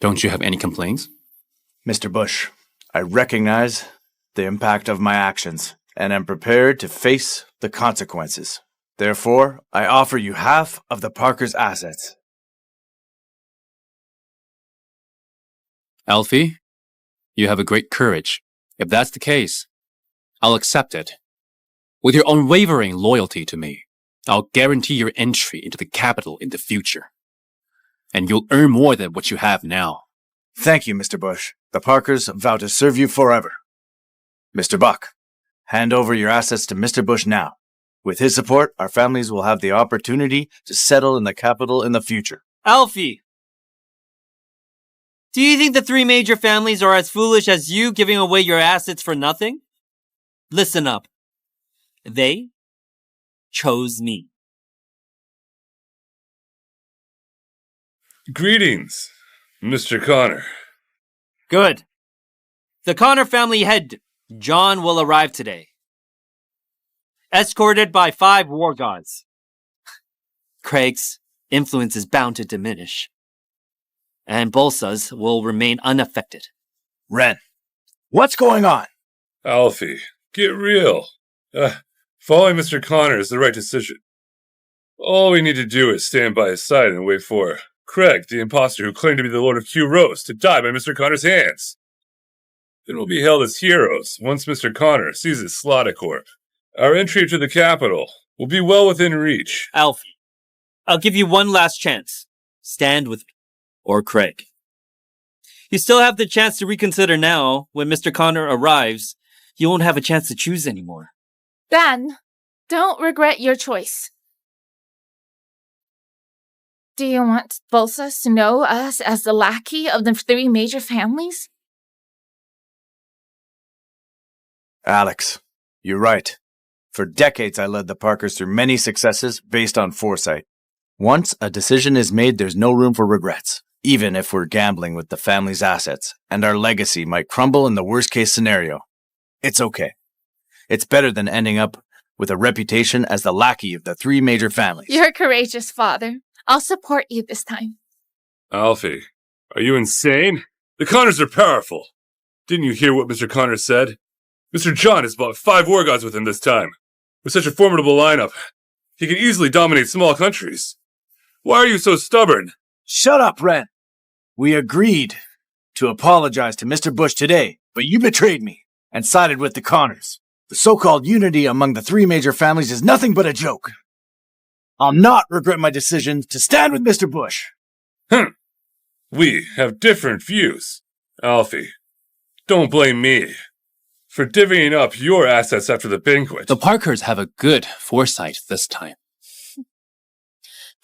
Don't you have any complaints? Mr. Bush, I recognize the impact of my actions and am prepared to face the consequences. Therefore, I offer you half of the Parker's assets. Alfie, you have a great courage. If that's the case, I'll accept it. With your unwavering loyalty to me, I'll guarantee your entry into the capital in the future. And you'll earn more than what you have now. Thank you, Mr. Bush. The Parkers vow to serve you forever. Mr. Buck, hand over your assets to Mr. Bush now. With his support, our families will have the opportunity to settle in the capital in the future. Alfie! Do you think the 3 major families are as foolish as you giving away your assets for nothing? Listen up. They chose me. Greetings, Mr. Connor. Good. The Connor family head, John, will arrive today, escorted by 5 war gods. Craig's influence is bound to diminish, and Bolsa's will remain unaffected. Ren, what's going on? Alfie, get real. Following Mr. Connor is the right decision. All we need to do is stand by his side and wait for Craig, the impostor who claimed to be the Lord of Kuros, to die by Mr. Connor's hands. Then we'll be hailed as heroes once Mr. Connor seizes Slatter. Our entry to the capital will be well within reach. Alfie, I'll give you one last chance. Stand with me, or Craig. You still have the chance to reconsider now. When Mr. Connor arrives, you won't have a chance to choose anymore. Ben, don't regret your choice. Do you want Bolsas to know us as the lackey of the 3 major families? Alex, you're right. For decades, I led the Parkers through many successes based on foresight. Once a decision is made, there's no room for regrets, even if we're gambling with the family's assets, and our legacy might crumble in the worst-case scenario. It's okay. It's better than ending up with a reputation as the lackey of the 3 major families. You're courageous, father. I'll support you this time. Alfie, are you insane? The Connors are powerful. Didn't you hear what Mr. Connor said? Mr. John has bought 5 war gods with him this time. With such a formidable lineup, he can easily dominate small countries. Why are you so stubborn? Shut up, Ren. We agreed to apologize to Mr. Bush today, but you betrayed me and sided with the Connors. The so-called unity among the 3 major families is nothing but a joke. I'll not regret my decision to stand with Mr. Bush. We have different views. Alfie, don't blame me. for divvying up your assets after the banquet. The Parkers have a good foresight this time.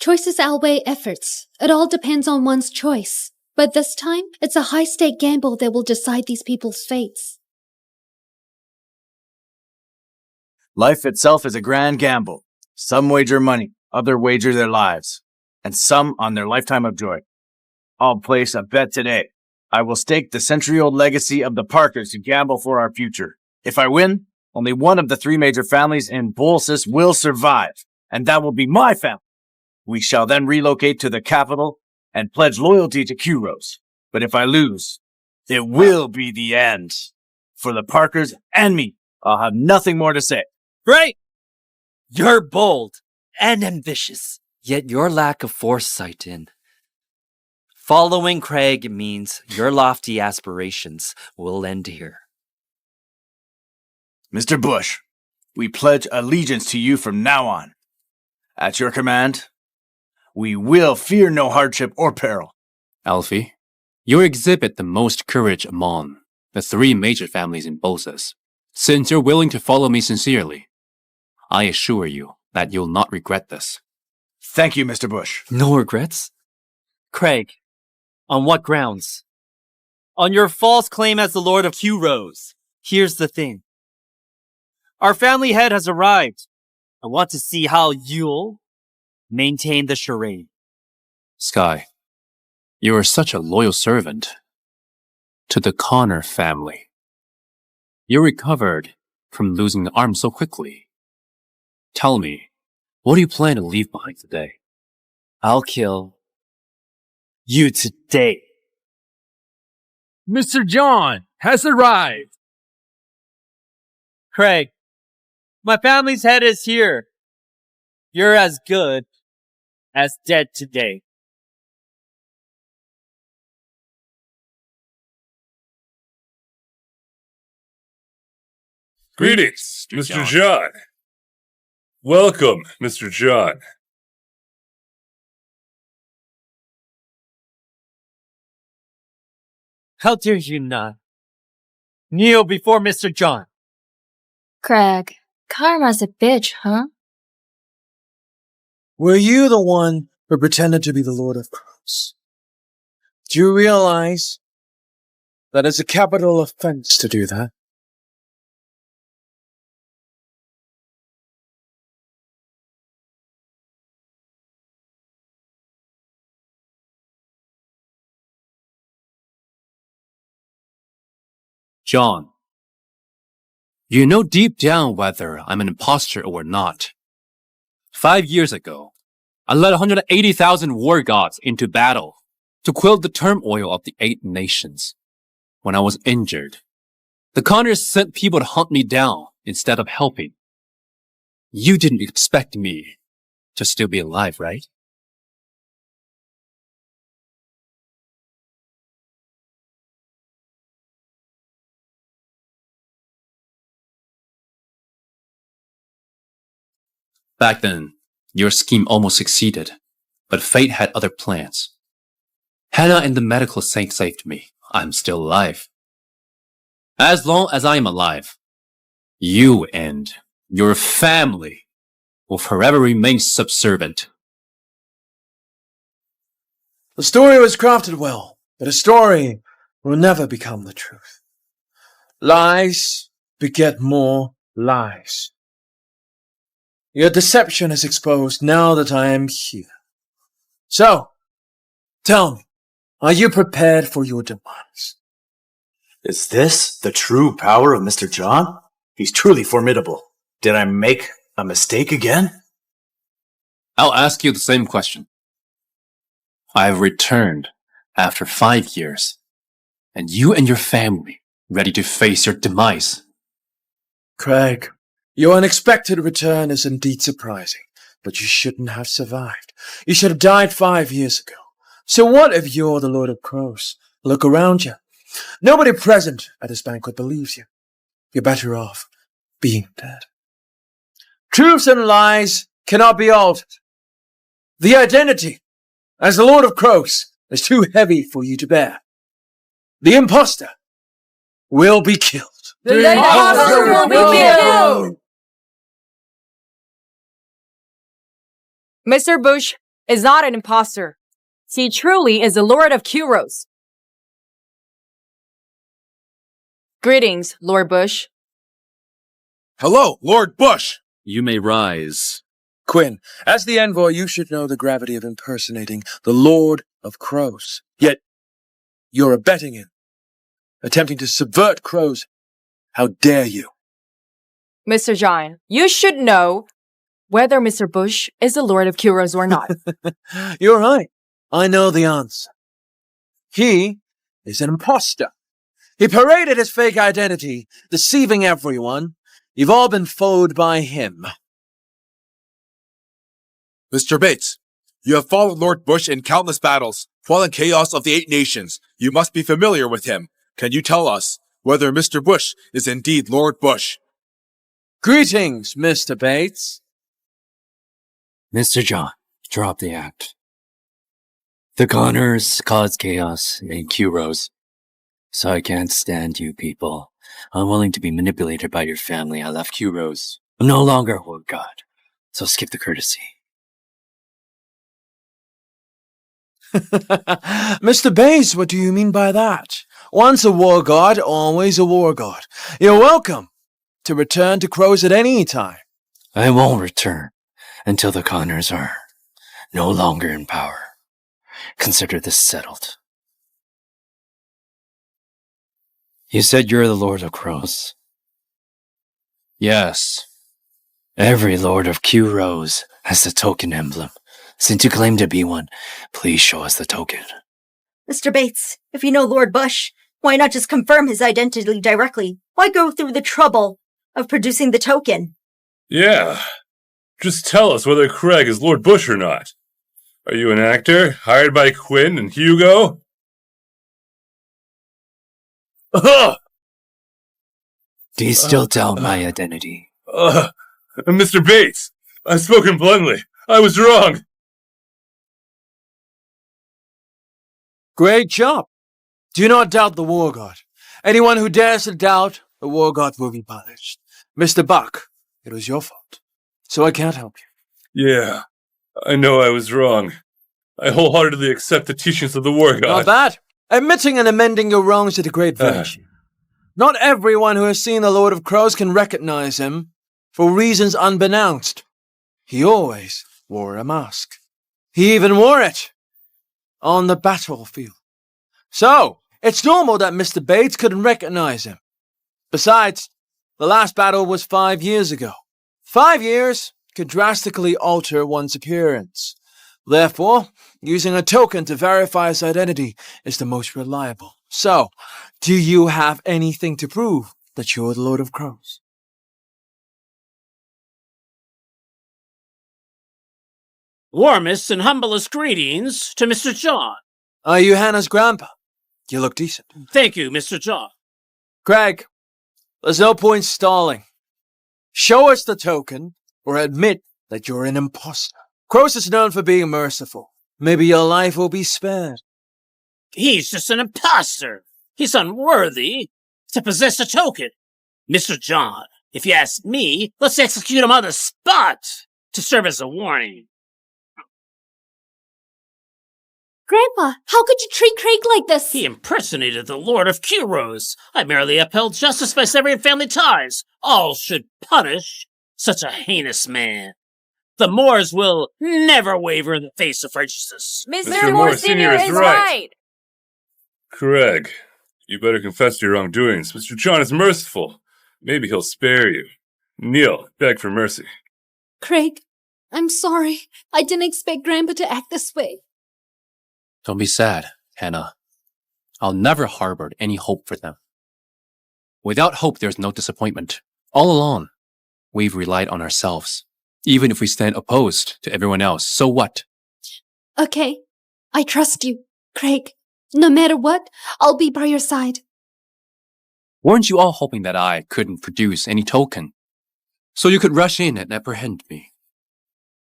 Choices outweigh efforts. It all depends on one's choice. But this time, it's a high-stake gamble that will decide these people's fates. Life itself is a grand gamble. Some wager money, others wager their lives, and some on their lifetime of joy. I'll place a bet today. I will stake the century-old legacy of the Parkers to gamble for our future. If I win, only one of the three major families in Bolsus will survive, and that will be my family. We shall then relocate to the capital and pledge loyalty to Kuros. But if I lose, it will be the end. For the Parkers and me, I'll have nothing more to say. Right? You're bold and ambitious, yet your lack of foresight in following Craig means your lofty aspirations will end here. Mr. Bush, we pledge allegiance to you from now on. At your command, we will fear no hardship or peril. Alfie, you exhibit the most courage among the three major families in Bolsus. Since you're willing to follow me sincerely, I assure you that you'll not regret this. Thank you, Mr. Bush. No regrets? Craig, on what grounds? On your false claim as the Lord of Kuros. Here's the thing. Our family head has arrived. I want to see how you'll maintain the charade. Sky, you are such a loyal servant to the Connor family. You recovered from losing the arm so quickly. Tell me, what do you plan to leave behind today? I'll kill you today. Mr. John has arrived. Craig, my family's head is here. You're as good as dead today. Greetings, Mr. John. Welcome, Mr. John. How dare you not kneel before Mr. John? Craig, karma's a bitch, huh? Were you the one who pretended to be the Lord of Crows? Do you realize that it's a capital offense to do that? John, you know deep down whether I'm an impostor or not. 5 years ago, I led 180,000 war gods into battle to quell the turmoil of the 8 nations. When I was injured, the Connors sent people to hunt me down instead of helping. You didn't expect me to still be alive, right? Back then, your scheme almost succeeded, but fate had other plans. Hannah and the medical saint saved me. I'm still alive. As long as I am alive, you and your family will forever remain subservient. The story was crafted well, but a story will never become the truth. Lies beget more lies. Your deception is exposed now that I am here. So, tell me, are you prepared for your demise? Is this the true power of Mr. John? He's truly formidable. Did I make a mistake again? I'll ask you the same question. I've returned after 5 years, and you and your family ready to face your demise. Craig, your unexpected return is indeed surprising, but you shouldn't have survived. You should have died 5 years ago. So what if you're the Lord of Crows? Look around you. Nobody present at this banquet believes you. You're better off being dead. Truths and lies cannot be altered. The identity as the Lord of Crows is too heavy for you to bear. The impostor will be killed. The impostor will be killed! Mr. Bush is not an impostor. He truly is the Lord of Kuros. Greetings, Lord Bush. Hello, Lord Bush! You may rise. Quinn, as the envoy, you should know the gravity of impersonating the Lord of Crows. Yet, you're abetting him, attempting to subvert Crows. How dare you? Mr. John, you should know whether Mr. Bush is the Lord of Kuros or not. You're right. I know the answer. He is an imposter. He paraded his fake identity, deceiving everyone. You've all been fooled by him. Mr. Bates, you have followed Lord Bush in countless battles, quelling chaos of the 8 nations. You must be familiar with him. Can you tell us whether Mr. Bush is indeed Lord Bush? Greetings, Mr. Bates. Mr. John, drop the act. The Connors caused chaos in Kuros, so I can't stand you people. I'm willing to be manipulated by your family. I left Kuros. I'm no longer a war god, so skip the courtesy. Mr. Bates, what do you mean by that? Once a war god, always a war god. You're welcome to return to Crows at any time. I won't return until the Connors are no longer in power. Consider this settled. You said you're the Lord of Crows. Yes. Every Lord of Kuros has the token emblem. Since you claim to be one, please show us the token. Mr. Bates, if you know Lord Bush, why not just confirm his identity directly? Why go through the trouble of producing the token? Yeah. Just tell us whether Craig is Lord Bush or not. Are you an actor, hired by Quinn and Hugo? Do you still doubt my identity? Mr. Bates, I've spoken bluntly. I was wrong. Great job. Do not doubt the war god. Anyone who dares to doubt, the war god will be punished. Mr. Buck, it was your fault, so I can't help you. Yeah, I know I was wrong. I wholeheartedly accept the teachings of the war god. Not bad. Admitting and amending your wrongs is a great virtue. Not everyone who has seen the Lord of Crows can recognize him for reasons unbeknownst. He always wore a mask. He even wore it on the battlefield. So, it's normal that Mr. Bates couldn't recognize him. Besides, the last battle was 5 years ago. 5 years could drastically alter one's appearance. Therefore, using a token to verify his identity is the most reliable. So, do you have anything to prove that you're the Lord of Crows? Warmest and humblest greetings to Mr. John. Are you Hannah's grandpa? You look decent. Thank you, Mr. John. Craig, there's no point stalling. Show us the token, or admit that you're an imposter. Crows is known for being merciful. Maybe your life will be spared. He's just an imposter. He's unworthy to possess a token. Mr. John, if you ask me, let's execute him on the spot to serve as a warning. Grandpa, how could you treat Craig like this? He impersonated the Lord of Kuros. I merely upheld justice by severing family ties. All should punish such a heinous man. The Moors will never waver in the face of righteousness. Mr. Moore Sr. is right. Craig, you better confess to your wrongdoings. Mr. John is merciful. Maybe he'll spare you. Kneel, beg for mercy. Craig, I'm sorry. I didn't expect Grandpa to act this way. Don't be sad, Hannah. I'll never harbor any hope for them. Without hope, there's no disappointment. All along, we've relied on ourselves. Even if we stand opposed to everyone else, so what? Okay, I trust you, Craig. No matter what, I'll be by your side. Weren't you all hoping that I couldn't produce any token? So you could rush in and apprehend me?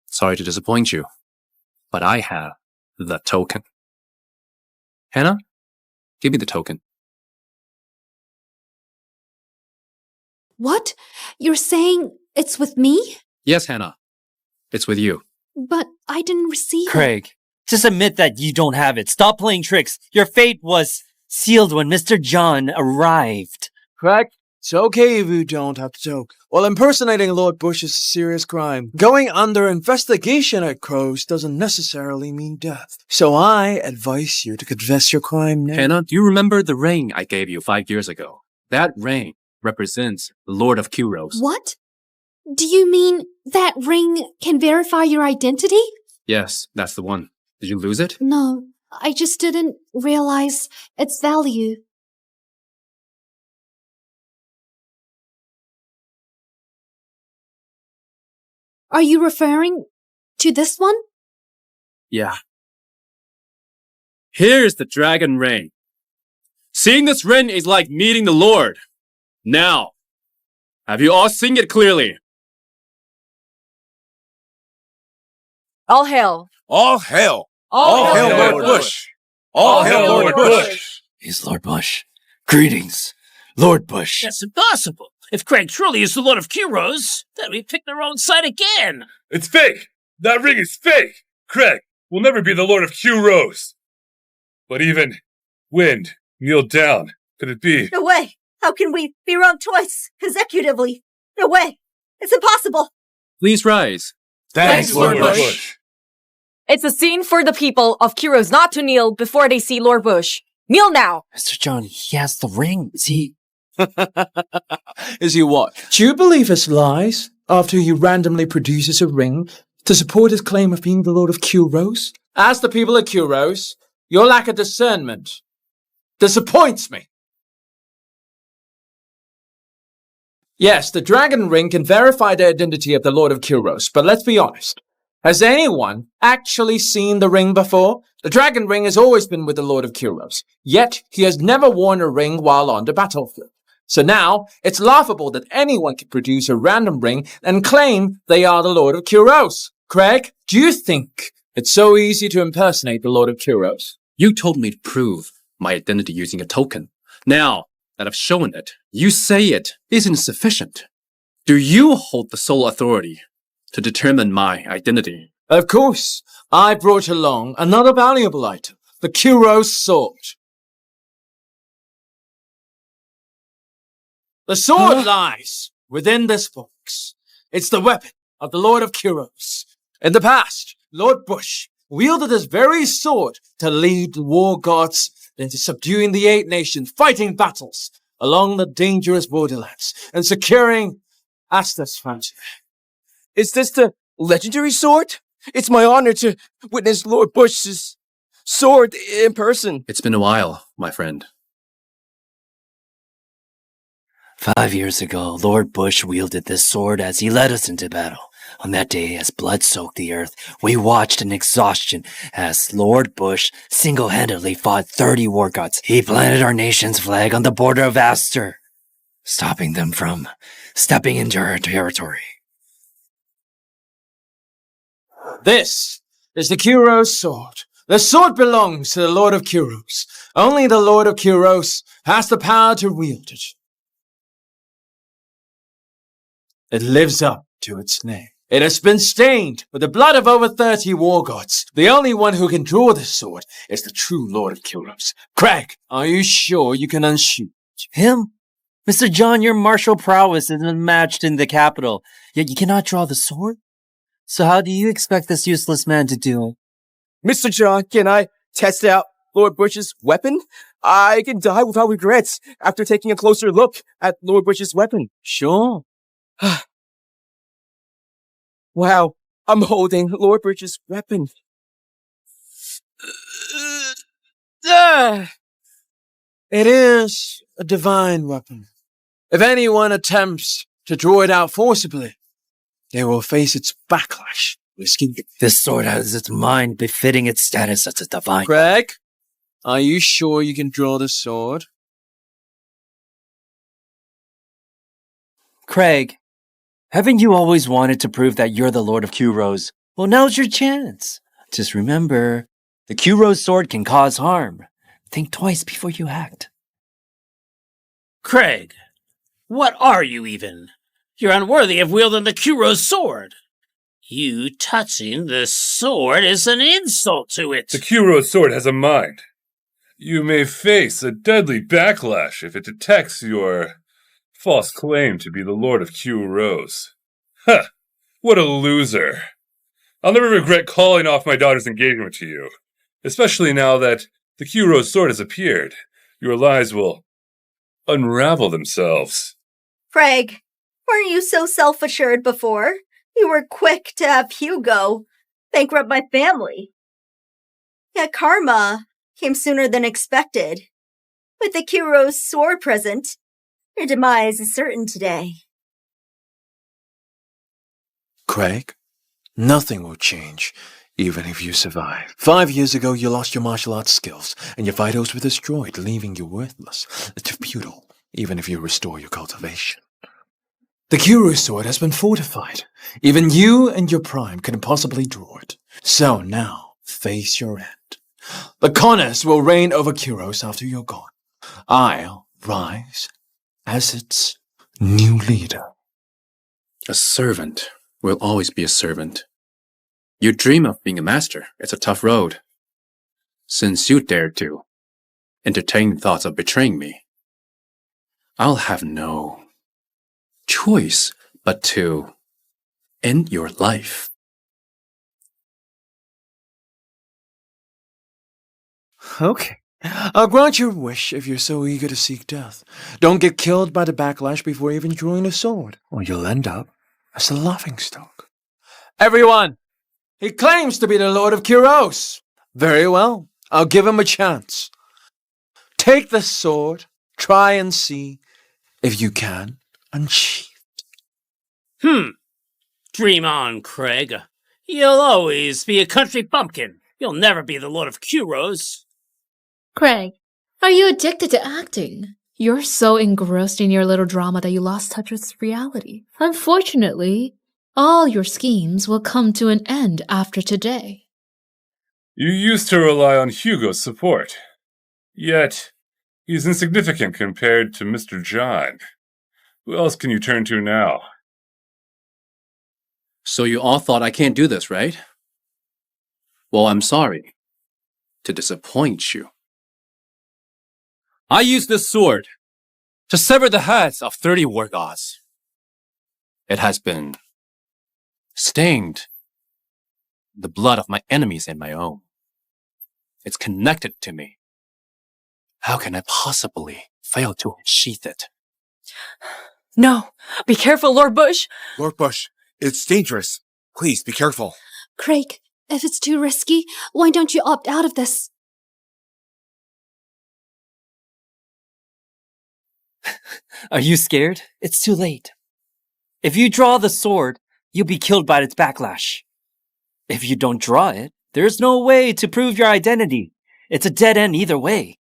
Sorry to disappoint you, but I have the token. Hannah, give me the token. What? You're saying it's with me? Yes, Hannah. It's with you. But I didn't receive it. Craig, just admit that you don't have it. Stop playing tricks. Your fate was sealed when Mr. John arrived. Craig, it's okay if you don't have to joke. While impersonating Lord Bush is a serious crime, going under investigation at Crow's doesn't necessarily mean death. So I advise you to confess your crime now. Hannah, do you remember the ring I gave you 5 years ago? That ring represents the Lord of Kuros. What? Do you mean that ring can verify your identity? Yes, that's the one. Did you lose it? No, I just didn't realize its value. Are you referring to this one? Yeah. Here's the dragon ring. Seeing this ring is like meeting the Lord. Now, have you all seen it clearly? All hail. All hail! All hail Lord Bush! All hail Lord Bush! He's Lord Bush. Greetings, Lord Bush. That's impossible. If Craig truly is the Lord of Kuros, then we picked the wrong side again. It's fake! That ring is fake! Craig will never be the Lord of Kuros. But even Wind, kneel down. Could it be? No way! How can we be wrong twice, consecutively? No way! It's impossible! Please rise. Thanks, Lord Bush. It's a scene for the people of Kuros not to kneel before they see Lord Bush. Kneel now! Mr. John, he has the ring. Is he? Is he what? Do you believe his lies after he randomly produces a ring to support his claim of being the Lord of Kuros? As the people of Kuros, your lack of discernment disappoints me. Yes, the dragon ring can verify the identity of the Lord of Kuros, but let's be honest. Has anyone actually seen the ring before? The dragon ring has always been with the Lord of Kuros, yet he has never worn a ring while on the battlefield. So now, it's laughable that anyone can produce a random ring and claim they are the Lord of Kuros. Craig, do you think it's so easy to impersonate the Lord of Kuros? You told me to prove my identity using a token. Now that I've shown it, you say it isn't sufficient. Do you hold the sole authority to determine my identity? Of course, I brought along another valuable item, the Kuros sword. The sword lies within this box. It's the weapon of the Lord of Kuros. In the past, Lord Bush wielded this very sword to lead the war gods into subduing the 8 nations, fighting battles along the dangerous borderlands, and securing Astus frontier. Is this the legendary sword? It's my honor to witness Lord Bush's sword in person. It's been a while, my friend. 5 years ago, Lord Bush wielded this sword as he led us into battle. On that day, as blood soaked the earth, we watched in exhaustion as Lord Bush single-handedly fought 30 war gods. He planted our nation's flag on the border of Astor, stopping them from stepping into our territory. This is the Kuros sword. The sword belongs to the Lord of Kuros. Only the Lord of Kuros has the power to wield it. It lives up to its name. It has been stained with the blood of over 30 war gods. The only one who can draw this sword is the true Lord of Kuros. Craig, are you sure you can unshoot Him? Mr. John, your martial prowess is unmatched in the capital, yet you cannot draw the sword? So how do you expect this useless man to do it? Mr. John, can I test out Lord Bush's weapon? I can die without regrets after taking a closer look at Lord Bush's weapon. Sure. Wow, I'm holding Lord Bush's weapon. It is a divine weapon. If anyone attempts to draw it out forcibly, they will face its backlash, risking it. This sword has its mind befitting its status as a divine. Craig, are you sure you can draw the sword? Craig, haven't you always wanted to prove that you're the Lord of Kuros? Well, now's your chance. Just remember, the Kuros sword can cause harm. Think twice before you act. Craig, What are you even? You're unworthy of wielding the Kuro's sword. You touching the sword is an insult to it. The Kuro's sword has a mind. You may face a deadly backlash if it detects your false claim to be the Lord of Kuros. Huh! What a loser. I'll never regret calling off my daughter's engagement to you, especially now that the Kuro's sword has appeared. Your lies will unravel themselves. Craig, weren't you so self-assured before? You were quick to have Hugo bankrupt my family. Yet karma came sooner than expected. With the Kuro's sword present, your demise is certain today. Craig, nothing will change, even if you survive. 5 years ago, you lost your martial arts skills, and your vitals were destroyed, leaving you worthless. It's futile, even if you restore your cultivation. The Kuro sword has been fortified. Even you and your prime couldn't possibly draw it. So now, face your end. The Connors will reign over Kuros after you're gone. I'll rise as its new leader. A servant will always be a servant. You dream of being a master. It's a tough road. Since you dared to entertain thoughts of betraying me, I'll have no choice but to end your life. Okay. I'll grant your wish if you're so eager to seek death. Don't get killed by the backlash before even drawing a sword, or you'll end up as a laughingstock. Everyone! He claims to be the Lord of Kuros. Very well. I'll give him a chance. Take the sword, try and see if you can unsheath. Dream on, Craig. You'll always be a country bumpkin. You'll never be the Lord of Kuros. Craig, are you addicted to acting? You're so engrossed in your little drama that you lost touch with reality. Unfortunately, all your schemes will come to an end after today. You used to rely on Hugo's support. Yet, he's insignificant compared to Mr. John. Who else can you turn to now? So you all thought I can't do this, right? Well, I'm sorry to disappoint you. I used this sword to sever the heads of 30 war gods. It has been stained the blood of my enemies and my own. It's connected to me. How can I possibly fail to unsheath it? No, be careful, Lord Bush. Lord Bush, it's dangerous. Please be careful. Craig, if it's too risky, why don't you opt out of this? Are you scared? It's too late. If you draw the sword, you'll be killed by its backlash. If you don't draw it, there's no way to prove your identity. It's a dead end either way.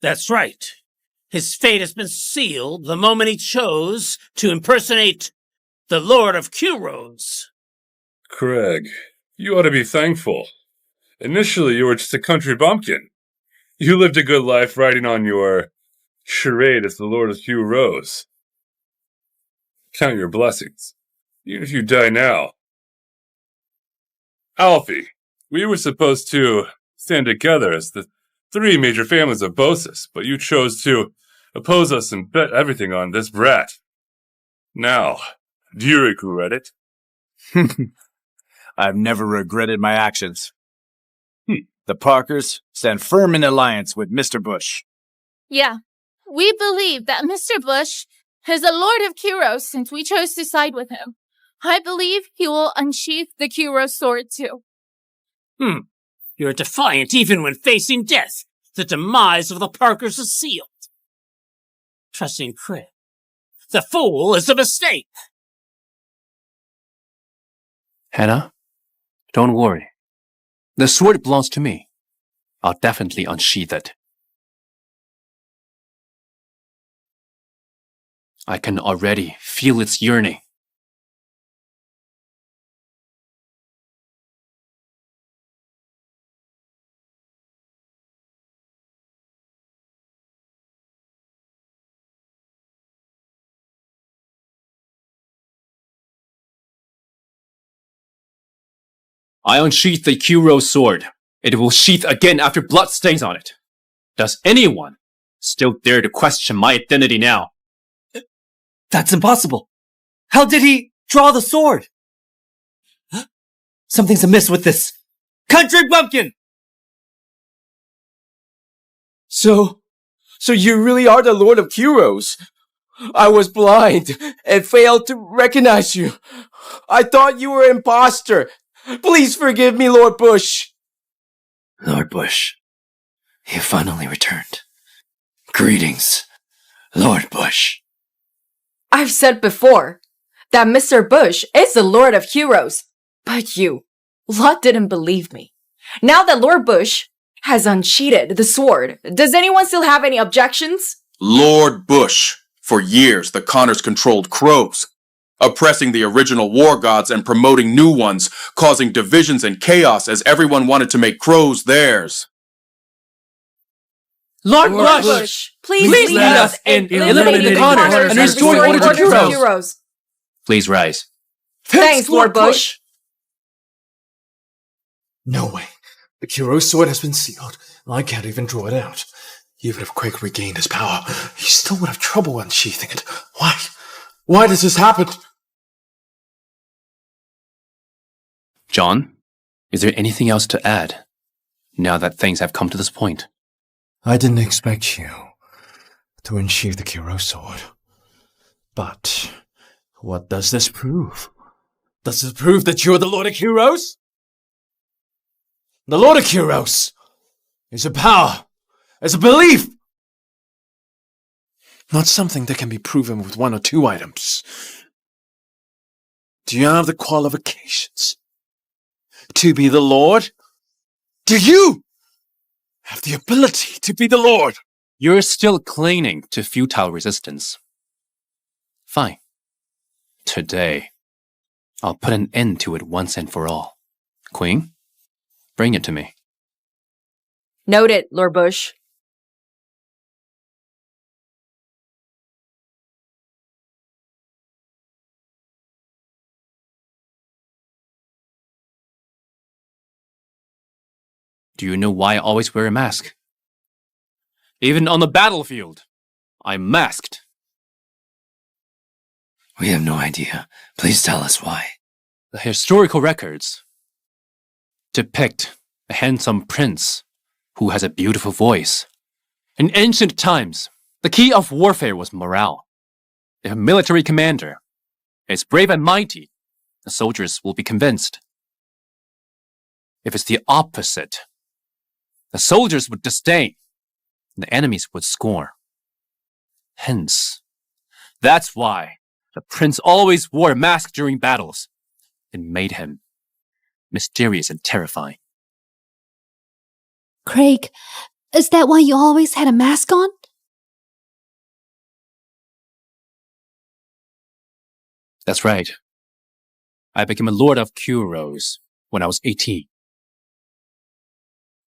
That's right. His fate has been sealed the moment he chose to impersonate the Lord of Kuros. Craig, you ought to be thankful. Initially, you were just a country bumpkin. You lived a good life riding on your charade as the Lord of Kuros. Count your blessings, even if you die now. Alfie, we were supposed to stand together as the 3 major families of Bosis, but you chose to oppose us and bet everything on this brat. Now, do you regret it? I've never regretted my actions. The Parkers stand firm in alliance with Mr. Bush. Yeah, we believe that Mr. Bush is the Lord of Kuros since we chose to side with him. I believe he will unsheath the Kuro sword too. You're defiant even when facing death. The demise of the Parkers is sealed. Trusting Craig. The fool is a mistake. Hannah, don't worry. The sword belongs to me. I'll definitely unsheath it. I can already feel its yearning. I unsheath the Q Rose sword. It will sheath again after blood stains on it. Does anyone still dare to question my identity now? That's impossible. How did he draw the sword? Something's amiss with this country bumpkin! So you really are the Lord of Heroes. I was blind and failed to recognize you. I thought you were an imposter. Please forgive me, Lord Bush. Lord Bush, you finally returned. Greetings, Lord Bush. I've said before that Mr. Bush is the Lord of Heroes, but you, Lot, didn't believe me. Now that Lord Bush has unsheathed the sword, does anyone still have any objections? Lord Bush. For years, the Connors controlled crows, oppressing the original war gods and promoting new ones, causing divisions and chaos as everyone wanted to make crows theirs. Lord Bush, please lead us in eliminating the Connors and restoring order to Heroes. Please rise. Thanks, Lord Bush. No way. The Kuro's sword has been sealed. I can't even draw it out. Even if Craig regained his power, he still would have trouble unsheathing it. Why? Why does this happen? John, is there anything else to add, now that things have come to this point? I didn't expect you to unsheath the Kuro sword. But what does this prove? Does it prove that you're the Lord of Heroes? The Lord of Heroes is a power, is a belief, not something that can be proven with one or two items. Do you have the qualifications to be the Lord? Do you have the ability to be the Lord? You're still clinging to futile resistance. Fine. Today, I'll put an end to it once and for all. Queen, bring it to me. Noted, Lord Bush. Do you know why I always wear a mask? Even on the battlefield, I'm masked. We have no idea. Please tell us why. The historical records depict a handsome prince who has a beautiful voice. In ancient times, the key of warfare was morale. If a military commander is brave and mighty, the soldiers will be convinced. If it's the opposite, the soldiers would disdain, and the enemies would scorn. Hence, that's why the prince always wore a mask during battles. It made him mysterious and terrifying. Craig, is that why you always had a mask on? That's right. I became a Lord of Kuros when I was 18.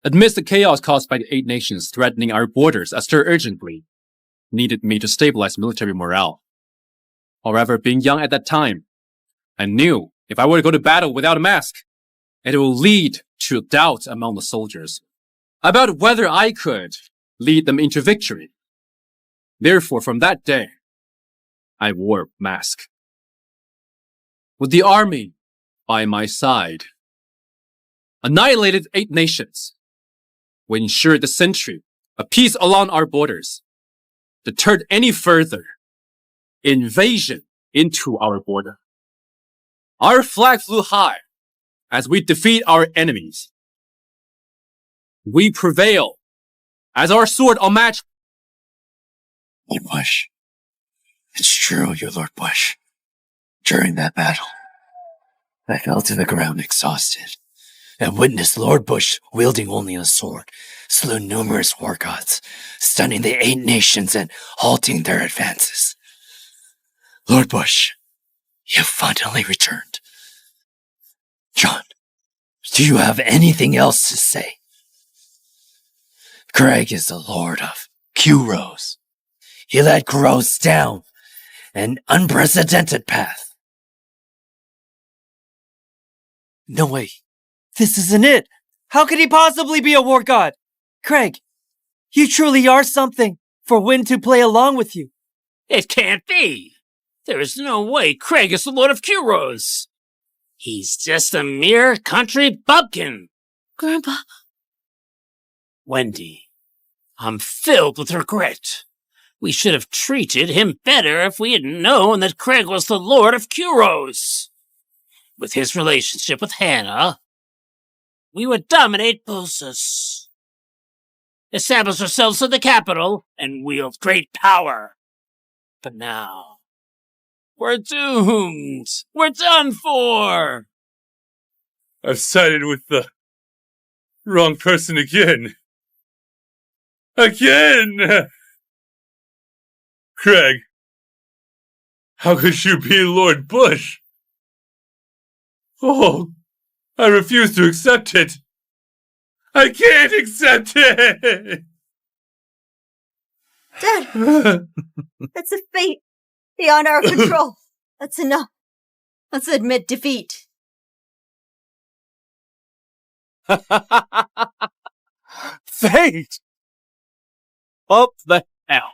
Amidst the chaos caused by the 8 nations threatening our borders, I stirred urgently needed me to stabilize military morale. However, being young at that time, I knew if I were to go to battle without a mask, it will lead to doubt among the soldiers about whether I could lead them into victory. Therefore, from that day, I wore a mask. With the army by my side, annihilated 8 nations, we ensured the century of peace along our borders, deterred any further invasion into our border. Our flag flew high as we defeat our enemies. We prevail as our sword unmatched. Lord Bush. It's true, you're Lord Bush. During that battle, I fell to the ground exhausted and witnessed Lord Bush, wielding only a sword, slew numerous war gods, stunning the 8 nations and halting their advances. Lord Bush, you finally returned. John, do you have anything else to say? Craig is the Lord of Kuros. He led Kuros down an unprecedented path. No way. This isn't it. How could he possibly be a war god? Craig, you truly are something for Wynn to play along with you. It can't be. There is no way Craig is the Lord of Kuros. He's just a mere country bumpkin. Grandpa. Wendy, I'm filled with regret. We should have treated him better if we had known that Craig was the Lord of Kuros. With his relationship with Hannah, we would dominate Bolsus, establish ourselves in the capital, and wield great power. But now, we're doomed. We're done for. I've sided with the wrong person again. Again! Craig, how could you be Lord Bush? Oh, I refuse to accept it. I can't accept it! Dad, that's a fate beyond our control. That's enough. Let's admit defeat. Fate! Up the hell.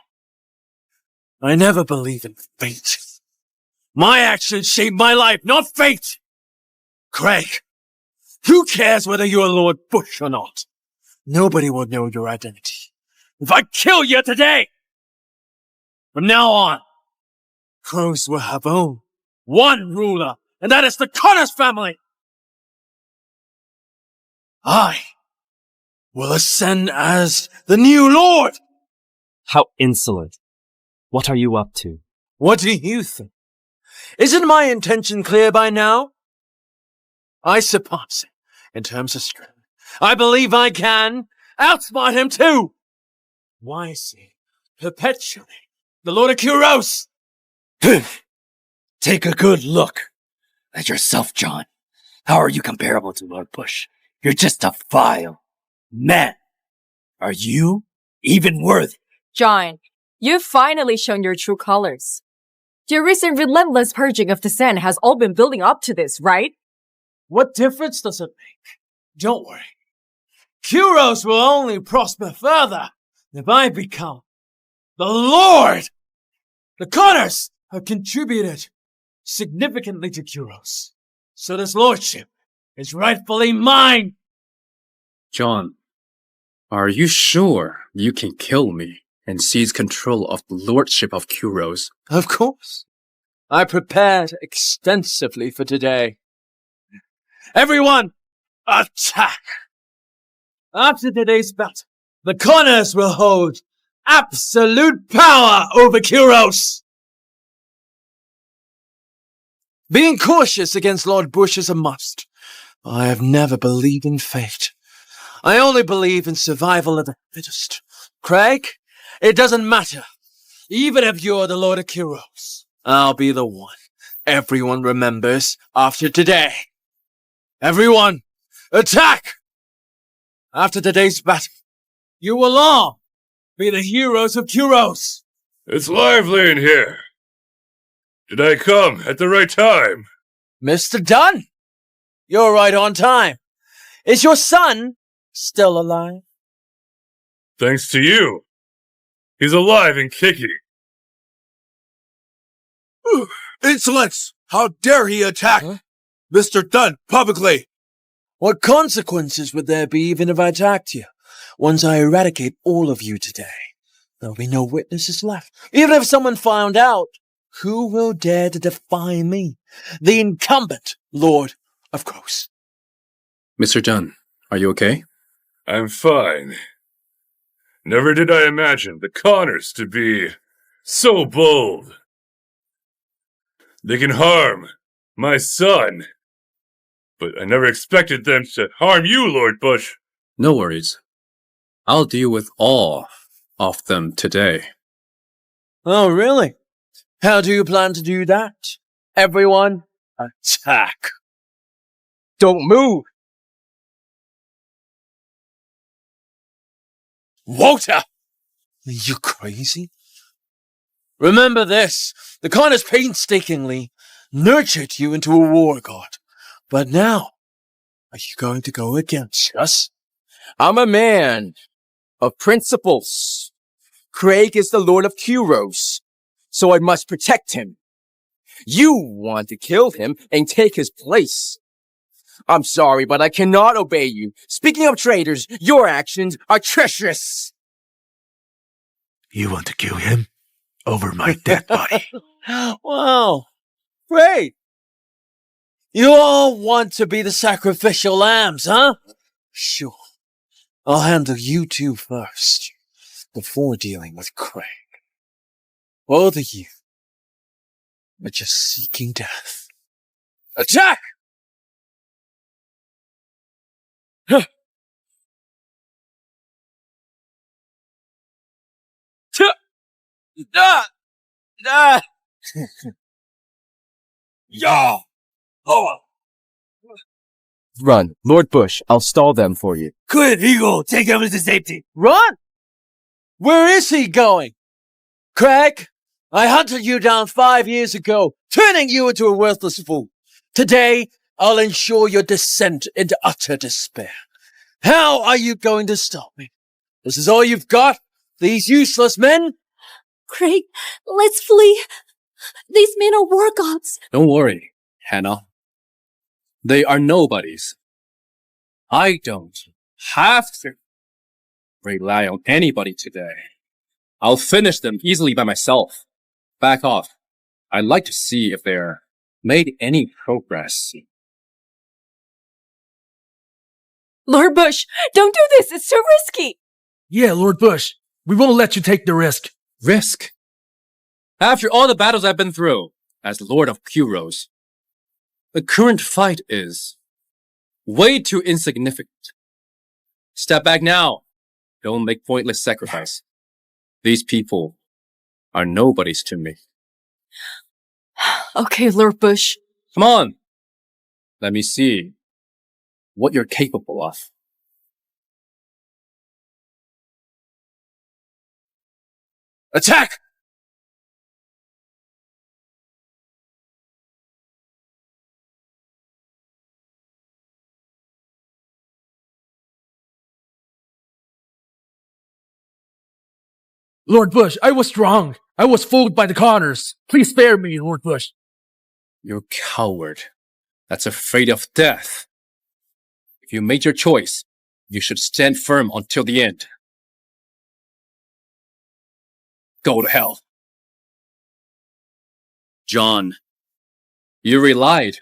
I never believe in fate. My actions shape my life, not fate! Craig, who cares whether you're Lord Bush or not? Nobody will know your identity if I kill you today! From now on, Crows will have only one ruler, and that is the Connors family! I will ascend as the new Lord! How insolent. What are you up to? What do you think? Isn't my intention clear by now? I surpass him in terms of strength. I believe I can outsmart him too! Why is he perpetually the Lord of Kuros? Take a good look at yourself, John. How are you comparable to Lord Bush? You're just a vile man. Are you even worthy? John, you've finally shown your true colors. Your recent relentless purging of dissent has all been building up to this, right? What difference does it make? Don't worry. Kuros will only prosper further if I become the Lord! The Connors have contributed significantly to Kuros, so this lordship is rightfully mine! John, are you sure you can kill me and seize control of the lordship of Kuros? Of course. I prepared extensively for today. Everyone, attack! After today's battle, the Connors will hold absolute power over Kuros! Being cautious against Lord Bush is a must. I have never believed in fate. I only believe in survival of the fittest. Craig, it doesn't matter. Even if you're the Lord of Kuros, I'll be the one everyone remembers after today. Everyone, attack! After today's battle, you will all be the heroes of Kuros. It's lively in here. Did I come at the right time? Mr. Dunn, you're right on time. Is your son still alive? Thanks to you. He's alive and kicking. Insolence! How dare he attack Mr. Dunn publicly? What consequences would there be even if I attacked you? Once I eradicate all of you today, there'll be no witnesses left. Even if someone found out, who will dare to defy me, the incumbent Lord of Kuros? Mr. Dunn, are you okay? I'm fine. Never did I imagine the Connors to be so bold. They can harm my son, but I never expected them to harm you, Lord Bush. No worries. I'll deal with all of them today. Oh, really? How do you plan to do that? Everyone, attack! Don't move! Walter! Are you crazy? Remember this, the Connors painstakingly nurtured you into a war god. But now, you going to go against us? I'm a man of principles. Craig is the Lord of Kuros, so I must protect him. You want to kill him and take his place. I'm sorry, but I cannot obey you. Speaking of traitors, your actions are treacherous. You want to kill him over my dead body? Wow. Great. You all want to be the sacrificial lambs, huh? Sure. I'll handle you two first, before dealing with Craig. Both of you are just seeking death. Attack! Yeah. Oh. Run, Lord Bush. I'll stall them for you. Good Eagle, take him to safety. Run! Where is he going? Craig, I hunted you down 5 years ago, turning you into a worthless fool. Today, I'll ensure your descent into utter despair. How are you going to stop me? This is all you've got? These useless men? Craig, let's flee. These men are war gods. Don't worry, Hannah. They are nobodies. I don't have to rely on anybody today. I'll finish them easily by myself. Back off. I'd like to see if they're made any progress. Lord Bush, don't do this. It's too risky. Yeah, Lord Bush, we won't let you take the risk. Risk? After all the battles I've been through as Lord of Kuros, the current fight is way too insignificant. Step back now. Don't make pointless sacrifice. These people are nobodies to me. Okay, Lord Bush. Come on. Let me see what you're capable of. Attack! Lord Bush, I was wrong. I was fooled by the Connors. Please spare me, Lord Bush. You're a coward that's afraid of death. If you made your choice, you should stand firm until the end. Go to hell. John, you relied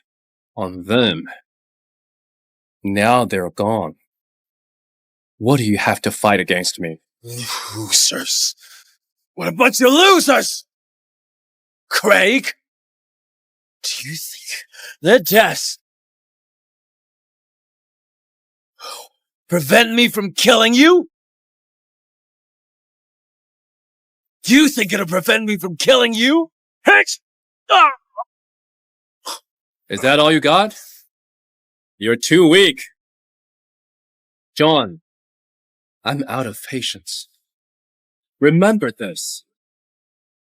on them. Now they're gone. What do you have to fight against me? Losers. What a bunch of losers! Craig? Do you think their deaths prevent me from killing you? Do you think it'll prevent me from killing you? Hex! Ah! Is that all you got? You're too weak. John, I'm out of patience. Remember this.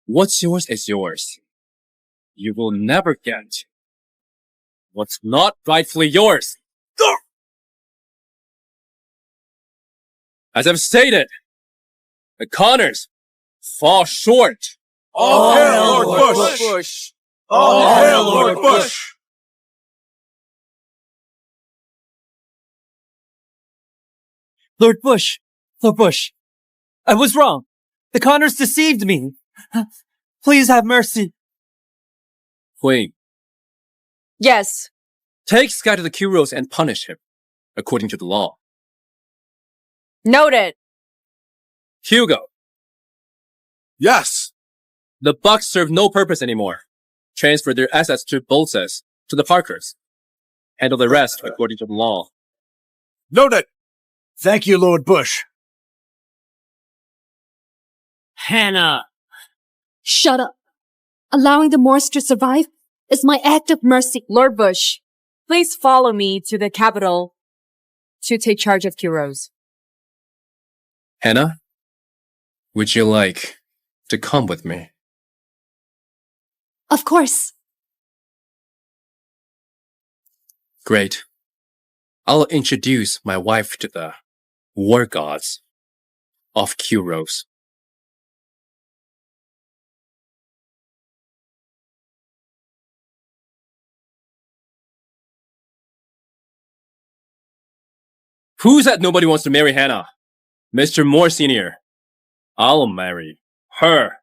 What's yours is yours. You will never get what's not rightfully yours. As I've stated, the Connors fall short. All hail, Lord Bush! All hail, Lord Bush! Lord Bush, I was wrong. The Connors deceived me. Please have mercy. Hui, Yes. take Sky to the Kuros and punish him, according to the law. Noted. Hugo, Yes. the Bucks serve no purpose anymore. Transfer their assets to Bolsas, to the Parkers. Handle the rest according to the law. Noted. Thank you, Lord Bush. Hannah! Shut up. Allowing the Moors to survive is my act of mercy. Lord Bush, please follow me to the capital to take charge of Kuros. Hannah, would you like to come with me? Of course. Great. I'll introduce my wife to the war gods of Kuros. Who said nobody wants to marry Hannah? Mr. Moore Sr. I'll marry her.